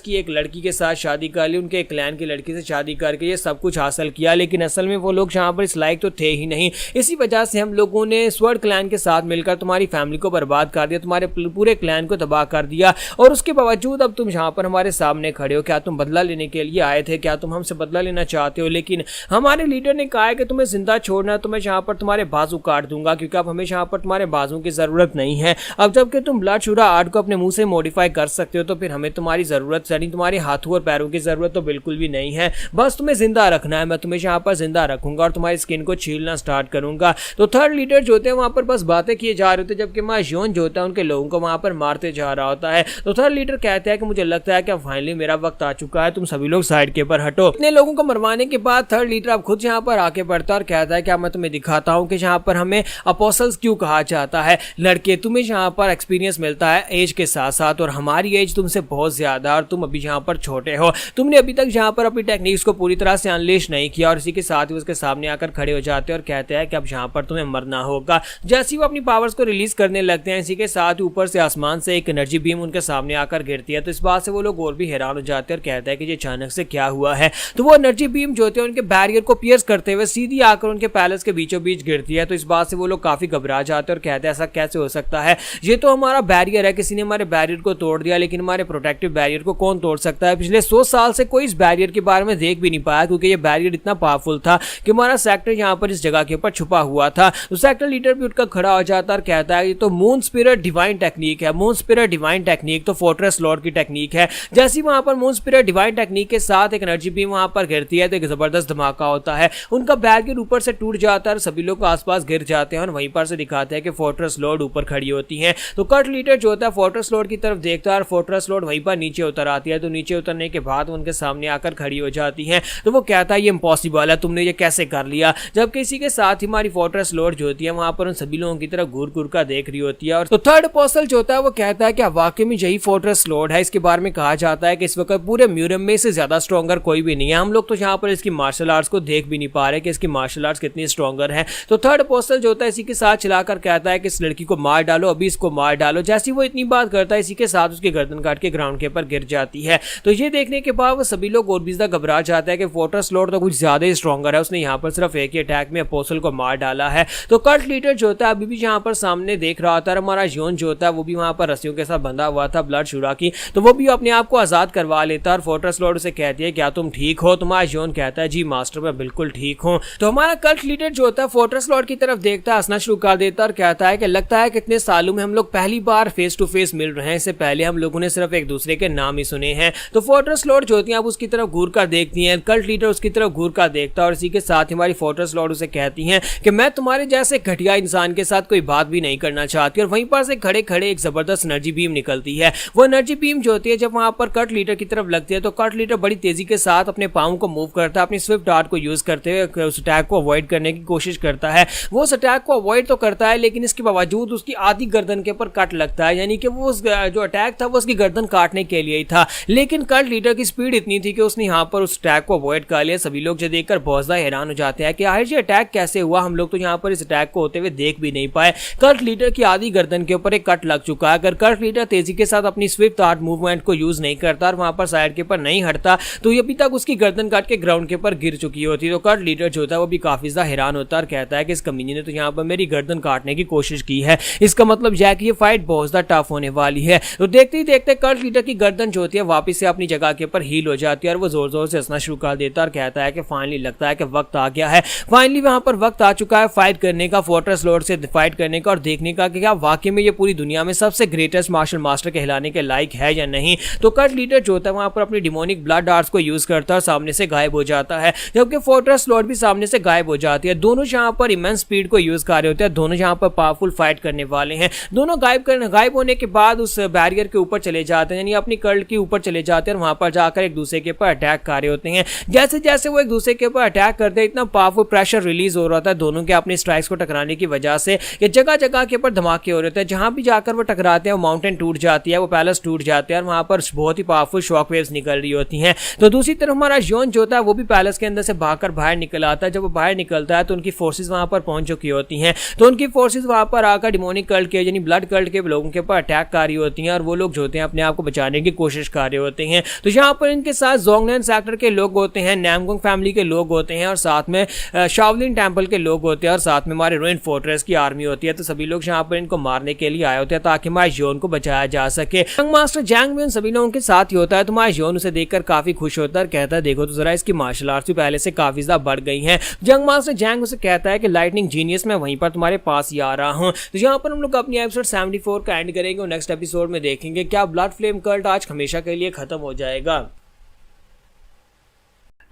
की एक लड़की के साथ शादी कर ली, उनके क्लैन की लड़की से शादी करके ये सब कुछ हासिल किया, लेकिन असल में वो लोग यहाँ पर इस लायक तो थे ही नहीं। इसी वजह से हम लोगों ने स्वर्ड क्लैन के साथ मिलकर तुम्हारी फैमिली को बर्बाद कर दिया, तुम्हारे पूरे क्लैन को तबाह कर दिया, और उसके बावजूद अब तुम यहाँ पर हमारे सामने खड़े हो। क्या तुम बदला लेने के लिए आए थे? क्या तुम हमसे बदला लेना चाहते हो? लेकिन हमारे लीडर ने कहा है कि तुम्हें जिंदा छोड़ना है तो मैं यहाँ पर तुम्हारे बाजू काट दूंगा, क्योंकि अब हमें यहाँ पर तुम्हारे बाजू की जरूरत नहीं है। अब जबकि तुम ब्लड शुरा आर्ट को अपने मुंह से मॉडिफाई कर सकते हो तो फिर हमें तुम्हारी जरूरत, यानी तुम्हारे हाथों और पैरों की जरूरत तो बिल्कुल भी नहीं है। बस तुम्हें जिंदा रखना है, मैं तुम्हें यहाँ पर जिंदा रखूंगा और तुम्हारी स्किन को छीलना स्टार्ट करूंगा। तो थर्ड लीडर जो होते हैं वहां पर बस बातें किए जा रहे होते, जबकि माजियोन जो होता है उनके लोगों को वहां पर मारते जा रहा होता है। तो थर्ड लीडर कहता है कि मुझे लगता है कि फाइनली मेरा वक्त आ चुका है, तुम सभी लोग साइड के ऊपर हटो। इतने लोगों को मरवाने के बाद थर्ड लीडर अब खुद यहाँ पर आके बढ़ता और कहता है क्या मैं तुम्हें दिखाता हूँ कि यहाँ पर हमें अपोस्टल्स क्यों कहा जाता है। लड़के, तुम्हें यहाँ पर एक्सपीरियंस मिलता है एज के साथ साथ, और हमारी एज तुमसे बहुत ज्यादा, और तुम अभी यहाँ पर छोटे हो, तुमने अभी तक यहाँ पर अपनी टेक्निक्स को पूरी तरह से अनलेश नहीं किया। और इसी के साथ ही उसके सामने आकर खड़े हो जाते हैं और कहते हैं कि अब यहाँ पर तुम्हें मरना होगा। जैसे ही वो अपनी पावर्स को रिलीज करने लगते हैं, इसी के साथ ही ऊपर से आसमान से एक एनर्जी बीम उनके सामने आकर गिरती है। तो इस बात से वो लोग और भी हैरान हो जाते हैं और कहते हैं कि ये अचानक से क्या हुआ है। तो वो एनर्जी बीम जो होती है उनके बैरियर को पियर्स करते हुए सीधी आकर उनके पैलेस के बीचों बीच गिरती है। तो इस बात से वो लोग काफी घबरा जाते हैं और कहते हैं ऐसा कैसे हो सकता है, ये तो हमारा बैरियर है, किसी ने हमारे बैरियर को तोड़ दिया, लेकिन हमारे प्रोटेक्टिव बैरियर को कौन तोड़ सकता है। पिछले 100 साल से कोई इस बैरियर के बारे में देख भी नहीं पाया, क्योंकि ये बैरियर इतना पावरफुल था कि हमारा सेक्टर यहाँ पर इस जगह के ऊपर छुपा हुआ था। तो सेक्टर लीडर भी उठकर खड़ा हो जाता और कहता है ये तो मून स्पिरिट डिवाइन टेक्निक है। मून स्पिरिट डिवाइन टेक्निक तो फोर्ट्रेस लॉर्ड की टेक्निक है। जैसे वहां पर मून स्पिरिट डिवाइन टेक्निक के साथ एक एनर्जी बीम वहां पर गिरती है तो एक जबरदस्त धमाका होता है, उनका बैरियर ऊपर से टूट जाता है, सभी लोग आसपास गिर जाते हैं और वहीं पर से दिखाते हैं कि फोर्ट्रेस लॉर्ड ऊपर खड़ी होती है। तो कट लीडर जो होता है फोर्ट्रेस लॉर्ड की तरफ देखता है और फोर्ट्रेस लॉर्ड वहीं पर नीचे उतर आती है। तो नीचे उतरने के बाद उनके सामने आकर खड़ी हो जाती है। तो वो कहता है ये इम्पॉसिबल है, तुमने ये कैसे कर लिया। जबकि इसी के साथ ही हमारी फोर्ट्रेस लॉर्ड जो होती है वहां पर उन सभी लोगों की तरफ घूर घूर कर देख रही होती है। और तो थर्ड अपोस्टल जो होता है वो कहता है कि वाकई में यही फोर्ट्रेस लॉर्ड है। इसके बारे में कहा जाता है कि इस वक्त पूरे म्यूरियम में से ज्यादा स्ट्रॉन्गर कोई भी नहीं है। हम लोग तो यहाँ पर इसकी मार्शल आर्ट्स को देख भी नहीं पा रहे कि इसकी मार्शल आर्ट्स कितनी स्ट्रॉन्गर है। तो थर्ड अपोस्टल जो होता है इसी के साथ चलाकर कहता है कि इस लड़की को मार डालो, अभी इसको मार डालो। जैसी वो इतनी बात करता है इसी के साथ उसकी गर्दन काट के ग्राउंड के ऊपर गिर जाती है। तो ये देखने के बाद वो सभी लोग और भी ज्यादा घबरा जाते हैं कि फोर्ट्रेस लॉर्ड तो कुछ ज्यादा ही स्ट्रॉन्गर है, उसने यहाँ पर सिर्फ एक ही अटैक में अपोस्टल को मार डाला है। तो कल्ट लीडर जो होता है अभी भी यहाँ पर सामने देख रहा होता है। हमारा योन जो होता है वो भी वहां पर रस्सियों के साथ बंधा हुआ था ब्लड शुरा की, तो वो भी अपने आप को आजाद करवा लेता है और फोर्ट्रेस लॉर्ड से कहती है क्या तुम ठीक हो। तुम्हारा योन कहता है जी मास्टर मैं बिल्कुल ठीक हूँ। तो हमारा कल्ट लीडर जो होता है फोर्ट्रेस लॉर्ड की तरफ देखता है, हंसना शुरू कर देता है और कहता है कि लगता है कितने सालों में हम लोग पहली बार फेस टू फेस मिल रहे हैं, इससे पहले हम लोगों ने सिर्फ एक दूसरे के नाम ही सुने हैं। तो फोर्ट्रेस लॉर्ड जो होती है अब उसकी तरफ घूर कर देखती हैं, कल्ट लीडर उसकी तरफ घूर कर देखता है और इसी के साथ हमारी फोर्ट्रेस लॉर्ड उसे कहती हैं कि मैं तुम्हारे जैसे घटिया इंसान के साथ कोई बात भी नहीं करना चाहती। और वहीं पर से खड़े खड़े एक जबरदस्त एनर्जी बीम निकलती है। वो एनर्जी बीम जो होती है जब वहां पर कट लीडर की तरफ लगती है तो कट लीडर बड़ी तेजी के साथ अपने पाँव को मूव करता है, अपनी स्विफ्ट आर्ट को यूज करते हुए उस अटैक को अवॉइड करने की कोशिश करता है। वो उस अटैक को अवॉइड तो करता है लेकिन इसके बावजूद उसकी आधी गर्दन के ऊपर कट लगता है, यानी कि वो जो अटैक था वो उसकी गर्दन काटने के लिए ही था। लेकिन कट लीडर की स्पीड इतनी थी कि उसने यहाँ पर उस अटैक को अवॉइड कर लिया। सभी लोग जो देखकर बहुत ज्यादा हैरान हो जाते हैं कि आखिर ये अटैक कैसे हुआ, हम लोग तो यहाँ पर इस अटैक को होते हुए देख भी नहीं पाए। कट लीडर की आधी गर्दन के ऊपर एक कट लग चुका है। अगर कट लीडर तेजी के साथ अपनी स्विफ्ट आर्ट मूवमेंट को यूज नहीं करता और वहां पर साइड के ऊपर नहीं हटता तो ये अभी तक उसकी गर्दन काट के ग्राउंड के ऊपर गिर चुकी होती। तो कट लीडर जो होता है वो भी काफी ज्यादा हैरान होता है और कहता है कि इस कमीने ने तो यहाँ पर मेरी गर्दन काटने की कोशिश की है, इसका मतलब यह है कि ये फाइट बहुत ज्यादा टफ होने वाली है। तो देखते ही देखते कट लीडर की गर्दन जो होती है वापस से अपनी जगह के ऊपर हील हो जाती है और वो जोर जोर से हंसना शुरू कर देता है और कहता है कि फाइनली लगता है कि वक्त आ गया है, फाइनली वहां पर वक्त आ चुका है फाइट करने का, फोर्ट्रेस लॉर्ड से फाइट करने का और देखने का कि क्या वाकई में ये पूरी दुनिया में सबसे ग्रेटेस्ट मार्शल मास्टर कहलाने के लायक है या नहीं। तो कट लीडर जो होता है वहां पर अपनी डिमोनिक ब्लड आर्ट्स को यूज करता है और सामने से गायब हो जाता है, जबकि फोर्ट्रेस लॉर्ड भी सामने से गायब हो जाती है। दोनों यहाँ पर इमेंस स्पीड को यूज कर रहे होते हैं, दोनों यहाँ पर पावरफुल फाइट करने वाले हैं। दोनों गायब होने के बाद उस बैरियर के ऊपर चले जाते हैं, यानी अपनी कर्ल्ट के ऊपर चले जाते हैं और वहां पर जाकर एक दूसरे के ऊपर अटैक कर रहे होते हैं। जैसे जैसे वो एक दूसरे के ऊपर अटैक करते हैं इतना पावरफुल प्रेशर रिलीज हो रहा था दोनों के अपने स्ट्राइक्स को टकराने की वजह से, ये जगह जगह के ऊपर धमाके हो रहे थे। जहां भी जाकर वो टकराते हैं वो माउंटेन टूट जाती है, वो पैलेस टूट जाते हैं और वहां पर बहुत ही पावरफुल शॉक वेव्स निकल रही होती हैं। तो दूसरी तरफ हमारा योन जो होता है वो भी पैलेस के अंदर से भागकर बाहर निकल आता है। जब वो बाहर निकलता है तो उनकी फोर्सेस वहां पर पहुंच चुकी होती हैं, तो उनकी फोर्सेस वहां पर आकर डिमोनिक कल्ट के यानी ब्लड कल्ट के लोगों के ऊपर अटैक कर रही होती हैं और वो लोग जो होते हैं अपने आप को बचाने की कोशिश कर रहे होते हैं। तो यहाँ पर इनके साथ जोंगनैन सेक्टर के के लोग होते हैं, नामगोंग फैमिली के लोग होते हैं और साथ में शाओलिन टेम्पल के लोग होते हैं और साथ में हमारे रूइन फोर्ट्रेस की आर्मी होती है। तो सभी लोग यहाँ पर इनको मारने के लिए आए होते हैं ताकि हमारे जियोन को बचाया जा सके। यंग मास्टर जैंग भी उन सभी लोगों के साथ ही होता है। तो हमारा जियोन उसे देखकर काफी खुश होता है और कहता है देखो तो जरा इसकी मार्शल आर्ट्स भी पहले से काफी ज्यादा बढ़ गई हैं। यंग मास्टर जैंग उसे कहता है कि लाइटनिंग जीनियस मैं वहीं पर तुम्हारे पास ही आ रहा हूँ। तो यहाँ पर हम लोग अपनी एपिसोड 74 का एंड करेंगे और नेक्स्ट एपिसोड में देखेंगे क्या ब्लड फ्लेम कल्ट आज हमेशा के लिए खत्म हो जाएगा।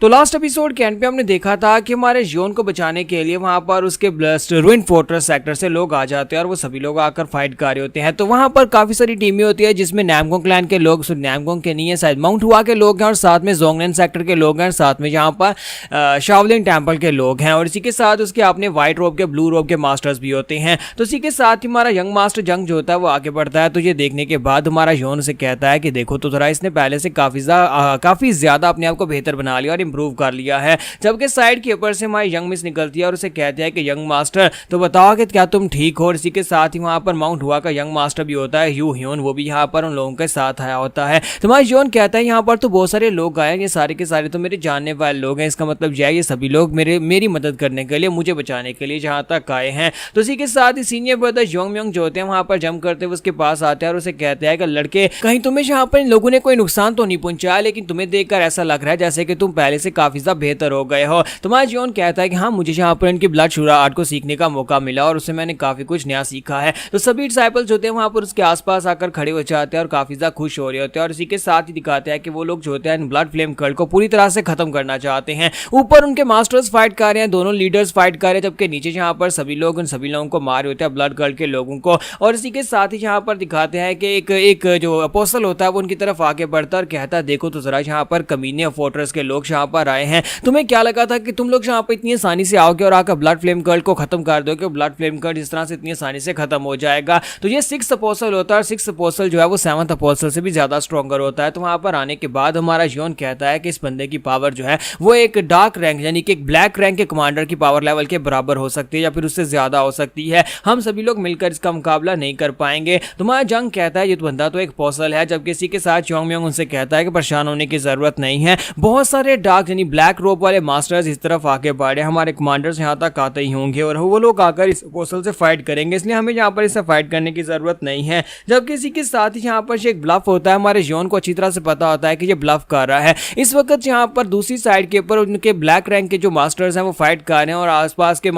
तो लास्ट एपिसोड के एंड पे हमने देखा था कि हमारे जियोन को बचाने के लिए वहां पर उसके रूइन फोर्ट्रेस सेक्टर से लोग आ जाते हैं और वो सभी लोग आकर फाइट कर रहे होते हैं। तो वहां पर काफी सारी टीमें होती है जिसमें नामगोंग क्लैन के लोग, नामगोंग के नहीं है शायद, माउंट हुआ के लोग हैं और साथ में जोंगनेन सेक्टर के लोग हैं और साथ में यहाँ पर शाओलिन टेम्पल के लोग हैं और इसी के साथ उसके अपने व्हाइट रोब के, ब्लू रोब के मास्टर्स भी होते हैं। तो इसी के साथ ही हमारा यंग मास्टर जंग जो होता है वो आगे बढ़ता है। तो ये देखने के बाद हमारा जियोन से कहता है कि देखो तो जरा इसने पहले से काफी ज्यादा अपने आप को बेहतर बना लिया और इम्प्रूव कर लिया है। जबकि साइड के ऊपर से हमारी यंग मिस निकलती है और उसे कहते हैं कि यंग मास्टर तो बताओ कि क्या तुम ठीक हो। और इसी के साथ ही वहां पर माउंट हुआ का यंग मास्टर भी होता है, यू ह्योन, वो भी यहाँ पर उन लोगों के साथ आया होता है। तो हमारा जियोन कहता है यहाँ पर तो बहुत सारे लोग आए, ये सारे के सारे तो मेरे जानने वाले लोग हैं, इसका मतलब ये सभी लोग मेरी मदद करने के लिए, मुझे बचाने के लिए जहाँ तक आए हैं। तो इसी के साथ ही सीनियर ब्रदर योंग जो होते हैं वहां पर जंप करते हुए उसके पास आते हैं और उसे कहते हैं कि लड़के कहीं तुम्हें यहाँ पर इन लोगों ने कोई नुकसान तो नहीं पहुंचाया, लेकिन तुम्हें देखकर ऐसा लग रहा है जैसे कि तुम पहले से काफी ज्यादा बेहतर हो गए हो। तुम्हारा जियोन कहता है कि हाँ, मुझे यहाँ पर इनकी ब्लड शूरा आर्ट को सीखने का मौका मिला और उससे मैंने काफी कुछ नया सीखा है। तो सभी डिसाइपल्स होते हैं वहां पर उसके आसपास आकर खड़े हो जाते हैं और काफी ज्यादा खुश हो रहे होते हैं और इसी के साथ ही दिखाते हैं कि वो लोग जो होते हैं ब्लड फ्लेम कल्ट को पूरी तरह से खत्म करना चाहते हैं। ऊपर उनके मास्टर्स फाइट कर रहे हैं, दोनों लीडर्स फाइट कर रहे हैं, जबकि नीचे यहाँ पर सभी लोग उन सभी लोगों को मार रहे होते हैं, ब्लड कल्ट के लोगों को। और इसी के साथ ही यहाँ पर दिखाते हैं कि एक जो अपोस्टल होता है वो उनकी तरफ आगे बढ़ता है और कहता है देखो तो जरा यहाँ पर कमीने फोर्ट्रेस के लोग यहाँ पर आए हैं, तुम्हें क्या लगा था कि तुम लोग यहाँ पर इतनी आसानी से आओगे और आकर ब्लड फ्लेम कल्ट को खत्म कर दोगे, ब्लड फ्लेम कल्ट इस तरह से इतनी आसानी से खत्म हो जाएगा। तो ये 6th अपोस्टल होता है और 6th अपोस्टल जो है वो 7th अपोस्टल से भी ज्यादा स्ट्रॉन्गर होता है। तो वहां पर आने के बाद हमारा जियोन कहता है कि इस बंदे की पावर जो है वो एक डार्क रैंक यानी कि एक ब्लैक रैंक के कमांडर की पावर लेवल के बराबर हो सकती है या फिर उससे ज्यादा हो सकती है, हम सभी लोग मिलकर इसका मुकाबला नहीं कर पाएंगे। तुम्हारा जंग कहता है ये तो बंदा तो एक अपोस्टल है, जबकि इसी के साथ योंग उनसे कहता है कि परेशान होने की जरूरत नहीं है, बहुत सारे डार्क यानी ब्लैक रोब वाले मास्टर्स इस तरफ आके बढ़े, हमारे कमांडर्स यहाँ तक आते ही होंगे और वो लोग आकर इस अपोस्टल से फाइट करेंगे, इसलिए हमें यहाँ पर इससे फाइट करने की जरूरत नहीं है। जबकि इसी के साथ ही यहाँ पर एक ब्लफ होता है, हमारे जियोन को अच्छी तरह से पता होता है कि ये ब्लफ कर रहा है। इस वक्त यहाँ पर दूसरी साइड के ऊपर उनके ब्लैक रैंक के जो मास्टर्स हैं वो फाइट कर रहे हैं और आसपास के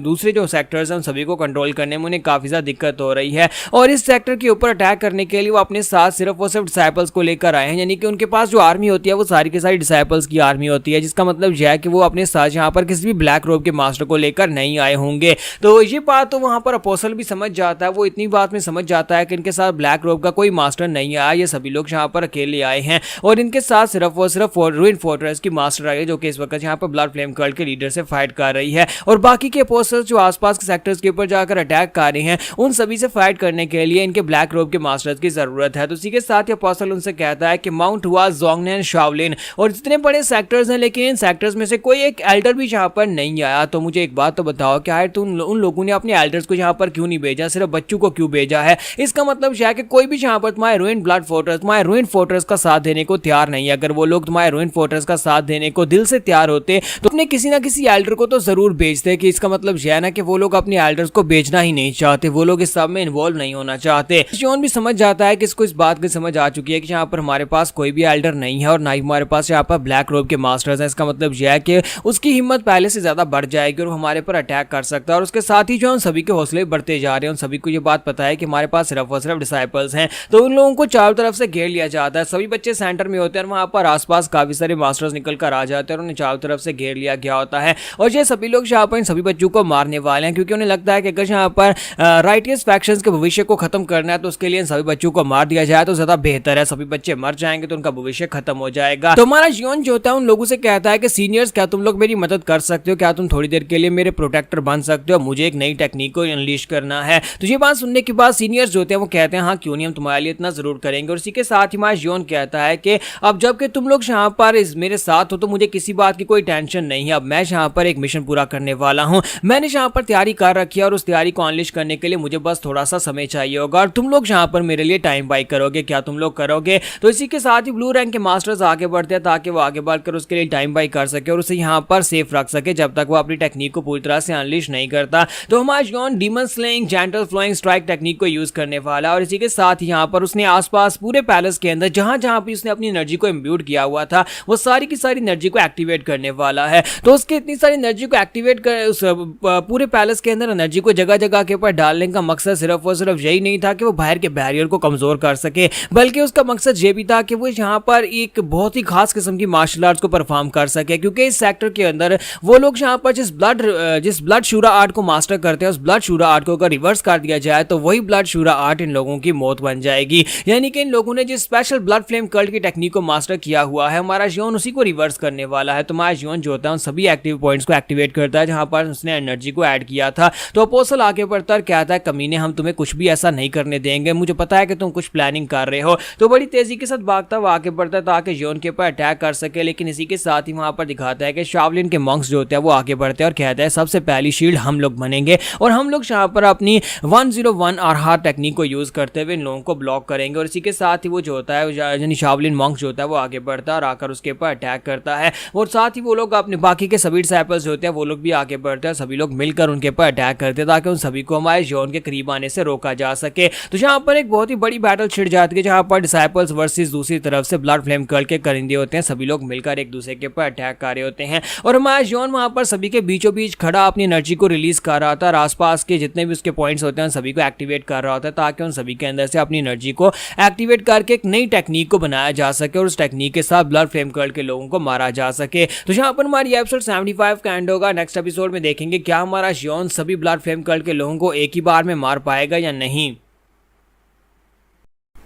दूसरे जो सेक्टर्स हैं उन सभी को कंट्रोल करने में उन्हें काफी ज्यादा दिक्कत हो रही है और इस सेक्टर के ऊपर अटैक करने के लिए वो अपने साथ सिर्फ डिसाइपल्स को लेकर आए हैं, यानी कि उनके पास जो आर्मी होती है वो सारी की सारी डिसाइपल्स की आर्मी होती है, जिसका मतलब यह है कि वो अपने साथ यहाँ पर किसी भी ब्लैक रोब के मास्टर को लेकर नहीं आए होंगे। तो ये बात तो वहां पर अपोस्टल भी समझ जाता है, वो इतनी बात में समझ जाता है कि इनके साथ ब्लैक रोब का कोई मास्टर नहीं आया, ये सभी लोग यहाँ पर अकेले आए हैं और इनके साथ सिर्फ रूइन फोर्ट्रेस की मास्टर आई है जो कि इस वक्त यहाँ पर ब्लड फ्लेम कल्ट के लीडर से फाइट कर रही है और बाकी के अपोस्टल्स जो आसपास के सेक्टर्स के ऊपर जाकर अटैक कर रहे हैं उन सभी से फाइट करने के लिए इनके ब्लैक रोब के मास्टर्स की जरूरत है। तो इसी के साथ ही अपोस्टल उनसे कहता है कि माउंट हुआ, जोंगनेन, शाओलिन और जितने बड़े सेक्टर्स हैं, लेकिन इन सेक्टर्स में से कोई एक एल्डर भी यहाँ पर नहीं आया। तो मुझे एक बात तो बताओ, क्या है तुम उन लोगों ने अपने एल्डर्स को यहाँ पर क्यों नहीं भेजा, सिर्फ बच्चों को क्यों भेजा है? इसका मतलब यह है कि कोई भी यहाँ पर तुम्हारे रूइन ब्लड फोर्ट्रेस, तुम्हारे रूइन फोर्ट्रेस का साथ देने को तैयार नहीं है। अगर वो लोग तुम्हारे रूइन फोर्ट्रेस का साथ देने को दिल से तैयार होते तो अपने किसी ना किसी एल्डर को तो जरूर भेजते। कि इसका मतलब यह है ना कि वो लोग अपने एल्डर्स को भेजना ही नहीं चाहते, वो लोग इस सब में इन्वॉल्व नहीं होना चाहते। जियोन भी समझ जाता है कि इसको इस बात की समझ आ चुकी है कि यहाँ पर हमारे पास कोई भी एल्डर नहीं है और ना ही हमारे पास यहाँ पर ब्लैक रोब के मास्टर्स हैं। इसका मतलब यह है कि उसकी हिम्मत पहले से ज्यादा बढ़ जाएगी और हमारे पर अटैक कर सकता है और उसके साथ ही जो उन सभी के हौसले बढ़ते जा रहे हैं। उन सभी को ये बात पता है कि हमारे पास सिर्फ और सिर्फ डिसाइपल्स हैं, तो उन लोगों को चारों तरफ से घेर लिया जाता है। सभी बच्चे सेंटर में होते हैं और वहां पर आसपास काफी सारे मास्टर्स निकल कर आ जाते हैं और उन्हें चारों तरफ से घेर लिया गया होता है और ये सभी लोग यहाँ पर इन सभी बच्चों को मारने वाले हैं, क्योंकि उन्हें लगता है कि अगर यहाँ पर राइटियस फैक्शंस के भविष्य को खत्म करना है तो उसके लिए इन सभी बच्चों को मार दिया जाए तो ज्यादा बेहतर है। सभी बच्चे मर जाएंगे तो उनका भविष्य खत्म हो जाएगा। तो हमारा जियोन जो होता है उन लोगों से कहता है कि सीनियर्स, क्या तुम लोग मेरी मदद कर सकते हो? क्या तुम थोड़ी देर के लिए मेरे प्रोटेक्टर बन सकते हो? मुझे एक नई टेक्निक को अनलीश करना है। तो ये बात सुनने के बाद सीनियर्स जो होते हैं वो कहते हैं हाँ क्यों नहीं, हम तुम्हारे लिए इतना जरूर करेंगे। और इसी के साथ ही हमारा जियोन कहता है कि अब जबकि तुम लोग यहाँ पर मेरे साथ हो तो मुझे किसी बात की कोई टेंशन नहीं है। अब मैं यहाँ पर एक मिशन पूरा करने वाला हूँ, मैंने यहाँ पर तैयारी कर रखी है और उस तैयारी को अनलीश करने के लिए मुझे बस थोड़ा सा समय चाहिए होगा और तुम लोग यहाँ पर मेरे लिए टाइम बाई करोगे। क्या तुम लोग करोगे? तो इसी के साथ ही ब्लू रैंक के मास्टर्स आगे बढ़ते हैं ताकि वो आगे बढ़कर और उसके लिए टाइम बाई कर सके और उसे यहाँ पर सेफ रख सके जब तक वो अपनी टेक्निक को पूरी तरह से अनलिश नहीं करता। तो हमारा जियोन demon slaying gentle flowing strike technique को यूज करने वाला है और इसी के साथ ही यहाँ पर उसने आसपास पूरे पैलेस के अंदर जहां जहां भी उसने अपनी एनर्जी को इम्ब्यूड किया हुआ था वो सारी की सारी एनर्जी को एक्टिवेट करने वाला है। तो उसके इतनी सारी एनर्जी को एक्टिवेट कर उस पूरे पैलेस के अंदर एनर्जी को जगह जगह के ऊपर डालने का मकसद सिर्फ और सिर्फ यही नहीं था कि वो बाहर के बैरियर को कमजोर कर सके, बल्कि उसका मकसद ये भी था कि वो यहाँ पर एक बहुत ही खास किस्म की मार्शल आर्ट्स को परफॉर्म कर सके, क्योंकि इस सेक्टर के अंदर वो लोग यहाँ पर जिस ब्लड शूरा आर्ट को मास्टर करते हैं उस ब्लड शूरा आर्ट को अगर रिवर्स कर दिया जाए तो वही ब्लड शूरा आर्ट इन लोगों की मौत बन जाएगी। यानी कि इन लोगों ने जिस स्पेशल ब्लड फ्लेम कल्ट की टेक्निक को मास्टर किया हुआ है हमारा जियोन उसी को रिवर्स करने वाला है। तो हमारा जियोन जो होता है उन सभी एक्टिव पॉइंट्स को एक्टिवेट करता है जहां पर उसने एनर्जी को ऐड किया था। तो अपोस्टल आगे बढ़ता है, कहता है कमीने हम तुम्हें कुछ भी ऐसा नहीं करने देंगे, मुझे पता है कि तुम कुछ प्लानिंग कर रहे हो। तो बड़ी तेजी के साथ भागता हुआ आगे बढ़ता है ताकि जियोन के ऊपर अटैक कर सके, लेकिन इसी के साथ ही वहां पर दिखाता है कि शाओलिन के मॉन्क्स जो होते हैं वो आगे बढ़ते हैं और कहता है सबसे पहली शील्ड हम लोग बनेंगे और हम लोग यहाँ पर अपनी 101 आरहार टेक्निक को यूज करते हुए इन लोगों को ब्लॉक करेंगे। और इसी के साथ ही वो जो होता है यानी शाओलिन मॉन्क जो होता है वो आगे बढ़ता है और आकर उसके ऊपर अटैक करता है और साथ ही वो लोग अपने बाकी के सभी डिसाइपल्स जो होते हैं वो लोग भी आगे बढ़ते हैं, सभी लोग मिलकर उनके ऊपर अटैक करते हैं ताकि उन सभी को हमारे जोन के करीब आने से रोका जा सके। तो यहाँ पर एक बहुत ही बड़ी बैटल छिड़ जाती है जहाँ पर डिसाइपल्स वर्सेस दूसरी तरफ से ब्लड फ्लेम कल्ट के करिंदे होते हैं, सभी लोग मिलकर एक दूसरे के ऊपर अटैक कर रहे होते हैं और हमारा जोन वहां पर सभी के बीचों बीच खड़ा अपनी एनर्जी को रिलीज कर रहा था और आसपास के जितने भी उसके पॉइंट्स होते हैं सभी को एक्टिवेट कर रहा होता है ताकि उन सभी के अंदर से अपनी एनर्जी को एक्टिवेट करके एक नई टेक्निक को बनाया जा सके और उस टेक्निक के साथ ब्लड फ्लेम कल्ट के लोगों को मारा जा सके। तो यहाँ पर हमारी एपिसोड 75 का एंड होगा। नेक्स्ट एपिसोड में देखेंगे क्या हमारा जियोन सभी ब्लड फ्लेम कल्ट के लोगों को एक ही बार में मार पाएगा या नहीं।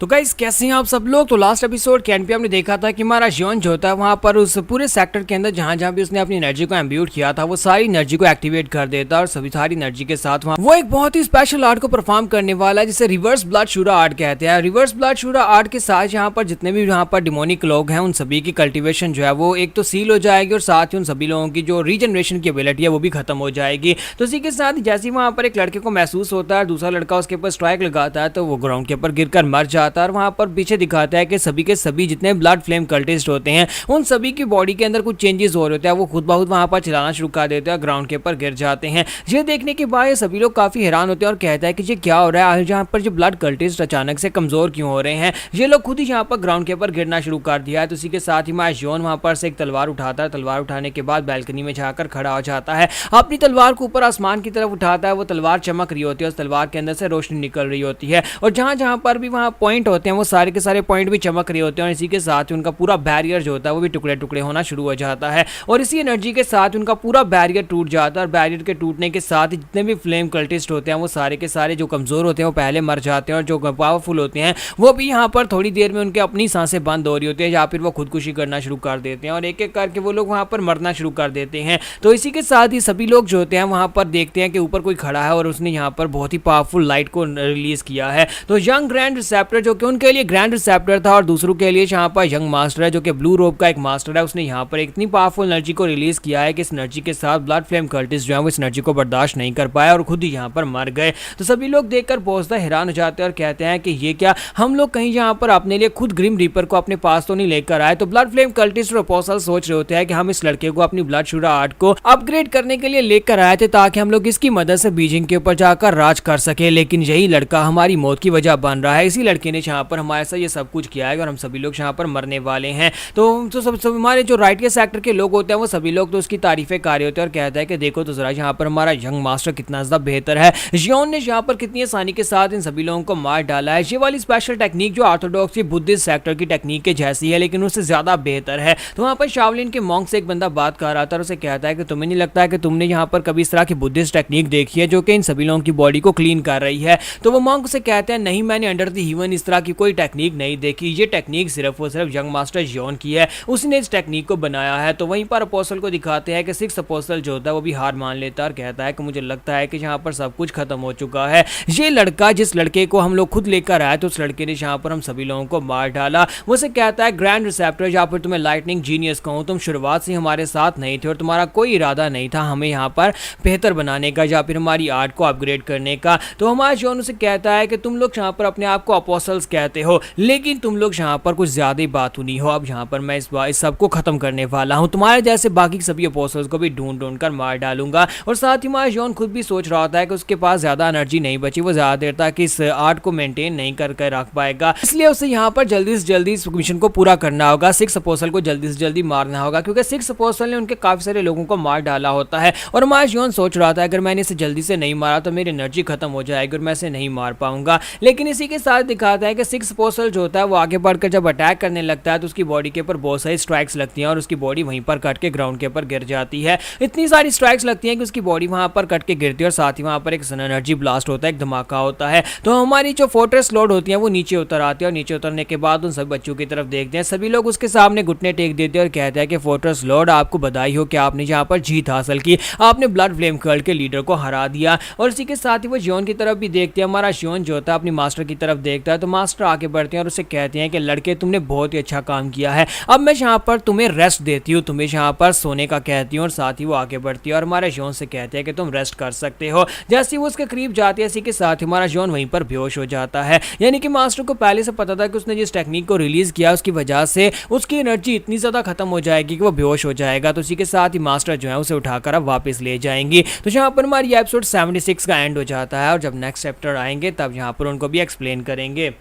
तो गाइस कैसे हैं आप सब लोग। तो लास्ट एपिसोड के एंड पे हमने देखा था कि हमारा जियोन जो होता है वहां पर उस पूरे सेक्टर के अंदर जहां जहां भी उसने अपनी एनर्जी को एम्ब्यूट किया था वो सारी एनर्जी को एक्टिवेट कर देता है और सभी सारी एनर्जी के साथ वहां वो एक बहुत ही स्पेशल आर्ट को परफॉर्म करने वाला है जिसे रिवर्स ब्लड शूरा आर्ट कहते हैं। रिवर्स ब्लड शूरा आर्ट के साथ यहाँ पर जितने भी यहाँ पर डिमोनिक लोग हैं उन सभी की कल्टिवेशन जो है वो एक तो सील हो जाएगी और साथ ही उन सभी लोगों की जो रीजनरेशन की एबिलिटी है वो भी खत्म हो जाएगी। तो इसी के साथ जैसे ही वहां पर एक लड़के को महसूस होता है दूसरा लड़का उसके ऊपर स्ट्राइक लगाता है तो वो ग्राउंड के ऊपर गिरकर मर जाता है और वहां पर दिखाता है कि सभी के सभी जितने ब्लड फ्लेम कल्टिस्ट होते हैं उन सभी की बॉडी के अंदर कुछ चेंजेस हो रहे होते हैं, वो खुद ब खुद वहां पर चलाना शुरू कर देते हैं, ग्राउंड के ऊपर गिर जाते हैं। ये देखने के बाद सभी लोग काफी हैरान होते हैं और कहता है कि ये क्या हो रहा है, यहाँ पर जो ब्लड कल्टिस्ट अचानक से कमजोर क्यों हो रहे हैं, ये लोग खुद ही यहाँ पर ग्राउंड के ऊपर गिरना शुरू कर दिया है। तो इसी के साथ ही हमारा जियोन वहां पर से एक तलवार उठाता है, तलवार उठाने के बाद बैल्कनी में जाकर खड़ा हो जाता है, अपनी तलवार को ऊपर आसमान की तरफ उठाता है, वो तलवार चमक रही होती है, उस तलवार के अंदर से रोशनी निकल रही होती है और जहां जहां पर भी वहां पॉइंट होते हैं वो सारे के सारे पॉइंट भी चमक रहे होते हैं और इसी के साथ उनका पूरा बैरियर जो होता है वो भी टुकड़े टुकड़े होना शुरू हो जाता है और इसी एनर्जी के साथ उनका पूरा बैरियर टूट जाता है और बैरियर के टूटने के साथ जितने भी फ्लेम कल्टिस्ट होते हैं वो सारे के सारे जो कमजोर होते हैं वो पहले मर जाते हैं और जो पावरफुल होते हैं वो भी यहाँ पर थोड़ी देर में उनके अपनी सांसें बंद हो रही होती है या फिर वो खुदकुशी करना शुरू कर देते हैं और एक एक करके वो लोग वहाँ पर मरना शुरू कर देते हैं। तो इसी के साथ ही सभी लोग जो होते हैं वहाँ पर देखते हैं कि ऊपर कोई खड़ा है और उसने यहाँ पर बहुत ही पावरफुल लाइट को रिलीज किया है। तो यंग ग्रैंड रिसेप्टर जो कि उनके लिए ग्रैंड रिसेप्टर था और दूसरों के लिए यहाँ पर यंग मास्टर है जो कि ब्लू रोब का एक मास्टर है, उसने यहाँ पर इतनी पावरफुल एनर्जी को रिलीज किया है कि इस एनर्जी के साथ ब्लड फ्लेम कल्टिस्ट जो है वो इस एनर्जी को बर्दाश्त नहीं कर पाया और खुद ही यहाँ पर मर गए। तो सभी लोग देखकर बहुत हैरान हो जाते हैं और कहते हैं कि ये क्या, हम लोग कहीं यहाँ पर अपने लिए खुद ग्रिम रीपर को अपने पास तो नहीं लेकर आए। तो ब्लड फ्लेम कल्टिस्ट और अपोस्टल सोच रहे होते हैं कि हम इस लड़के को अपनी ब्लड शूरा आर्ट को अपग्रेड करने के लिए लेकर आए थे ताकि हम लोग इसकी मदद से बीजिंग के ऊपर जाकर राज कर सके, लेकिन यही लड़का हमारी मौत की वजह बन रहा है, इसी लड़के ने यहाँ पर हमारे साथ ये सब कुछ किया है और हम सभी लोग यहाँ पर मरने वाले हैं। तो सब हमारे जो राइट के सेक्टर के लोग होते हैं वो सभी लोग तो उसकी तारीफें कर रहे होते हैं और कहता है कि देखो तो जरा यहाँ पर हमारा यंग मास्टर कितना ज्यादा बेहतर है, जियोन ने यहाँ पर कितनी आसानी के साथ इन सभी लोगों को मार डाला है। ये वाली स्पेशल टेक्निक जो ऑर्थोडॉक्स बुद्धिस्ट सेक्टर की टेक्निक के जैसी है लेकिन उससे ज्यादा बेहतर है। तो वहाँ पर शाओलिन के मॉन्क से एक बंदा बात कर रहा था और उसे कहता है कि तुम्हें नहीं लगता है कि तुमने यहाँ पर कभी इस तरह की बुद्धिस्ट टेक्निक देखी है जो कि इन सभी लोगों की बॉडी को क्लीन कर रही है। तो वो मॉन्क से कहते हैं नहीं, मैंने अंडर द ह्यूमन इस तरह की कोई टेक्निक नहीं देखी, ये टेक्निक सिर्फ और सिर्फ यंग मास्टर जियोन की है, उसने इस टेक्निक को बनाया है। तो वहीं पर अपोस्टल को दिखाते हैं कि सिक्स अपोस्टल जो होता है वो भी हार मान लेता है और कहता है कि मुझे लगता है कि यहाँ पर सब कुछ खत्म हो चुका है, ये लड़का जिस लड़के को हम लोग खुद लेकर आए तो उस लड़के ने यहाँ पर हम सभी लोगों को मार डाला। वो से कहता है ग्रैंड रिसेप्टर या फिर तुम्हें लाइटनिंग जीनियस कहूँ, तुम शुरुआत से हमारे साथ नहीं थे और तुम्हारा कोई इरादा नहीं था हमें यहाँ पर बेहतर बनाने का या फिर हमारी आर्ट को अपग्रेड करने का। तो हमारा जॉन उसे कहता है कि तुम लोग यहाँ पर अपने आप को अपोस्टल अपोस्टल्स कहते हो, लेकिन तुम लोग यहाँ पर कुछ ज्यादा ही बात सुनी हो। अब यहाँ पर मैं इस सबको खत्म करने वाला हूँ, तुम्हारे जैसे बाकी सभी अपोस्टल्स को भी ढूंढ ढूंढ कर मार डालूंगा। और साथ ही हमारा जॉन खुद भी सोच रहा होता है कि उसके पास ज्यादा एनर्जी नहीं बची, वो ज्यादा देर तक इस आर्ट को मेंटेन नहीं करके रख पाएगा, इसलिए उसे यहाँ पर जल्दी से जल्दी इस मिशन को पूरा करना होगा। 6 अपोस्टल को जल्दी से जल्दी मारना होगा, क्योंकि 6 अपोस्टल ने उनके काफी सारे लोगों को मार डाला होता है। और हमारा जॉन सोच रहा था अगर मैंने इसे जल्दी से नहीं मारा तो मेरी एनर्जी खत्म हो जाएगी और मैं इसे नहीं मार पाऊंगा। लेकिन इसी के साथ दिखाता है कि 6 अपोस्टल जो होता है वो आगे बढ़कर जब अटैक करने लगता है तो उसकी बॉडी के ऊपर बहुत सारी स्ट्राइक्स लगती हैं और उसकी बॉडी वहीं पर कट के ग्राउंड के ऊपर गिर जाती है। इतनी सारी स्ट्राइक्स लगती हैं कि उसकी बॉडी वहां पर कट के गिरती है और साथ ही वहां पर एक एनर्जी ब्लास्ट होता है, एक धमाका होता है। तो हमारी जो फोर्ट्रेस लॉर्ड होती है वो नीचे उतर आती है और नीचे उतरने के बाद उन सभी बच्चों की तरफ देखते हैं। सभी लोग उसके सामने घुटने टेक देते हैं और कहते हैं कि फोर्ट्रेस लॉर्ड आपको बधाई हो कि आपने यहाँ पर जीत हासिल की, आपने ब्लड फ्लेम कल्ट के लीडर को हरा दिया। और इसी के साथ ही वो जॉन की तरफ भी देखते हैं। हमारा जॉन जो होता है अपनी मास्टर की तरफ देखता है, तो मास्टर आगे बढ़ते हैं और उससे कहते हैं कि लड़के तुमने बहुत ही अच्छा काम किया है, अब मैं यहाँ पर तुम्हें रेस्ट देती हूँ, तुम्हें यहाँ पर सोने का कहती हूँ। और साथ ही वो आगे बढ़ती है और हमारे जॉन से कहते हैं कि तुम रेस्ट कर सकते हो। जैसे ही वो उसके करीब जाती है इसी के साथ हमारा जॉन वहीं पर बेहोश हो जाता है। यानी कि मास्टर को पहले से पता था कि उसने जिस टेक्निक को रिलीज किया उसकी वजह से उसकी एनर्जी इतनी ज्यादा खत्म हो जाएगी कि वो बेहोश हो जाएगा। तो इसी के साथ ही मास्टर जो है उसे उठाकर अब वापस ले जाएंगी। तो यहाँ पर हमारी एपिसोड 76 का एंड हो जाता है और जब नेक्स्ट चैप्टर आएंगे तब यहाँ पर उनको भी एक्सप्लेन करेंगे।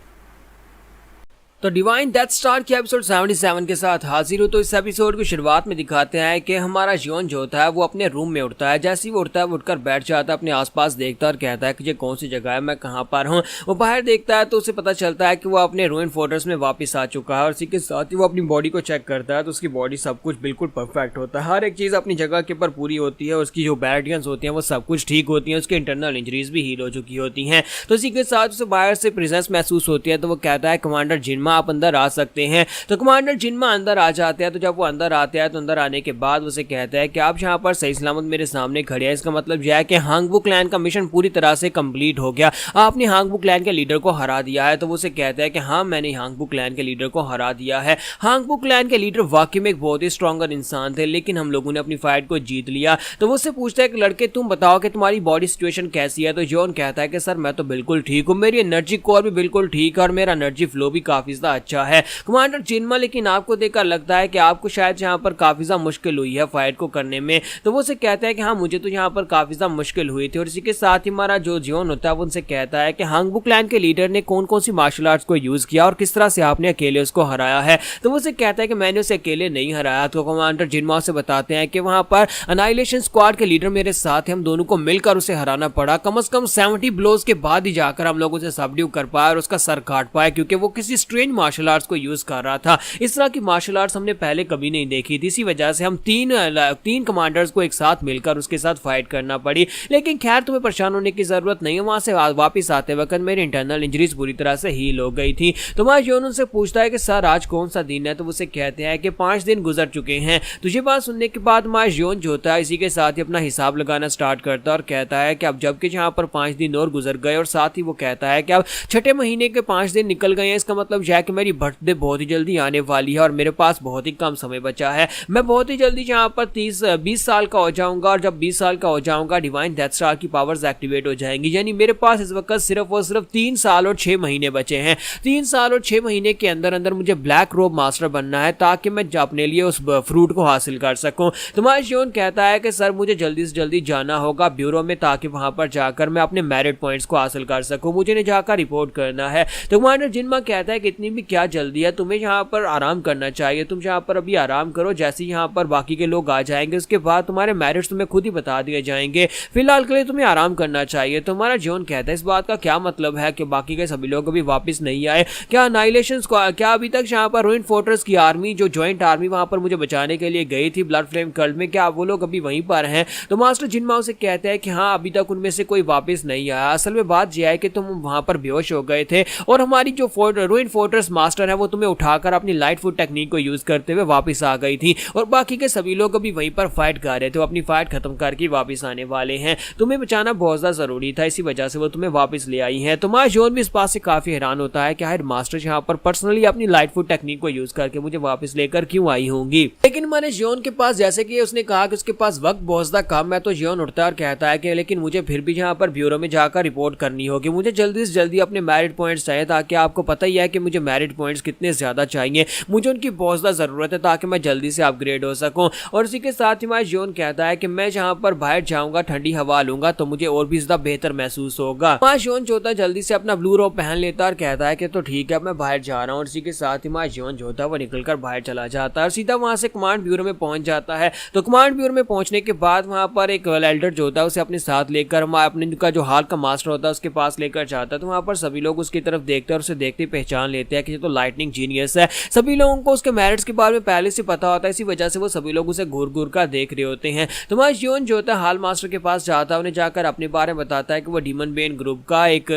तो डिवाइन डेथ स्टार की एपिसोड 77 के साथ हाजिर हो। तो इस एपिसोड की शुरुआत में दिखाते हैं कि हमारा जॉन जो होता है वो अपने रूम में उठता है। जैसे ही वो उठता है वो उठकर बैठ जाता है, अपने आसपास देखता है और कहता है कि ये कौन सी जगह है, मैं कहाँ पर हूँ। वो बाहर देखता है तो उसे पता चलता है कि वो अपने रूइन फोर्ट्रेस में वापस आ चुका है। और इसी के साथ ही वो अपनी बॉडी को चेक करता है तो उसकी बॉडी सब कुछ बिल्कुल परफेक्ट होता है, हर एक चीज़ अपनी जगह के ऊपर पूरी होती है। उसकी जो बैरियर्स होती हैं वो सब कुछ ठीक होती हैं, उसकी इंटरनल इंजरीज भी हील हो चुकी होती हैं। तो इसी के साथ उसे बाहर से प्रेजेंस महसूस होती है। तो वो कहता है कमांडर जिनमा आप अंदर आ सकते हैं। तो कमांडर जिनमा अंदर आ जाते हैं। तो जब वो अंदर आते हैं तो अंदर आने के बाद उसे कहता है कि आप यहाँ पर सही सलामत मेरे सामने खड़े हैं, इसका मतलब यह है कि हांगबू क्लैन का मिशन पूरी तरह से कंप्लीट हो गया, आपने हांगबू क्लैन के लीडर को हरा दिया है। तो वो उसे कहता है कि हाँ मैंने हांगबू क्लैन के लीडर को हरा दिया है। हांगबू क्लैन के लीडर वाकई में एक बहुत ही स्ट्रॉन्गर इंसान थे, लेकिन हम लोगों ने अपनी फाइट को जीत लिया। तो वो उससे पूछता है कि लड़के तुम बताओ कि तुम्हारी बॉडी सिचुएशन कैसी है। तो जॉन कहता है कि सर मैं तो बिल्कुल ठीक हूँ, मेरी एनर्जी कोर भी बिल्कुल ठीक है और मेरा एनर्जी फ्लो भी काफी ज्यादा अच्छा है। कमांडर जिनमा लेकिन आपको देखकर लगता है कि आपको शायद यहाँ पर काफी ज्यादा मुश्किल हुई है फाइट को करने में। तो वो उसे कहता है कि हाँ मुझे तो यहाँ पर काफी ज्यादा मुश्किल हुई थी। और इसी के साथ ही हमारा जो जॉन होता है वो उनसे कहता है कि हांगबू क्लैन के लीडर ने कौन कौन सी मार्शल आर्ट्स को यूज किया और किस तरह से आपने अकेले उसको हराया है। तो वो उसे कहता है कि मैंने उसे अकेले नहीं हराया। तो कमांडर जिनमा से बताते हैं कि वहां पर अनाइलेशन स्क्वाड के लीडर मेरे साथ है, हम दोनों को मिलकर उसे हराना पड़ा। कम से कम 70 ब्लोज के बाद ही जाकर हम लोग उसे सबड्यू कर पाए और उसका सर काट पाए, क्योंकि वो किसी स्ट्रेंज मार्शल आर्ट्स को यूज कर रहा था। इस तरह की मार्शल आर्ट्स हमने पहले कभी नहीं देखी थी। इसी वजह से हम तीन कमांडर्स को एक साथ मिलकर उसके साथ फाइट करना पड़ी। लेकिन खैर तुम्हें परेशान होने की जरूरत नहीं है, वहां से वापस आते वक्त मेरी इंटरनल इंजरीज पूरी तरह से हील हो गई थी। तो मैं जॉन उनसे पूछता है कि सर आज कौन सा दिन है। तो उसे कहते हैं कि 5 दिन गुजर चुके हैं। तुझे बात सुनने के बाद मैं जॉन जो होता है इसी के साथ ही अपना हिसाब लगाना स्टार्ट करता है और कहता है कि अब जबकि यहाँ पर 5 दिन और गुजर गए और साथ ही वो कहता है कि अब 6ठे महीने के 5 दिन निकल गए हैं, इसका मतलब यह है कि मेरी बर्थडे बहुत ही जल्दी आने वाली है और मेरे पास बहुत ही कम समय बचा है। मैं बहुत ही जल्दी यहाँ पर 20 साल का हो जाऊंगा और जब 20 साल का हो जाऊंगा डिवाइन डेथ स्टार की पावर्स एक्टिवेट हो जाएंगी। यानी मेरे पास इस वक्त सिर्फ और सिर्फ 3 साल और 6 महीने बचे हैं। 3 साल और 6 महीने के अंदर अंदर मुझे ब्लैक रोब मास्टर बनना है ताकि मैं अपने लिए उस फ्रूट को हासिल कर सकूं। तो जॉन कहता है कि सर मुझे जल्दी से जल्दी जाना होगा ब्यूरो में ताकि वहां पर जाकर मैं अपने मेरिट पॉइंट्स को हासिल कर सकूं, मुझे नहीं जाकर रिपोर्ट करना है। तो कमांडर जिनमा कहता है कि इतनी भी क्या जल्दी है, तुम्हें यहाँ पर आराम करना चाहिए, तुम यहाँ पर अभी आराम करो, जैसे ही यहाँ पर बाकी के लोग आ जाएंगे उसके बाद तुम्हारे मेरिट्स तुम्हें खुद ही बता दिए जाएंगे, फिलहाल के लिए तुम्हें आराम करना चाहिए। तो हमारा जॉन कहता है इस बात का क्या मतलब है कि बाकी के सभी लोग अभी वापस नहीं आए, क्या अनाइलेशन क्या अभी तक यहाँ पर रूइन फोर्ट्रेस की आर्मी जो ज्वाइंट आर्मी वहां पर मुझे बचाने के लिए गई थी ब्लड फ्लेम कल्ट में, क्या वो लोग अभी वहीं पर हैं। तो मास्टर जिनमा उसे कहते हैं कि हाँ अभी तक उनमें से कोई वापस नहीं आया, असल में बात यह है कि तुम वहां पर बेहोश हो गए थे और हमारी जो रूइन फोर्ट्रेस फोर्ट्रेस मास्टर है वो तुम्हें उठाकर अपनी लाइट फुट टेक्निक को यूज करते हुए वापस आ गई थी और बाकी के सभी लोग अभी वहीं पर फाइट कर रहे थे, अपनी फाइट खत्म करके वापस आने वाले हैं। तुम्हें बचाना बहुत ज्यादा जरूरी था, इसी वजह से वो तुम्हें वापस ले आई है। तो महाजोन भी इस बात से काफी हैरान होता है कि हेड मास्टर यहाँ पर पर्सनली अपनी लाइट फुट टेक्निक को यूज करके मुझे वापस लेकर क्यों आई होंगी। लेकिन हमारे जियोन के पास जैसे कि उसने कहा कि उसके पास वक्त बहुत ज्यादा कम है, तो जियोन उठता है और कहता है कि लेकिन मुझे फिर भी यहाँ पर ब्यूरो में जाकर रिपोर्ट करनी होगी, मुझे जल्दी से जल्दी अपने मैरिट पॉइंट्स चाहिए, ताकि आपको पता ही है कि मुझे मैरिट पॉइंट्स कितने ज्यादा चाहिए, मुझे उनकी बहुत ज्यादा जरूरत है ताकि मैं जल्दी से अपग्रेड हो सकूं। और इसी के साथ ही हमारा जियोन कहता है कि मैं जहाँ पर बाहर जाऊंगा ठंडी हवा लूंगा तो मुझे और भी ज्यादा बेहतर महसूस होगा। हमारा जियोन जो होता है जल्दी से अपना ब्लू रोब पहन लेता है और कहता है कि तो ठीक है मैं बाहर जा रहा हूँ। और इसी के साथ ही हमारा जियोन जो होता है वो निकलकर बाहर चला जाता है और सीधा वहां से कमांड ब्यूरो में पहुंच जाता है। तो कमांड ब्यूरो में पहुंचने के बाद वहां पर एक एल्डर जो होता है उसे अपने साथ लेकर अपने का जो हाल का मास्टर होता है उसके पास लेकर जाता है। तो वहां पर सभी लोग उसकी तरफ देखते हैं और उसे देखते ही पहचान लेते हैं कि ये तो लाइटनिंग जीनियस है। सभी लोगों को उसके मेरिट्स के बारे में पहले से पता होता है, इसी वजह से वो सभी लोग उसे घूर घूर कर देख रहे होते हैं। तो हमारा जियोन जो होता है हाल मास्टर के पास जाता है, उन्हें जाकर अपने बारे में बताता है कि वो डीमन बेन ग्रुप का एक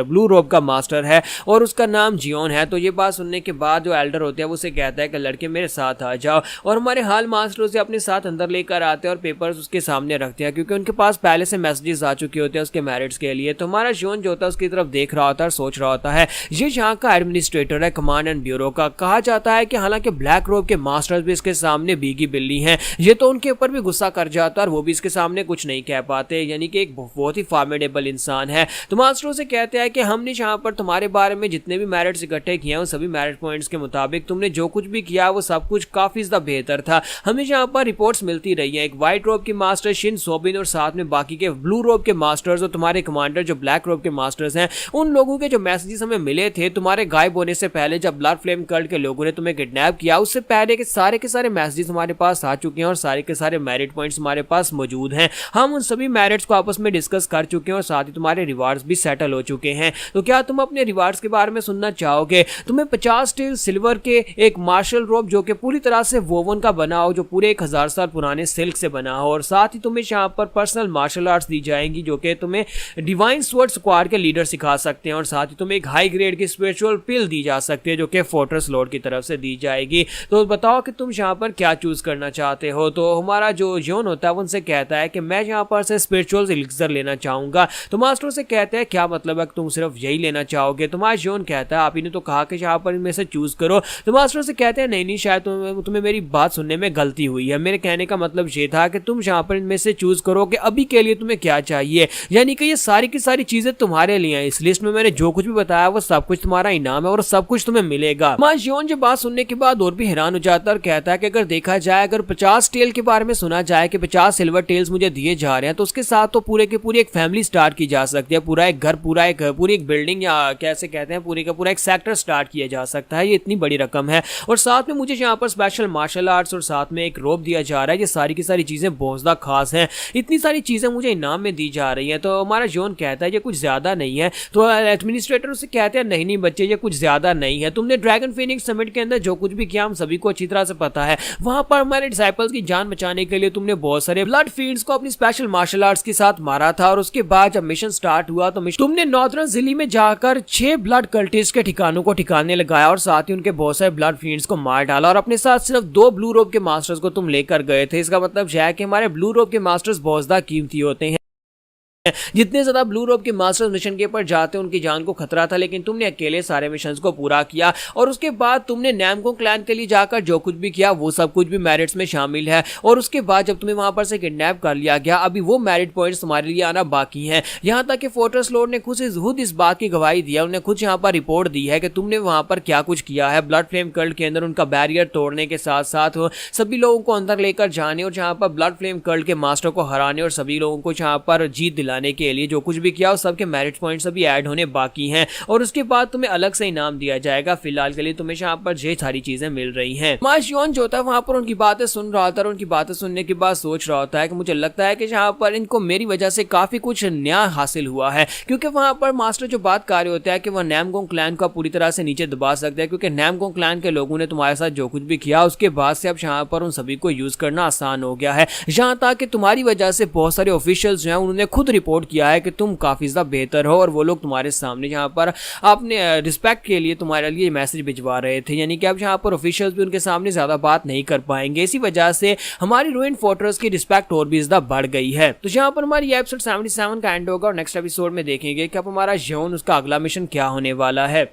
ब्लू रोब का मास्टर है और उसका नाम जियोन है। तो ये बात सुनने के बाद जो एल्डर होते हैं वो उसे कहता है कि लड़के मेरे साथ आ जाओ। और हमारे हाल मास्टर उसे अपने साथ अंदर लेकर आते हैं और पेपर्स उसके सामने रखते हैं, क्योंकि उनके पास पहले से मैसेजेस आ चुके होते हैं उसके मेरिट्स के लिए। तो हमारा जियोन जो होता है उसकी तरफ देख रहा होता है और सोच रहा होता है ये यहाँ का एडमिनिस्ट्रेटर है कमांड एंड ब्यूरो का। कहा जाता है कि हालांकि ब्लैक रोब के मास्टर्स भी इसके सामने बीगी बिल्ली हैं, ये तो उनके ऊपर भी गुस्सा कर जाता है और वो भी इसके सामने कुछ नहीं कह पाते, यानी कि एक बहुत ही फॉर्मिडेबल इंसान है। तो मास्टरों से कहते हैं कि हमने यहाँ पर तुम्हारे बारे में जितने भी मेरिट्स इकट्ठे किए हैं उन सभी मेरिट पॉइंट्स के मुताबिक तुमने जो कुछ भी किया वो सब कुछ काफी ज्यादा बेहतर था। हमें यहाँ पर रिपोर्ट्स मिलती रही है, एक व्हाइट रोब के मास्टर शिन सोबिन और साथ में बाकी के ब्लू रोब के मास्टर्स और तुम्हारे कमांडर जो ब्लैक रोब के मास्टर्स हैं, उन लोगों के जो मैसेजेस हमें मिले थे तुम्हारे गायब होने से पहले, जब ब्लड फ्लेम कल्ट के लोगों ने तुम्हें किडनैप किया उससे पहले के सारे मैसेजेस हमारे पास आ चुके हैं और सारे के सारे मेरिट पॉइंट्स हमारे पास मौजूद हैं। हम उन सभी मेरिट्स को आपस में डिस्कस कर चुके हैं और साथ ही तुम्हारे रिवार्ड्स भी सेटल हो चुके हैं। तो क्या तुम अपने रिवार्ड्स के बारे में सुनना चाहोगे? तुम्हें 50 स्टील सिल्वर के एक मार्शल रोब जो कि पूरी तरह से वोवन का बना हो, जो पूरे 1000 साल पुराने सिल्क से बना हो, और साथ ही तुम्हें यहाँ पर पर्सनल मार्शल आर्ट्स दी जाएंगी जो कि तुम्हें डिवाइन स्वॉर्ड स्क्वाड के लीडर सिखा सकते हैं, और साथ ही तुम्हें एक हाई ग्रेड की स्पिरिचुअल पिल दी जा सकती है जो कि फोर्ट्रेस लॉर्ड की तरफ से दी जाएगी। तो बताओ कि तुम यहाँ पर क्या चूज करना चाहते हो? तो हमारा जो जियोन होता है उनसे कहता है कि मैं यहाँ पर से स्पिरिचुअल एलिक्सर लेना चाहूंगा। तो मास्टर से कहते हैं क्या मतलब है तुम सिर्फ यही लेना चाहोगे? तो हमारा जियोन कहता है आप ही ने तो कहा कि यहाँ पर इनमें से चूज करो। तो मास्टर से कहते हैं नहीं शायद तुम्हें मेरी बात सुनने में गलती हुई है, मेरे कहने का मतलब ये था कि तुम यहाँ पर इनमें से चूज करो कि अभी के लिए तुम्हें क्या चाहिए, यानी कि ये सारी की सारी चीजें तुम्हारे लिए हैं। इस लिस्ट में मैंने जो कुछ भी बताया वो सब कुछ तुम्हारा इनाम है और सब कुछ तुम्हें मिलेगा। जियोन जो बात सुनने के बाद और भी हैरान हो जाता है और कहता है कि अगर देखा जाए, अगर 50 टेल के बारे में सुना जाए कि 50 सिल्वर टेल्स मुझे दिए जा रहे हैं, तो उसके साथ तो पूरे की पूरी एक फैमिली स्टार्ट की जा सकती है, पूरा एक घर, पूरी एक बिल्डिंग, या कैसे कहते हैं पूरी का पूरा एक सेक्टर स्टार्ट किया जा सकता है। ये इतनी बड़ी रकम है और साथ में मुझे यहाँ पर स्पेशल मार्शल आर्ट्स और साथ में एक रोब दिया जा रहा है। ये सारी की सारी चीजें बहुत ज्यादा खास हैं, इतनी सारी चीजें मुझे इनाम में दी जा रही है। तो हमारा जियोन कहता है ये कुछ ज्यादा नहीं है। तो एडमिनिस्ट्रेटर उससे कहते हैं नहीं बच्चे ये कुछ ज्यादा नहीं है, तुमने ड्रैगन फीनिक्स समिट के अंदर जो कुछ भी किया हम सभी को अच्छी तरह से पता है। वहां पर हमारे डिसाइपल्स की जान बचाने के लिए तुमने बहुत सारे ब्लड फील्ड्स को अपनी स्पेशल मार्शल आर्ट्स के साथ मारा था, और उसके बाद जब मिशन स्टार्ट हुआ तो तुमने नॉर्दर्न जिले में जाकर 6 ब्लड कल्टिस्ट के ठिकानों को ठिकाने लगाया और साथ ही उनके बहुत सारे ब्लड फील्ड्स को मार डाला, और अपने साथ सिर्फ 2 ब्लू रोब के मास्टर्स को तुम लेकर गए थे। इसका मतलब यह है कि हमारे ब्लू रोब के मास्टर्स बहुत ज्यादा कीमती होते हैं। जितने ज्यादा ब्लू रोब के मास्टर्स मिशन के ऊपर जाते उनकी जान को खतरा था, लेकिन तुमने अकेले सारे मिशंस को पूरा किया, और उसके बाद तुमने नैमकोंग क्लैन के लिए जाकर जो कुछ भी किया वो सब कुछ भी मेरिट्स में शामिल है। और उसके बाद जब तुम्हें वहां पर से किडनैप कर लिया गया, अभी वो मेरिट पॉइंट्स तुम्हारे लिए आना बाकी हैं। यहाँ तक कि फोर्ट्रेस लॉर्ड ने खुद इस बात की गवाही दी है, उन्होंने खुद यहाँ पर रिपोर्ट दी है कि तुमने वहां पर क्या कुछ किया है। ब्लड फ्लेम कल्ट के अंदर उनका बैरियर तोड़ने के साथ साथ सभी लोगों को अंदर लेकर जाने और जहाँ पर ब्लड फ्लेम कल्ट के मास्टर को हराने और सभी लोगों को जहाँ पर जीत दिलाने के लिए जो कुछ भी किया उस सबके मेरिट पॉइंट्स अभी ऐड होने बाकी हैं, और उसके बाद तुम्हें अलग से इनाम दिया जाएगा। फिलहाल के लिए तुम्हें यहाँ पर ये सारी चीजें मिल रही हैं। जियोन जो होता है वहां पर उनकी बातें सुन रहा था और उनकी बातें सुनने के बाद सोच रहा होता है कि मुझे लगता है कि यहाँ पर इनको मेरी वजह से काफी कुछ नया हासिल हुआ है, क्योंकि वहां पर मास्टर जो बात कर रहे होता है कि वह नैमकोंग क्लैन को पूरी तरह से नीचे दबा सकता है, क्योंकि नैमकोंग क्लैन के लोगों ने तुम्हारे साथ जो कुछ भी किया उसके बाद से अब यहाँ पर उन सभी को यूज करना आसान हो गया है। यहाँ तक कि तुम्हारी वजह से बहुत सारे ऑफिशियल्स जो हैं उन्होंने खुद रिपोर्ट किया है कि तुम काफ़ी ज़्यादा बेहतर हो, और वो लोग तुम्हारे सामने यहाँ पर अपने रिस्पेक्ट के लिए तुम्हारे लिए मैसेज भिजवा रहे थे। यानी कि अब यहाँ पर ऑफिशियल्स भी उनके सामने ज़्यादा बात नहीं कर पाएंगे। इसी वजह से हमारी रूइंड फोर्ट्रेस की रिस्पेक्ट और भी ज़्यादा बढ़ गई है। तो यहाँ पर हमारी एपिसोड 77 का एंड होगा, और नेक्स्ट एपिसोड में देखेंगे कि अब हमारा जियोन उसका अगला मिशन क्या होने वाला है।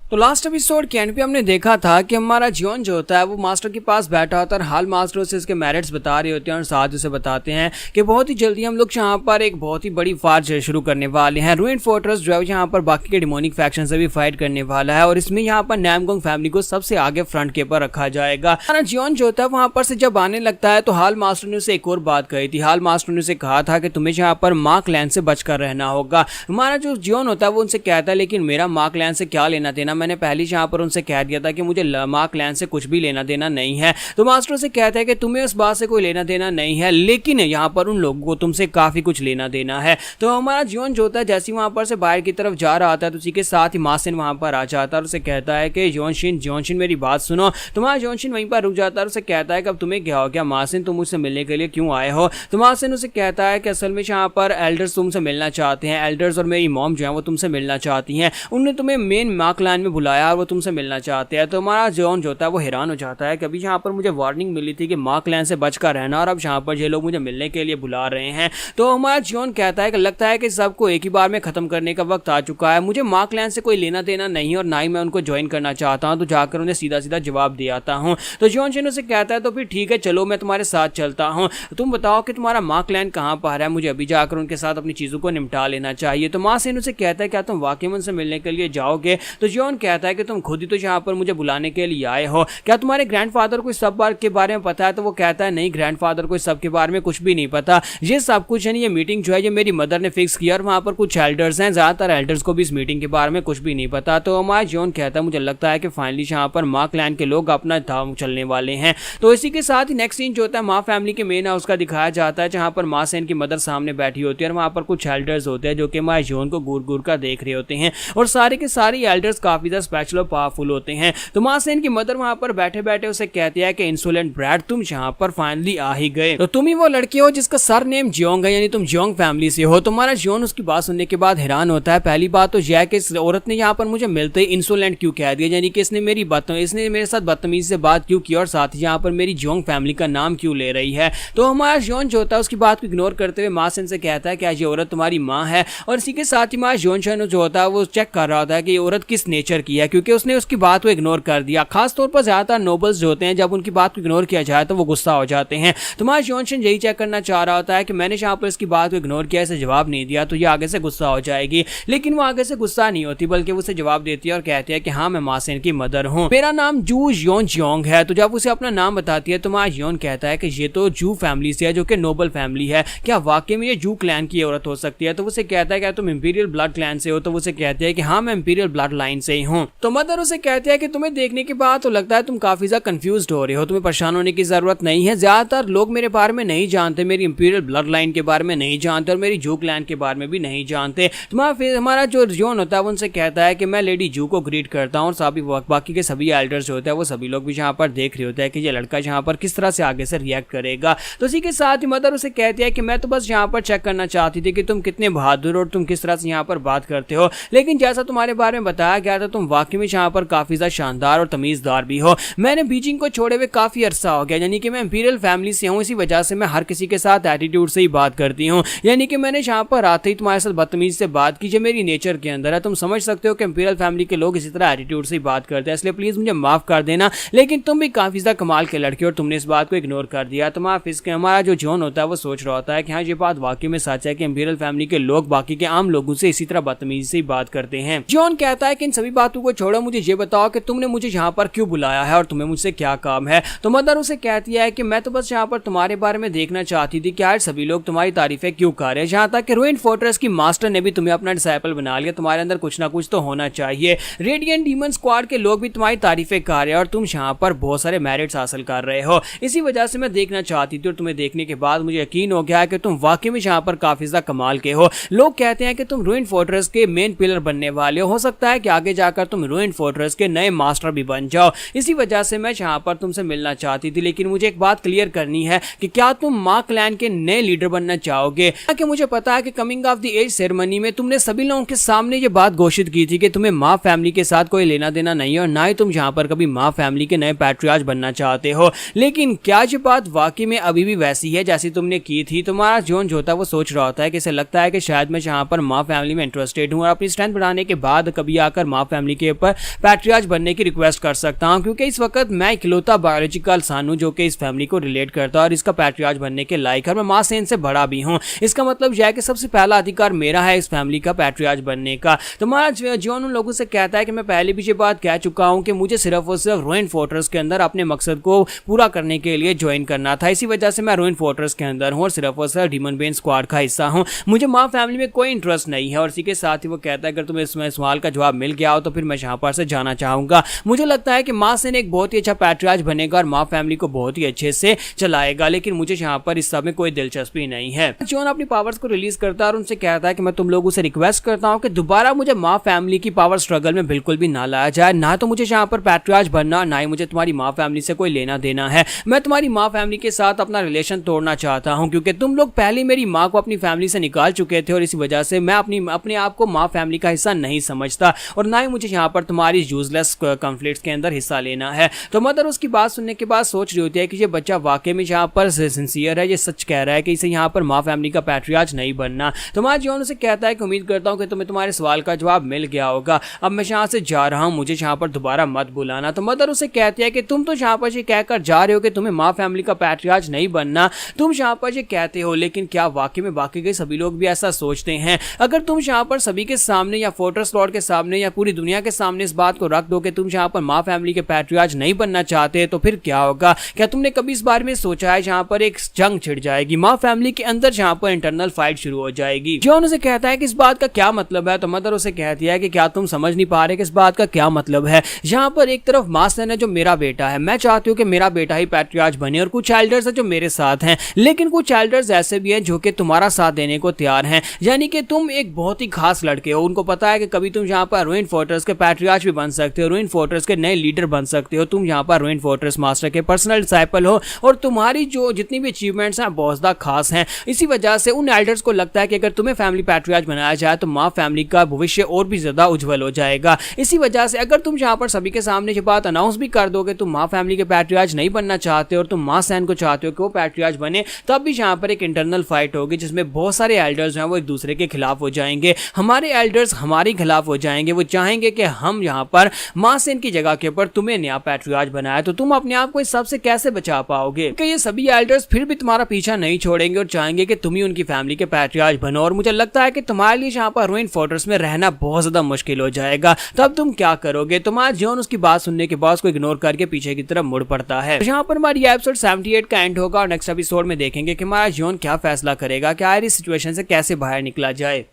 तो लास्ट एपिसोड के एंड पे हमने देखा था कि हमारा जियोन जो होता है वो मास्टर के पास बैठा होता है, और हाल मास्टर उसे इसके मेरिट्स बता रहे होते हैं, और साथ उसे बताते हैं कि बहुत ही जल्दी हम लोग यहाँ पर एक बहुत ही बड़ी फार शुरू करने वाले हैं। रूइंड फोर्ट्रेस जो है यहाँ पर बाकी के डिमोनिक फैक्शन से भी फाइट करने वाला है, और इसमें यहाँ पर नामगोंग फैमिली को सबसे आगे फ्रंट के ऊपर रखा जाएगा। हमारा जियोन जो होता है वहां पर से जब आने लगता है तो हाल मास्टर ने उसे एक और बात कही थी। हाल मास्टर ने उसे कहा था कि तुम्हें यहाँ पर माँ क्लैन से बचकर रहना होगा। हमारा जो जियोन होता है वो उनसे कहता है लेकिन मेरा माँ क्लैन से क्या लेना देना, मैंने पहले यहाँ पर उनसे कह दिया था कि मुझे माँ क्लैन से कुछ भी लेना देना नहीं है। तो मास्टर से कहता है कि तुम्हें उस बात से कोई लेना देना नहीं है, लेकिन यहाँ पर उन लोगों को तुमसे काफी कुछ लेना देना है। तो हमारा जियोन जो होता है जैसे वहां पर से बाहर की तरफ जा रहा था तो उसी के साथ ही मासिन वहां पर आ जाता है, और उसे कहता है कि जियोनशिन मेरी बात सुनो। तुम्हारा जियोनशिन वहीं पर रुक जाता है, और उसे कहता है कि अब तुम्हें क्या हो गया मासिन, तुम मुझसे मिलने के लिए क्यों आए हो। तो मासिन उसे कहता है कि असल में यहाँ पर एल्डर्स तुमसे मिलना चाहते हैं, एल्डर्स और मेरी मॉम जो है वो तुमसे मिलना चाहती हैं, उन्होंने तुम्हें मेन माँ क्लैन में बुलाया और वो तुमसे मिलना चाहते हैं। तो हमारा जियोन जो होता है वो हैरान हो जाता है कि अभी यहाँ पर मुझे वार्निंग मिली थी कि माँ क्लैन से बचकर रहना, और अब यहाँ पर ये लोग मुझे मिलने के लिए बुला रहे हैं। तो हमारा जियोन कहता है कि लगता है कि सबको एक ही बार में खत्म करने का वक्त आ चुका है, मुझे माँ क्लैन से कोई लेना देना नहीं और ना ही मैं उनको ज्वाइन करना चाहता हूँ, तो जाकर उन्हें सीधा सीधा जवाब दे आता हूँ। तो जियोनशिन उसे कहता है तो फिर ठीक है चलो मैं तुम्हारे साथ चलता हूँ, तुम बताओ कि तुम्हारा माँ क्लैन कहाँ पर है, मुझे अभी जाकर उनके साथ अपनी चीज़ों को निपटा लेना चाहिए। तो माँ सेन उसे कहता है क्या तुम वाकई में उनसे मिलने के लिए जाओगे। तो जियोन कहता है कि तुम खुद ही तो यहाँ पर मुझे बुलाने के लिए आए हो, क्या तुम्हारे ग्रैंडफादर को सब बार के बारे में पता है। तो वो कहता है नहीं ग्रैंडफादर को सब के बारे में कुछ भी नहीं पता, ये सब कुछ है ये मीटिंग जो है ये मेरी मदर ने फिक्स किया, और वहाँ पर कुछ एल्डर्स हैं, ज़्यादातर एल्डर्स को भी इस मीटिंग के बारे में कुछ भी नहीं पता। तो हमारा जियोन कहता है मुझे लगता है कि फाइनली यहाँ पर माँ क्लैन के लोग अपना धाम चलने वाले हैं। तो इसी के साथ ही नेक्स्ट सीन जो होता है माँ फैमिली के मेन हाउस का दिखाया जाता है, जहाँ पर माँ सेन की मदर सामने बैठी होती है, और वहाँ पर कुछ एल्डर्स होते हैं जो कि हमारे जियोन को घूर घूर कर देख रहे होते हैं, और सारे के सारे एल्डर्स काफी ज्यादा स्पेशल और पावरफुल होते हैं। तो माँ सेन की मदर वहाँ पर बैठे बैठे उसे कहती है कि इंसोलेंट ब्रैड तुम यहाँ पर फाइनली आ ही गए, तो तुम ही वो लड़के हो जिसका सर नेम जियोंग है, यानी तुम जियोंग फैमिली से हो। तुम्हारा जियोन उसकी बात सुनने के बाद हैरान होता है। पहली बात तो यह है कि इस औरत ने यहाँ पर मुझे मिलते ही इंसोलेंट क्यों कह दिया, यानी कि इसने मेरे साथ बदतमीजी से बात क्यों की, और साथ ही यहाँ पर मेरी जियोंग फैमिली का नाम क्यों ले रही है। तो हमारा जियोन जो होता है उसकी बात को इग्नोर करते हुए माँ सेन से कहता है कि आज ये औरत तुम्हारी माँ है, और इसी के साथ ही हमारा जियोन जो होता है वो चेक कर रहा होता है कि ये औरत किस नेचर की है, क्योंकि उसने उसकी बात को इग्नोर कर दिया। खासतौर पर ज्यादातर नोबल्स जो होते हैं जब उनकी बात को इग्नोर किया जाए तो वो गुस्सा हो जाते हैं। तो हमारा जियोन यही चेक करना चाह रहा होता है कि मैंने यहाँ पर इसकी बात को इग्नोर किया, इसे जवाब नहीं दिया तो ये आगे से गुस्सा हो जाएगी, लेकिन वो आगे से गुस्सा नहीं होती बल्कि वो उसे जवाब देती है और कहती है कि हाँ मैं माँ सेन की मदर हूँ, मेरा नाम जू जियोंग है। तो जब उसे अपना नाम बताती है तो हमारा जियोन कहता है कि ये तो जू फैमिली से है जो कि नोबल फैमिली है, क्या वाकई में ये जू क्लैन की औरत हो सकती है। तो उसे कहता है क्या तुम इंपीरियल ब्लड क्लैन से हो। तो उसे कहती है कि हाँ मैं इंपीरियल ब्लड लाइन से ही हूँ। तो मदर उसे कहती है कि तुम्हें देखने के बाद तो लगता है तुम काफी ज्यादा कंफ्यूज हो रहे हो, तुम्हें परेशान होने की जरूरत नहीं है, ज्यादातर लोग मेरे बारे में नहीं जानते, मेरी इंपीरियल ब्लड लाइन के बारे में नहीं जानते और मेरी जू क्लैन के बारे में भी नहीं जानते। तो हमारा जो जियोन होता है वो उनसे कहता है कि मैं लेडी जू को ग्रीट करता हूँ, और बाकी के सभी एल्डर्स जो होते हैं वो सभी लोग भी यहाँ पर देख रहे होते हैं कि ये लड़का यहाँ पर किस तरह से आगे से रिएक्ट करेगा। तो इसी के साथ ही मदर उसे कहती है कि मैं तो बस यहाँ पर चेक करना चाहती थी कि तुम कितने बहादुर और तुम किस तरह से यहाँ पर बात करते हो, लेकिन जैसा तुम्हारे बारे में बताया गया था तुम वाकई में यहाँ पर काफी ज्यादा शानदार और तमीजदार भी हो। मैंने बीजिंग को छोड़े हुए काफी अरसा हो गया, यानी कि मैं इंपीरियल फैमिली से हूँ, इसी वजह से मैं हर किसी के साथ एटीट्यूड से ही बात करती हूँ, यानी कि मैंने यहाँ पर आते ही तुम्हारे साथ बदतमीजी से बात की, जो मेरी नेचर के अंदर है। तुम समझ सकते हो कि इंपीरियल फैमिली के लोग इसी तरह एटीट्यूड से ही बात करते हैं, इसलिए प्लीज मुझे माफ कर देना, लेकिन तुम भी काफी ज्यादा कमाल के लड़के और तुमने इस बात को इग्नोर कर दिया। तो हमारा जो जियोन होता है वो सोच रहा होता है कि हाँ ये बात वाकई में सच है कि इंपीरियल फैमिली के लोग बाकी के आम लोगों से इसी तरह बदतमीजी से ही बात करते हैं। जियोन कहता है कि इन सभी बातों को छोड़ो, मुझे ये बताओ कि तुमने मुझे यहाँ पर क्यों बुलाया है और तुम्हें मुझसे क्या काम है। तो मदर उसे कहती है कि मैं तो बस यहाँ पर तुम्हारे बारे में देखना चाहती थी कि यार सभी लोग तुम्हारी तारीफें क्यों कर रहे हैं, जहाँ तक कि रूइंड फोर्ट्रेस की मास्टर ने भी तुम्हें अपना डिसाइपल बना लिया, तुम्हारे अंदर कुछ ना कुछ तो होना चाहिए। रेडिएंट डीमन स्क्वाड के लोग भी तुम्हारी तारीफें कर रहे हैं और तुम यहाँ पर बहुत सारे मेरिट्स हासिल कर रहे हो, इसी वजह से मैं देखना चाहती थी और तुम्हें देखने के बाद मुझे यकीन हो गया है कि तुम वाकई में यहाँ पर काफी ज्यादा कमाल के हो। लोग कहते हैं कि तुम रूइंड फोर्ट्रेस के मेन पिलर बनने वाले हो सकता है कि आगे जाकर जाकर तुम रूइन फोर्ट्रेस के नए मास्टर भी बन जाओ। इसी वजह से मैं यहाँ पर तुमसे मिलना चाहती थी, लेकिन मुझे एक बात क्लियर करनी है कि क्या तुम मा क्लैन के नए लीडर बनना चाहोगे? कि मुझे पता है कि coming of the age ceremony में तुमने सभी लोगों के सामने ये बात घोषित की थी कि तुम्हें मा फैमिली के साथ कोई लेना देना नहीं है और ना ही तुम यहाँ पर कभी मा फैमिली के नए पैट्रियार्च बनना चाहते हो। लेकिन क्या ये बात वाकई में अभी भी वैसी है जैसी तुमने की थी? तुम्हारा जॉन जो होता है वो सोच रहा होता है कि इसे लगता है कि शायद मैं यहाँ पर मा फैमिली में इंटरेस्टेड हूँ और अपनी स्ट्रेंथ बढ़ाने के बाद कभी आकर मा फैमिली के ऊपर पैट्रियार्च बनने की रिक्वेस्ट कर सकता हूँ, क्योंकि इस वक्त मैं इकलौता बायोलॉजिकल सन हूँ जो कि इस फैमिली को रिलेट करता है और इसका पैट्रियार्च बनने के लायक है। मैं माँ सेन से बड़ा भी हूँ। इसका मतलब यह है कि सबसे पहला अधिकार मेरा है इस फैमिली का पैट्रियार्च बनने का। तुम्हारा जॉन उन लोगों से कहता है कि मैं पहले भी ये बात कह चुका हूँ कि मुझे सिर्फ और सिर्फ रूइन फोर्ट्रेस के अंदर अपने मकसद को पूरा करने के लिए ज्वाइन करना था। इसी वजह से मैं रूइन फोर्ट्रेस के अंदर हूँ और सिर्फ डीमन बेन स्क्वाड का हिस्सा हूँ। मुझे माँ फैमिली में कोई इंटरेस्ट नहीं है। और इसी के साथ ही वो कहता है अगर तुम्हें इसमें सवाल का जवाब मिल गया हो तो फिर मैं यहाँ पर से जाना चाहूंगा। मुझे लगता है कि माँ सेन एक बहुत ही अच्छा पैट्रियार्च बनेगा और माँ फैमिली को बहुत ही अच्छे से चलाएगा, लेकिन मुझे यहाँ पर इस सब में कोई दिलचस्पी नहीं है। जॉन अपनी पावर्स को रिलीज करता है और उनसे कहता है कि मैं तुम लोगों से रिक्वेस्ट करता हूँ कि दोबारा मुझे माँ फैमिली की पावर स्ट्रगल में बिल्कुल भी ना लाया जाए। ना तो मुझे यहाँ पर पैट्रियार्च बनना, ना ही मुझे तुम्हारी माँ फैमिली से कोई लेना देना है। मैं तुम्हारी माँ फैमिली के साथ अपना रिलेशन तोड़ना चाहता हूँ क्योंकि तुम लोग पहले मेरी माँ को अपनी फैमिली से निकाल चुके थे और इसी वजह से मैं अपने आप को माँ फैमिली का हिस्सा नहीं समझता और ना ही मुझे यहाँ पर तुम्हारी यूजलेस कॉन्फ्लिक्ट्स के अंदर हिस्सा लेना है। तो मदर उसकी बात सुनने के बाद सोच रही होती है कि ये बच्चा वाकई में यहाँ पर सिंसियर है, ये सच कह रहा है कि इसे यहाँ पर माँ फैमिली का पैट्रियार्च नहीं बनना। तो माँ जॉन उसे कहता है कि उम्मीद करता हूँ कि तुम्हें तुम्हारे सवाल का जवाब मिल गया होगा। अब मैं यहाँ से जा रहा हूँ, मुझे यहाँ पर दोबारा मत बुलाना। तो मदर उसे कहती है कि तुम तो यहाँ पर ये कहकर जा रहे हो कि तुम्हें माँ फैमिली का पैट्रियार्च नहीं बनना, तुम यहाँ पर ये कहते हो, लेकिन क्या वाकई में बाकी के सभी लोग भी ऐसा सोचते हैं? अगर तुम यहाँ पर सभी के सामने या फोर्ट्रेस लॉर्ड के सामने या पूरी दुनिया के सामने इस बात को रख दो कि तुम यहाँ पर माँ फैमिली के पैट्रियार्च नहीं बनना चाहते, तो फिर क्या होगा? क्या तुमने कभी इस बारे में सोचा है? जहाँ पर एक जंग छिड़ जाएगी माँ फैमिली के अंदर, जहाँ पर इंटरनल फाइट शुरू हो जाएगी। जॉन उसे कहता है कि इस बात का क्या मतलब है? तो मदर उसे कहती है कि क्या तुम समझ नहीं पा रहे कि इस बात का क्या मतलब है? यहाँ पर एक तरफ माँ सेन है जो मेरा बेटा है, मैं चाहती हूँ कि मेरा बेटा ही पैट्रियार्च बने, और कुछ एल्डर्स है जो मेरे साथ हैं, लेकिन कुछ एल्डर्स ऐसे भी हैं जो कि तुम्हारा साथ देने को तैयार हैं। यानी कि तुम एक बहुत ही खास लड़के हो, उनको पता है कि कभी तुम यहाँ पर रूइन फोर्ट्रेस के पैट्रियार्च भी बन सकते हो, रूइन फोर्ट्रेस के नए लीडर बन सकते हो, तुम यहाँ पर रूइन फोर्ट्रेस मास्टर के पर्सनल डिसाइपल हो और तुम्हारी जो जितनी भी अचीवमेंट्स हैं बहुत ज़्यादा खास हैं। इसी वजह से उन एल्डर्स को लगता है कि अगर तुम्हें फैमिली पैट्रियार्च बनाया जाए तो माँ फैमिली का भविष्य और भी ज़्यादा उज्जवल हो जाएगा। इसी वजह से अगर तुम यहाँ पर सभी के सामने ये बात अनाउंस भी कर दोगे तुम माँ फैमिली के पैट्रियार्च नहीं बनना चाहते और तुम माँ सेन को चाहते हो कि वो पैट्रियार्च बने, तब भी यहाँ पर एक इंटरनल फाइट होगी जिसमें बहुत सारे एल्डर्स हैं वो एक दूसरे के खिलाफ हो जाएंगे। हमारे एल्डर्स हमारे खिलाफ हो जाएंगे, वो चाहेंगे कि हम यहाँ पर माँ सेन की जगह के ऊपर तुम्हें नया पैट्रियार्च बनाया, तो तुम अपने आप को इस सब से कैसे बचा पाओगे? कि ये सभी एल्डर्स फिर भी तुम्हारा पीछा नहीं छोड़ेंगे और चाहेंगे कि तुम ही उनकी फैमिली के पैट्रियार्च बनो, और मुझे लगता है कि तुम्हारे लिए यहाँ पर रूइन फोर्ट्रेस में रहना बहुत ज्यादा मुश्किल हो जाएगा। तब तुम क्या करोगे? तुम्हारा जॉन उसकी बात सुनने के बाद उसको इग्नोर करके पीछे की तरफ मुड़ पड़ता है। यहाँ पर हमारी एपिसोड 78 का एंड होगा और नेक्स्ट एपिसोड में देखेंगे कि हमारा जॉन क्या फैसला करेगा, क्या इस सिचुएशन से कैसे बाहर निकला जाए।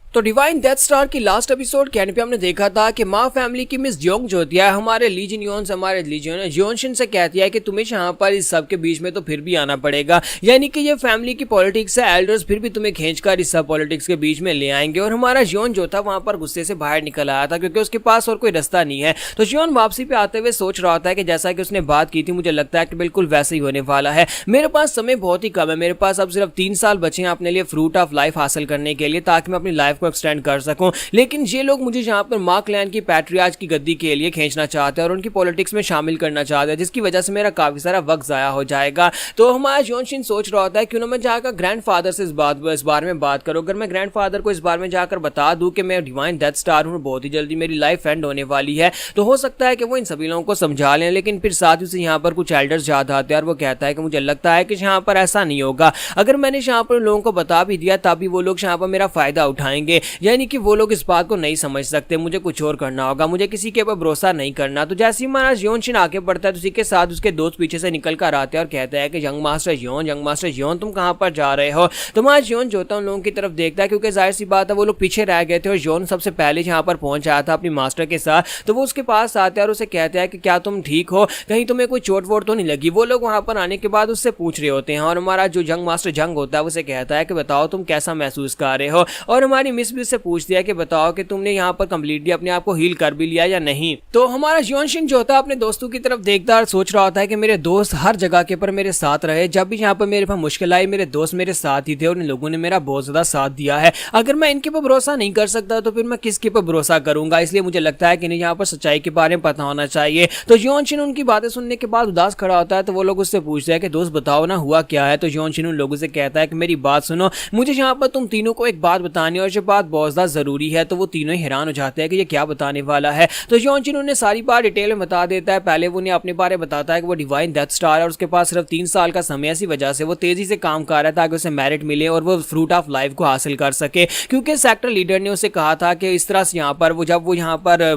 तो डिवाइन डेथ स्टार की लास्ट एपिसोड के एंड पे हमने देखा था कि माँ फैमिली की मिस जोंग जो होती है हमारे लीजियन योनशिन से कहती है कि तुम्हें यहाँ पर इस सब के बीच में तो फिर भी आना पड़ेगा, यानी कि ये फैमिली की पॉलिटिक्स है, एल्डर्स फिर भी तुम्हें खींचकर इस सब पॉलिटिक्स के बीच में ले आएंगे। और हमारा योन जो था वहां पर गुस्से से बाहर निकल आया था क्योंकि उसके पास और कोई रास्ता नहीं है। तो योन वापसी पे आते हुए सोच रहा होता है कि जैसा कि उसने बात की थी मुझे लगता है कि बिल्कुल वैसे ही होने वाला है। मेरे पास समय बहुत ही कम है, मेरे पास अब सिर्फ 3 साल बचे हैं अपने लिए फ्रूट ऑफ लाइफ हासिल करने के लिए, ताकि मैं अपनी लाइफ को एक्सटेंड कर सकूं। लेकिन ये लोग मुझे यहाँ पर माँ क्लैन की पैट्रियार्च की गद्दी के लिए खींचना चाहते हैं और उनकी पॉलिटिक्स में शामिल करना चाहते हैं, जिसकी वजह से मेरा काफी सारा वक्त जाया हो जाएगा। तो हमारा योनशिन सोच रहा होता है क्यों ना मैं जाकर ग्रैंडफादर से इस बारे में बात करूं। अगर मैं ग्रैंडफादर को इस बारे में जाकर बता दूं कि मैं डिवाइन डेथ स्टार हूं, बहुत ही जल्दी मेरी लाइफ एंड होने वाली है, तो हो सकता है कि वो इन सभी लोगों को समझा लें। लेकिन फिर साथ ही से यहाँ पर कुछ एल्डर्स याद आते हैं और वो कहता है कि मुझे लगता है कि यहाँ पर ऐसा नहीं होगा, अगर मैंने यहाँ पर लोगों को बता भी दिया तभी वो लोग यहाँ पर मेरा फायदा उठाएंगे, यानी कि वो लोग इस बात को नहीं समझ सकते, मुझे कुछ और करना होगा, मुझे किसी के ऊपर भरोसा नहीं करना। तो जैसे ही हमारा योनशिन आगे बढ़ता है तो उसी के साथ उसके दोस्त पीछे से निकल कर आते हैं और कहते हैं कि यंग मास्टर योन तुम कहां पर जा रहे हो? तो हमारा योन जो होता है उन लोगों की तरफ देखता है क्योंकि जाहिर सी बात है वो लोग पीछे रह गए थे और योन सबसे पहले यहाँ पर पहुंच आया था अपनी मास्टर के साथ। तो वो उसके पास आते हैं और उसे कहते हैं कि क्या तुम ठीक हो, कहीं तुम्हें कोई चोट वोट तो नहीं लगी? वो लोग वहां पर आने के बाद उससे पूछ रहे होते हैं और हमारा जो यंग मास्टर जंग होता है उसे कहता है कि बताओ तुम कैसा महसूस कर रहे हो? और हमारी मिस भी उससे पूछती है कि बताओ कि तुमने यहाँ पर कंप्लीटली अपने आप को हील कर भी लिया या नहीं। तो हमारा जियोनशिन जो होता है अपने दोस्तों की तरफ देखता और सोच रहा होता है कि मेरे दोस्त हर जगह के पर मेरे साथ रहे, जब भी यहाँ पर मेरे पास मुश्किल आई मेरे दोस्त मेरे साथ ही थे और इन लोगों ने मेरा बहुत ज्यादा साथ दिया है। अगर मैं इनके पर भरोसा नहीं कर सकता तो फिर मैं किसके पर भरोसा करूंगा, इसलिए मुझे लगता है कि इन्हें यहाँ पर सच्चाई के बारे में पता होना चाहिए। तो जियोनशिन उनकी बातें सुनने के बाद उदास खड़ा होता है, तो वो लोग उससे पूछते हैं कि दोस्त बताओ ना हुआ क्या है। तो जियोनशिन उन लोगों से कहता है कि मेरी बात सुनो, मुझे यहाँ पर तुम तीनों को एक बात बतानी है और ये बात बहुत ज्यादा जरूरी है। तो वो तीनों ही हैरान हो जाते हैं कि ये क्या बताने वाला है। तो जियोनशिन उन्हें सारी बात डिटेल में बता देता है। पहले वो उन्हें अपने बारे में बताता है कि वो डिवाइन डेथ स्टार है और उसके पास सिर्फ 3 साल का समय, इसी वजह से वो तेजी से काम कर रहा है ताकि उसे मेरिट मिले और वो फ्रूट ऑफ लाइफ को हासिल कर सके, क्योंकि सेक्टर लीडर ने उसे कहा था कि इस तरह से यहाँ पर जब वो यहाँ पर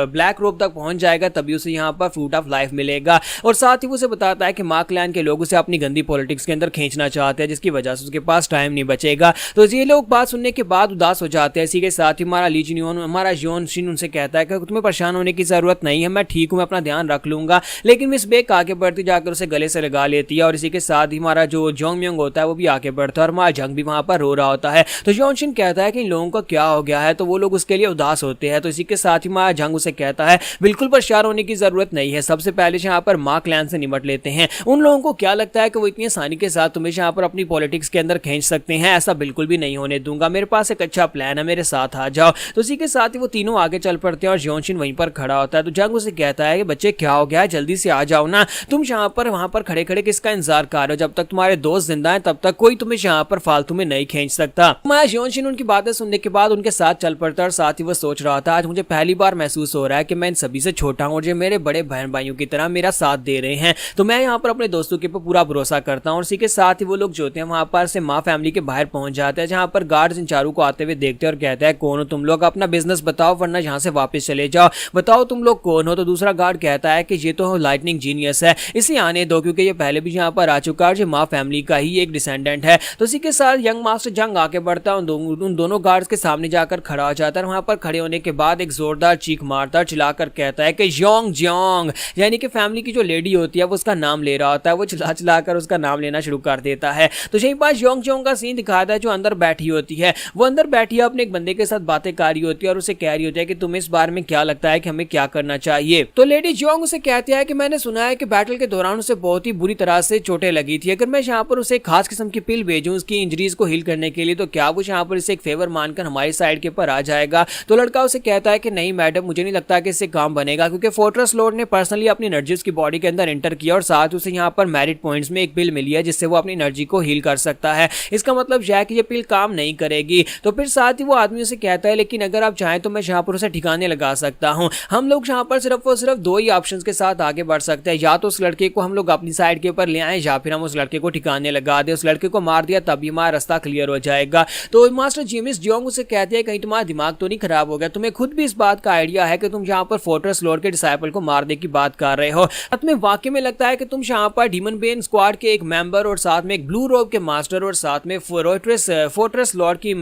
ब्लैक रोप तक पहुंच जाएगा तभी उसे यहाँ पर फ्रूट ऑफ लाइफ मिलेगा। और साथ ही वो उसे बताता है कि मार्क क्लैन के लोग उसे अपनी गंदी पॉलिटिक्स के अंदर खींचना चाहते हैं, जिसकी वजह से उसके पास टाइम नहीं बचेगा। तो ये लोग बात सुनने के बाद उदास हो जाते हैं। इसी के साथ ही हमारा जियोनशिन उनसे कहता है कि तुम्हें परेशान होने की जरूरत नहीं है, मैं ठीक हूँ, मैं अपना ध्यान रख लूंगा। लेकिन मिस बेक आगे बढ़ती जाकर उसे गले से लगा लेती है और इसी के साथ ही हमारा जो जोंग म्योंग होता है वो भी आगे बढ़ता है और हमारा जंग भी वहां पर रो रहा होता है। तो जियोनशिन कहता है कि इन लोगों को क्या हो गया है, तो वो लोग उसके लिए उदास होते हैं। तो इसी के साथ ही हमारा जंग उसे कहता है बिल्कुल परेशान होने की जरूरत नहीं है, सबसे पहले यहाँ पर मार्क क्लैन से निपट लेते हैं। उन लोगों को क्या लगता है कि वो इतनी आसानी के साथ तुम्हें यहाँ पर अपनी पॉलिटिक्स के अंदर खींच सकते हैं, ऐसा बिल्कुल भी नहीं होने दूंगा, मेरे पास एक अच्छा प्लान है, मेरे साथ आ जाओ। तो इसी के साथ ही वो तीनों आगे चल पड़ते हैं और जियोनशिन वहीं पर खड़ा होता है। तो जंग उसे कहता है कि बच्चे क्या हो गया है, जल्दी से आ जाओ ना, तुम यहाँ पर वहां पर खड़े खड़े किसका इंतजार कर रहे हो, जब तक तुम्हारे दोस्त जिंदा है तब तक कोई तुम्हें यहाँ पर फालतू में नहीं खींच सकता। मैं जियोनशिन उनकी बातें सुनने के बाद उनके साथ चल पड़ता और साथ ही वो सोच रहा था आज मुझे पहली बार महसूस हो रहा है कि मैं इन सभी से छोटा हूँ और जो मेरे बड़े बहन भाइयों की तरह मेरा साथ दे रहे हैं। तो मैं यहाँ पर अपने दोस्तों के ऊपर पूरा भरोसा करता हूँ। और इसी के साथ ही वो लोग जो होते हैं वहां पर से माँ फैमिली के बाहर पहुंच जाते हैं, जहां पर गार्ड्स इन चारों को आते हुए देखते हैं और कहते हैं कौन हो तुम लोग, अपना बिजनेस बताओ वरना यहाँ से वापस चले जाओ, बताओ तुम लोग कौन हो। तो दूसरा गार्ड कहता है कि ये तो लाइटनिंग जीनियस है, इसे आने दो क्योंकि ये पहले भी यहाँ पर आ चुका है, ये माँ फैमिली का ही एक डिसेंडेंट है। तो इसी के साथ यंग मास्टर जंग आके बढ़ता है, उन दोनों गार्ड्स के सामने जाकर खड़ा हो जाता है। वहां पर खड़े होने के बाद एक जोरदार चीख मारता चिल्लाकर कहता है कि योंग जोंग, यानी कि फैमिली की जो लेडी होती है वो उसका नाम ले रहा होता है, वो चिल्ला चिल्लाकर उसका नाम लेना शुरू कर देता है। तो यही बात योंग जोंग का सीन दिखाता है, जो अंदर बैठी होती है वो अंदर बैठी है अपने एक बंदे के साथ बातें कर रही होती है और उसे कह रही होती है कि तुम्हें इस बारे में क्या लगता है कि हमें क्या करना चाहिए। तो लेडी जोंग उसे कहती है कि मैंने सुना है कि बैटल के दौरान उसे बहुत ही बुरी तरह से चोटें लगी थी, अगर मैं यहाँ पर उसे खास किस्म की पिल भेजूं उसकी इंजरीज को हील करने के लिए तो क्या वो यहाँ पर इसे एक फेवर मानकर हमारी साइड के ऊपर आ जाएगा। तो लड़का उसे कहता है कि नहीं मैडम, मुझे नहीं लगता कि इससे काम बनेगा, क्योंकि फोर्ट्रेस लॉर्ड ने पर्सनली अपनी एनर्जी उसकी बॉडी के अंदर एंटर किया और साथ उसे यहाँ पर मेरिट पॉइंट्स में एक पिल मिली है जिससे वो अपनी एनर्जी को हील कर सकता है। इसका मतलब यह है कि ये पिल काम नहीं करेगी। तो फिर साथ ही वो आदमी उसे कहता है लेकिन अगर आप चाहें तो मैं यहाँ पर उसे ठिकाने लगा सकता हूँ। हम लोग यहाँ पर सिर्फ और सिर्फ दो ही ऑप्शंस के साथ आगे बढ़ सकते हैं, या तो उस लड़के को हम लोग अपनी साइड के ऊपर ले आए या फिर हम उस लड़के को ठिकाने लगा दे। उस लड़के को मार दिया तभी हमारा रास्ता क्लियर हो जाएगा। तो मास्टर जिमिस जियोंग उसे कहते हैं कहीं तुम्हारा दिमाग तो नहीं खराब हो गया, तुम्हें खुद भी इस बात का आइडिया है कि तुम यहाँ पर फोर्ट्रेस लॉर्ड के डिसाइपल को मारने की बात कर रहे हो। तुम्हें वाकई में लगता है कि तुम यहाँ पर डीमन बेन स्क्वाड के एक मेंबर और साथ में एक ब्लू रोब के मास्टर और साथ में फोर्ट्रेस लॉर्ड की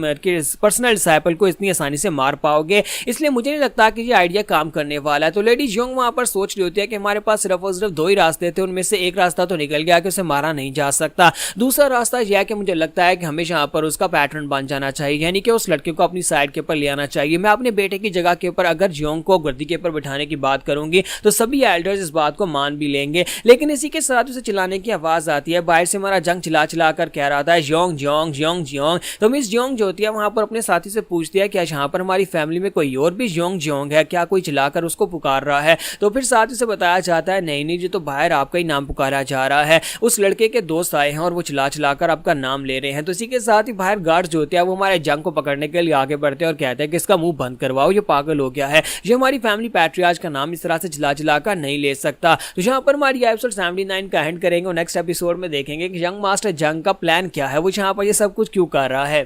पर्सनल डिसाइपल को इतनी आसानी से मार पाओगे, इसलिए मुझे नहीं लगता कि ये आइडिया काम करने वाला है। तो लेडी जियोंग वहां पर सोच रही होती है कि हमारे पास सिर्फ और सिर्फ दो ही रास्ते थे, उनमें से एक रास्ता तो निकल गया कि उसे मारा नहीं जा सकता, दूसरा रास्ता यह है कि मुझे लगता है कि हमें यहाँ पर उसका पैटर्न बन जाना चाहिए, यानी कि उस लड़के को अपनी साइड के ऊपर ले आना चाहिए। मैं अपने बेटे की जगह के ऊपर अगर जियोंग को गर्दी के ऊपर बिठाने की बात करूंगी तो सभी एल्डर्स इस बात को मान भी लेंगे। लेकिन इसी के साथ उसे चिल्लाने की आवाज आती है, बाहर से हमारा जंग चिल्ला चिल्ला कर कह रहा था जियोंग जियोंग जियोंग जियोंग। तो मिस जियोंग जो होती है वहां पर अपने साथी से पूछती है क्या यहाँ पर हमारी फैमिली में कोई और भी जियोंग जियोंग है, क्या कोई चिल्लाकर उसको पुकार रहा है। तो फिर साथी से बताया जाता है नहीं नहीं, जो तो बाहर आपका ही नाम पुकारा जा रहा है, उस लड़के के दोस्त आए हैं और वो चिल्ला चिल्लाकर आपका नाम ले रहे हैं। तो इसी के साथ ही बाहर गार्ड जो होते हैं वो हमारे जंग को पकड़ने के लिए आगे बढ़ते हैं और कहते हैं कि इसका मुंह बंद करवाओ, ये पागल हो गया है, ये हमारी फैमिली पैट्रियार्च का नाम इस तरह से चिल्ला चिल्लाकर नहीं ले सकता। तो यहाँ पर हमारी एपिसोड 79 का एंड करेंगे और नेक्स्ट एपिसोड में देखेंगे कि यंग मास्टर जंग का प्लान क्या है, वो यहाँ पर ये सब कुछ क्यों कर रहा है।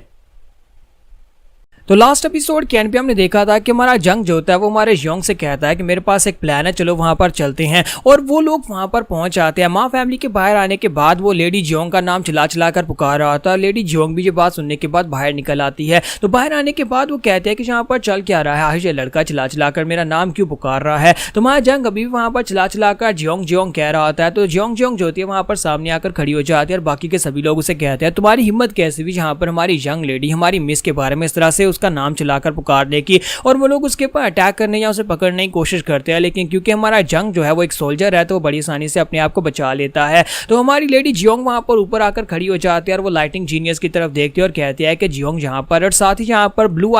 तो लास्ट एपिसोड के एंड पे हमने देखा था कि हमारा जंग जो होता है वो हमारे जियोंग से कहता है कि मेरे पास एक प्लान है, चलो वहां पर चलते हैं। और वो लोग वहां पर पहुंच जाते हैं। माँ फैमिली के बाहर आने के बाद वो लेडी जियोंग का नाम चिल्ला चिल्ला कर पुकार रहा था। लेडी जियोंग भी ये बात सुनने के बाद बाहर निकल आती है। तो बाहर आने के बाद वो कहते हैं कि यहाँ पर चल क्या रहा है, ये लड़का चिल्ला चिल्ला कर मेरा नाम क्यों पुकार रहा है। तो हमारा जंग अभी भी वहां पर चिल्ला चिल्ला कर जियोंग जियोंग कह रहा होता है। तो जियोंग जियोंग जो होती है वहां पर सामने आकर खड़ी हो जाती है और बाकी के सभी लोग उसे कहते हैं तुम्हारी हिम्मत कैसे भी यहाँ पर हमारी यंग लेडी हमारी मिस के बारे में इस तरह से उसका नाम चलाकर पुकारने की, और वो लोग उसके ऊपर अटैक करने या उसे पकड़ने की कोशिश करते हैं। लेकिन क्योंकि हमारा जंग जो है वो एक सोल्जर है तो वो बड़ी आसानी से अपने आप को बचा लेता है। तो हमारी लेडी जियोंग वहां पर ऊपर आकर खड़ी हो जाती है और वो लाइटिंग जीनियस की तरफ देखती है और कहती है कि जियोंग यहाँ पर, और साथ ही यहाँ पर ब्लू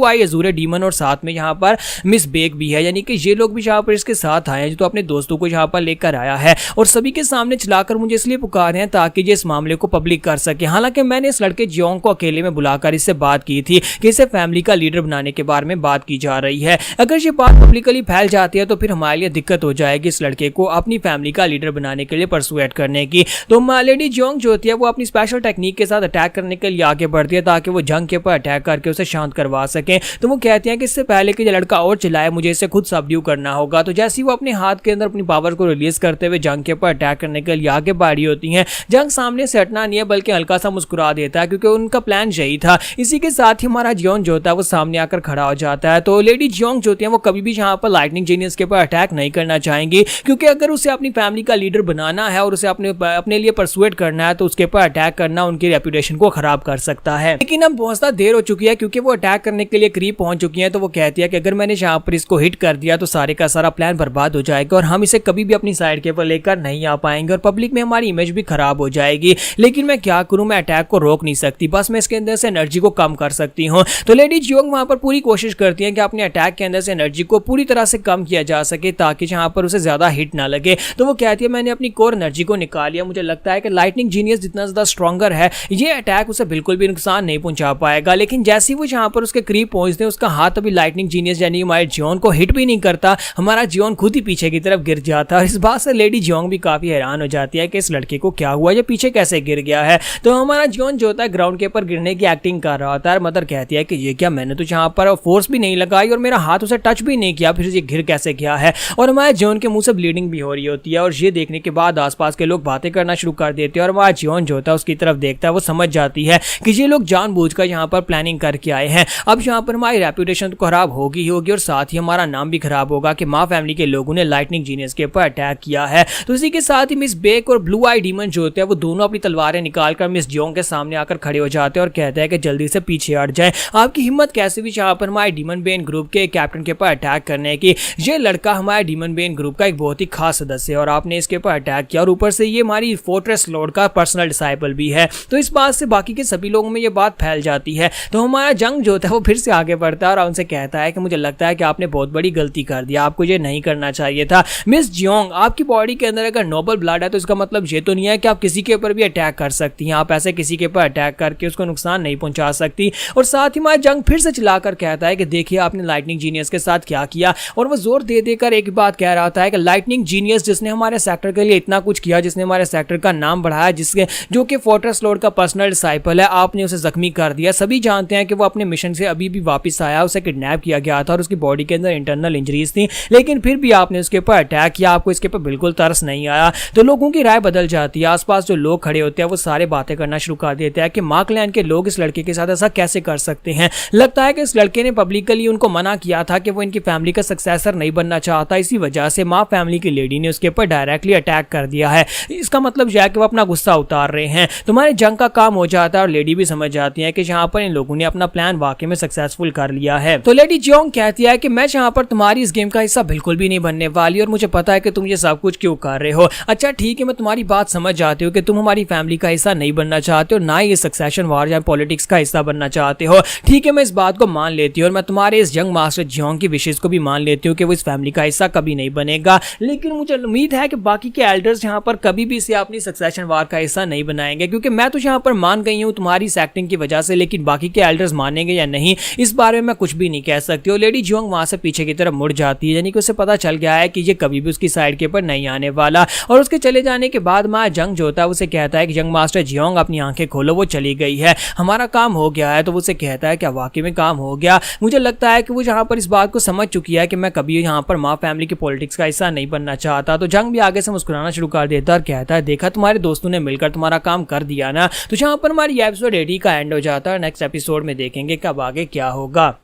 आई अजूरे डीमन और साथ में यहाँ पर मिस बेग भी है, यानी कि ये लोग भी यहाँ पर इसके साथ आए हैं जो तो अपने दोस्तों को यहाँ पर लेकर आया है और सभी के सामने चलाकर मुझे इसलिए पुकार हैं ताकि ये इस मामले को पब्लिक कर सके। हालांकि मैंने इस लड़के जियोंग को अकेले में बुलाकर इससे बात की थी कि इसे फैमिली का लीडर बनाने के बारे में बात की जा रही है। अगर ये बात पब्लिकली फैल जाती है तो फिर हमारे लिए दिक्कत हो जाएगी इस लड़के को अपनी फैमिली का लीडर बनाने के लिए परसुएट करने की। तो लेडी जियोंग जो होती है वो अपनी स्पेशल टेक्निक के साथ अटैक करने के लिए आगे बढ़ती है ताकि वो जंग के ऊपर अटैक करके उसे शांत करवा सके। तो वो कहती है कि इससे पहले कि ये लड़का और चिल्लाए मुझे इसे खुद सबड्यू करना होगा। तो जैसे ही वो अपने हाथ के अंदर अपनी पावर को रिलीज करते हुए जंग के ऊपर अटैक करने के लिए आगे बढ़ी होती हैं, जंग सामने से हटना नहीं है बल्कि हल्का सा मुस्कुरा देता है क्योंकि उनका प्लान यही था। इसी के साथ ही हमारा जियोंग जो होता है वो सामने आकर खड़ा हो जाता है। तो लेडी जियोंग जो होती है वो कभी भी यहाँ पर लाइटनिंग जीनियस के ऊपर अटैक नहीं करना चाहेंगी क्योंकि अगर उसे अपनी फैमिली का लीडर बनाना है और उसे अपने लिए परसुएट करना है तो उसके ऊपर अटैक करना उनकी रेपुटेशन को खराब कर सकता है। लेकिन अब बहुत देर हो चुकी है क्योंकि वो अटैक करने के लिए करीब पहुंच चुकी है। तो वो कहती है कि अगर मैंने यहाँ पर इसको हिट कर दिया तो सारे का सारा प्लान बर्बाद हो जाएगा और हम इसे कभी भी अपनी साइड के ऊपर लेकर नहीं आ पाएंगे और पब्लिक में हमारी इमेज भी खराब हो जाएगी। लेकिन मैं क्या करूं, मैं अटैक को रोक नहीं सकती, बस मैं इसके अंदर से एनर्जी को कम कर सकती हूं। तो लेडी जियोंग वहां पर पूरी कोशिश करती है कि अपने अटैक के अंदर से एनर्जी को पूरी तरह से कम किया जा सके ताकि जहां पर उसे ज्यादा हिट ना लगे। तो वो कहती है मैंने अपनी कोर एनर्जी को निकाल लिया, मुझे लगता है कि लाइटनिंग जीनियस जितना ज्यादा स्ट्रॉन्गर है ये अटैक उसे बिल्कुल भी नुकसान नहीं पहुंचा पाएगा। लेकिन जैसे ही वो जहां पर उसके करीब पहुंचते हैं उसका हाथ अभी लाइटनिंग जीनियस यानी हमारे जियोंग को हिट भी नहीं करता, हमारा जियोंग खुद ही पीछे की तरफ गिर जाता है। इस बात से लेडी जियोंग भी काफी हैरान हो जाती है कि इस लड़के को क्या हुआ, ये पीछे कैसे गिर गया है। तो हमारा जियोंग जो होता है ग्राउंड के ऊपर गिरने की एक्टिंग कर रहा होता है। मदर कहती है कि ये क्या, मैंने तो यहाँ पर फोर्स भी नहीं लगाई और मेरा हाथ उसे टच भी नहीं किया, फिर ये गिर कैसे गया है। और हमारे जियोंग के मुंह से ब्लीडिंग भी हो रही होती है और ये देखने के बाद आसपास के लोग बातें करना शुरू कर देते हैं और हमारा जियोंग जो होता है उसकी तरफ देखता है। वो समझ जाती है कि ये लोग जानबूझकर यहाँ पर प्लानिंग करके आए हैं। अब यहाँ पर हमारी रेपुटेशन तो खराब होगी और साथ ही हमारा नाम भी खराब होगा कि माँ फैमिली के लोगों ने लाइटनिंग जीनियस के ऊपर अटैक किया है। तो इसी के साथ ही मिस बेक और ब्लू आई डीमन जो होते हैं वो दोनों अपनी तलवारें निकालकर मिस जियोंग के सामने आकर खड़े हो जाते हैं और कहते हैं कि जल्दी से पीछे हट जाएं। आपकी हिम्मत कैसे भी यहाँ पर हमारे डीमन बेन ग्रुप के कैप्टन के ऊपर अटैक करने की। ये लड़का हमारे डीमन बेन ग्रुप का एक बहुत ही खास सदस्य है और आपने इसके ऊपर अटैक किया और ऊपर से ये हमारी फोर्ट्रेस लॉर्ड का पर्सनल डिसाइपल भी है। तो इस बात से बाकी के सभी लोगों में ये बात फैल जाती है। तो हमारा जंग जो होता है वो फिर से आगे बढ़ता है और उनसे कहता है कि मुझे लगता है कि आपने बहुत बड़ी गलती कर दिया, आपको ये नहीं करना चाहिए था। मिस जियोंग, आपकी बॉडी के अंदर अगर नोबल ब्लड है तो इसका मतलब ये तो नहीं है कि आप किसी के ऊपर भी अटैक कर सकती हैं। आप ऐसे किसी के ऊपर अटैक करके उसको नुकसान नहीं पहुंचा सकती। और साथ ही हमारा जंग फिर से चलाकर कहता है कि देखिए आपने लाइटनिंग जीनियस के साथ क्या किया। और वो जोर दे देकर एक बात कह रहा था कि लाइटनिंग जीनियस जिसने हमारे सेक्टर के लिए इतना कुछ किया, जिसने हमारे सेक्टर का नाम बढ़ाया, जिसके जो कि फोर्ट्रेस लॉर्ड का पर्सनल डिसाइपल है, आपने उसे जख्मी कर दिया। सभी जानते हैं कि वो अपने मिशन से अभी भी वापस आया, उसे किडनैप किया गया था और उसकी बॉडी के अंदर इंटरनल इंजरीज थी, लेकिन फिर भी आपने उसके ऊपर अटैक किया, आपको इसके ऊपर बिल्कुल तरस नहीं आया। तो लोगों की राय बदल जाती है। आसपास जो लोग खड़े होते हैं वो सारे बातें करना शुरू कर देते हैं कि माँ क्लैन के लोग इस लड़के के साथ ऐसा कैसे कर सकते हैं। लगता है कि इस लड़के ने पब्लिकली उनको मना किया था कि वो इनकी फैमिली का सक्सेसर नहीं बनना चाहता, इसी वजह से माँ फैमिली की लेडी ने उसके ऊपर डायरेक्टली अटैक कर दिया है। इसका मतलब यह है कि वो अपना गुस्सा उतार रहे हैं। तुम्हारे जंग का काम हो जाता है और लेडी भी समझ जाती है कि यहाँ पर इन लोगों ने अपना प्लान वाकई में सक्सेसफुल कर लिया है। तो लेडी जियोंग कहती है कि मैं यहाँ पर तुम्हारी इस गेम का हिस्सा बिल्कुल भी नहीं बनने वाली और मुझे पता है कि तुम ये सब कुछ क्यों कर रहे हो। अच्छा ठीक है, मैं तुम्हारी बात समझ जाती हूँ कि तुम हमारी फैमिली का हिस्सा नहीं बनना चाहते हो, ना ही सक्सेशन वार या पॉलिटिक्स का हिस्सा बनना चाहते हो। ठीक है, मैं इस बात को मान लेती हूँ और मैं तुम्हारे इस जंग मास्टर जियोंग की विशेष को भी मान लेती हूँ कि वो इस फैमिली का हिस्सा कभी नहीं बनेगा। लेकिन मुझे उम्मीद है कि बाकी के एल्डर्स यहाँ पर कभी भी इसे अपनी सक्सेशन वार का हिस्सा नहीं बनाएंगे, क्योंकि मैं तो यहाँ पर मान गई हूँ तुम्हारी एक्टिंग की वजह से, लेकिन बाकी के एल्डर्स मानेंगे या नहीं इस बारे में मैं कुछ भी नहीं कह सकती। और लेडी जियोंग वहां से पीछे की तरफ मुड़ जाती है, यानी कि उसे पता चल गया है कि ये कभी भी उसकी साइड के ऊपर नहीं आने वाला। और उसके चले जाने के बाद माँ जंग जो होता है उसे कहता है कि जंग मास्टर जियोंग अपनी आंखें खोलो, वो चली गई है, हमारा काम हो गया है। तो वो उसे कहता है कि वाकई में काम हो गया। मुझे लगता है कि वो यहाँ पर इस बात को समझ चुकी है कि मैं कभी यहाँ पर माँ फैमिली की पॉलिटिक्स का हिस्सा नहीं बनना चाहता। तो जंग भी आगे से मुस्कुराना शुरू कर देता है और कहता है देखा तुम्हारे दोस्तों ने मिलकर तुम्हारा काम कर दिया ना। तो यहाँ पर हमारी एपिसोड 80 का एंड हो जाता है। नेक्स्ट एपिसोड में देखेंगे कब आगे क्या होगा।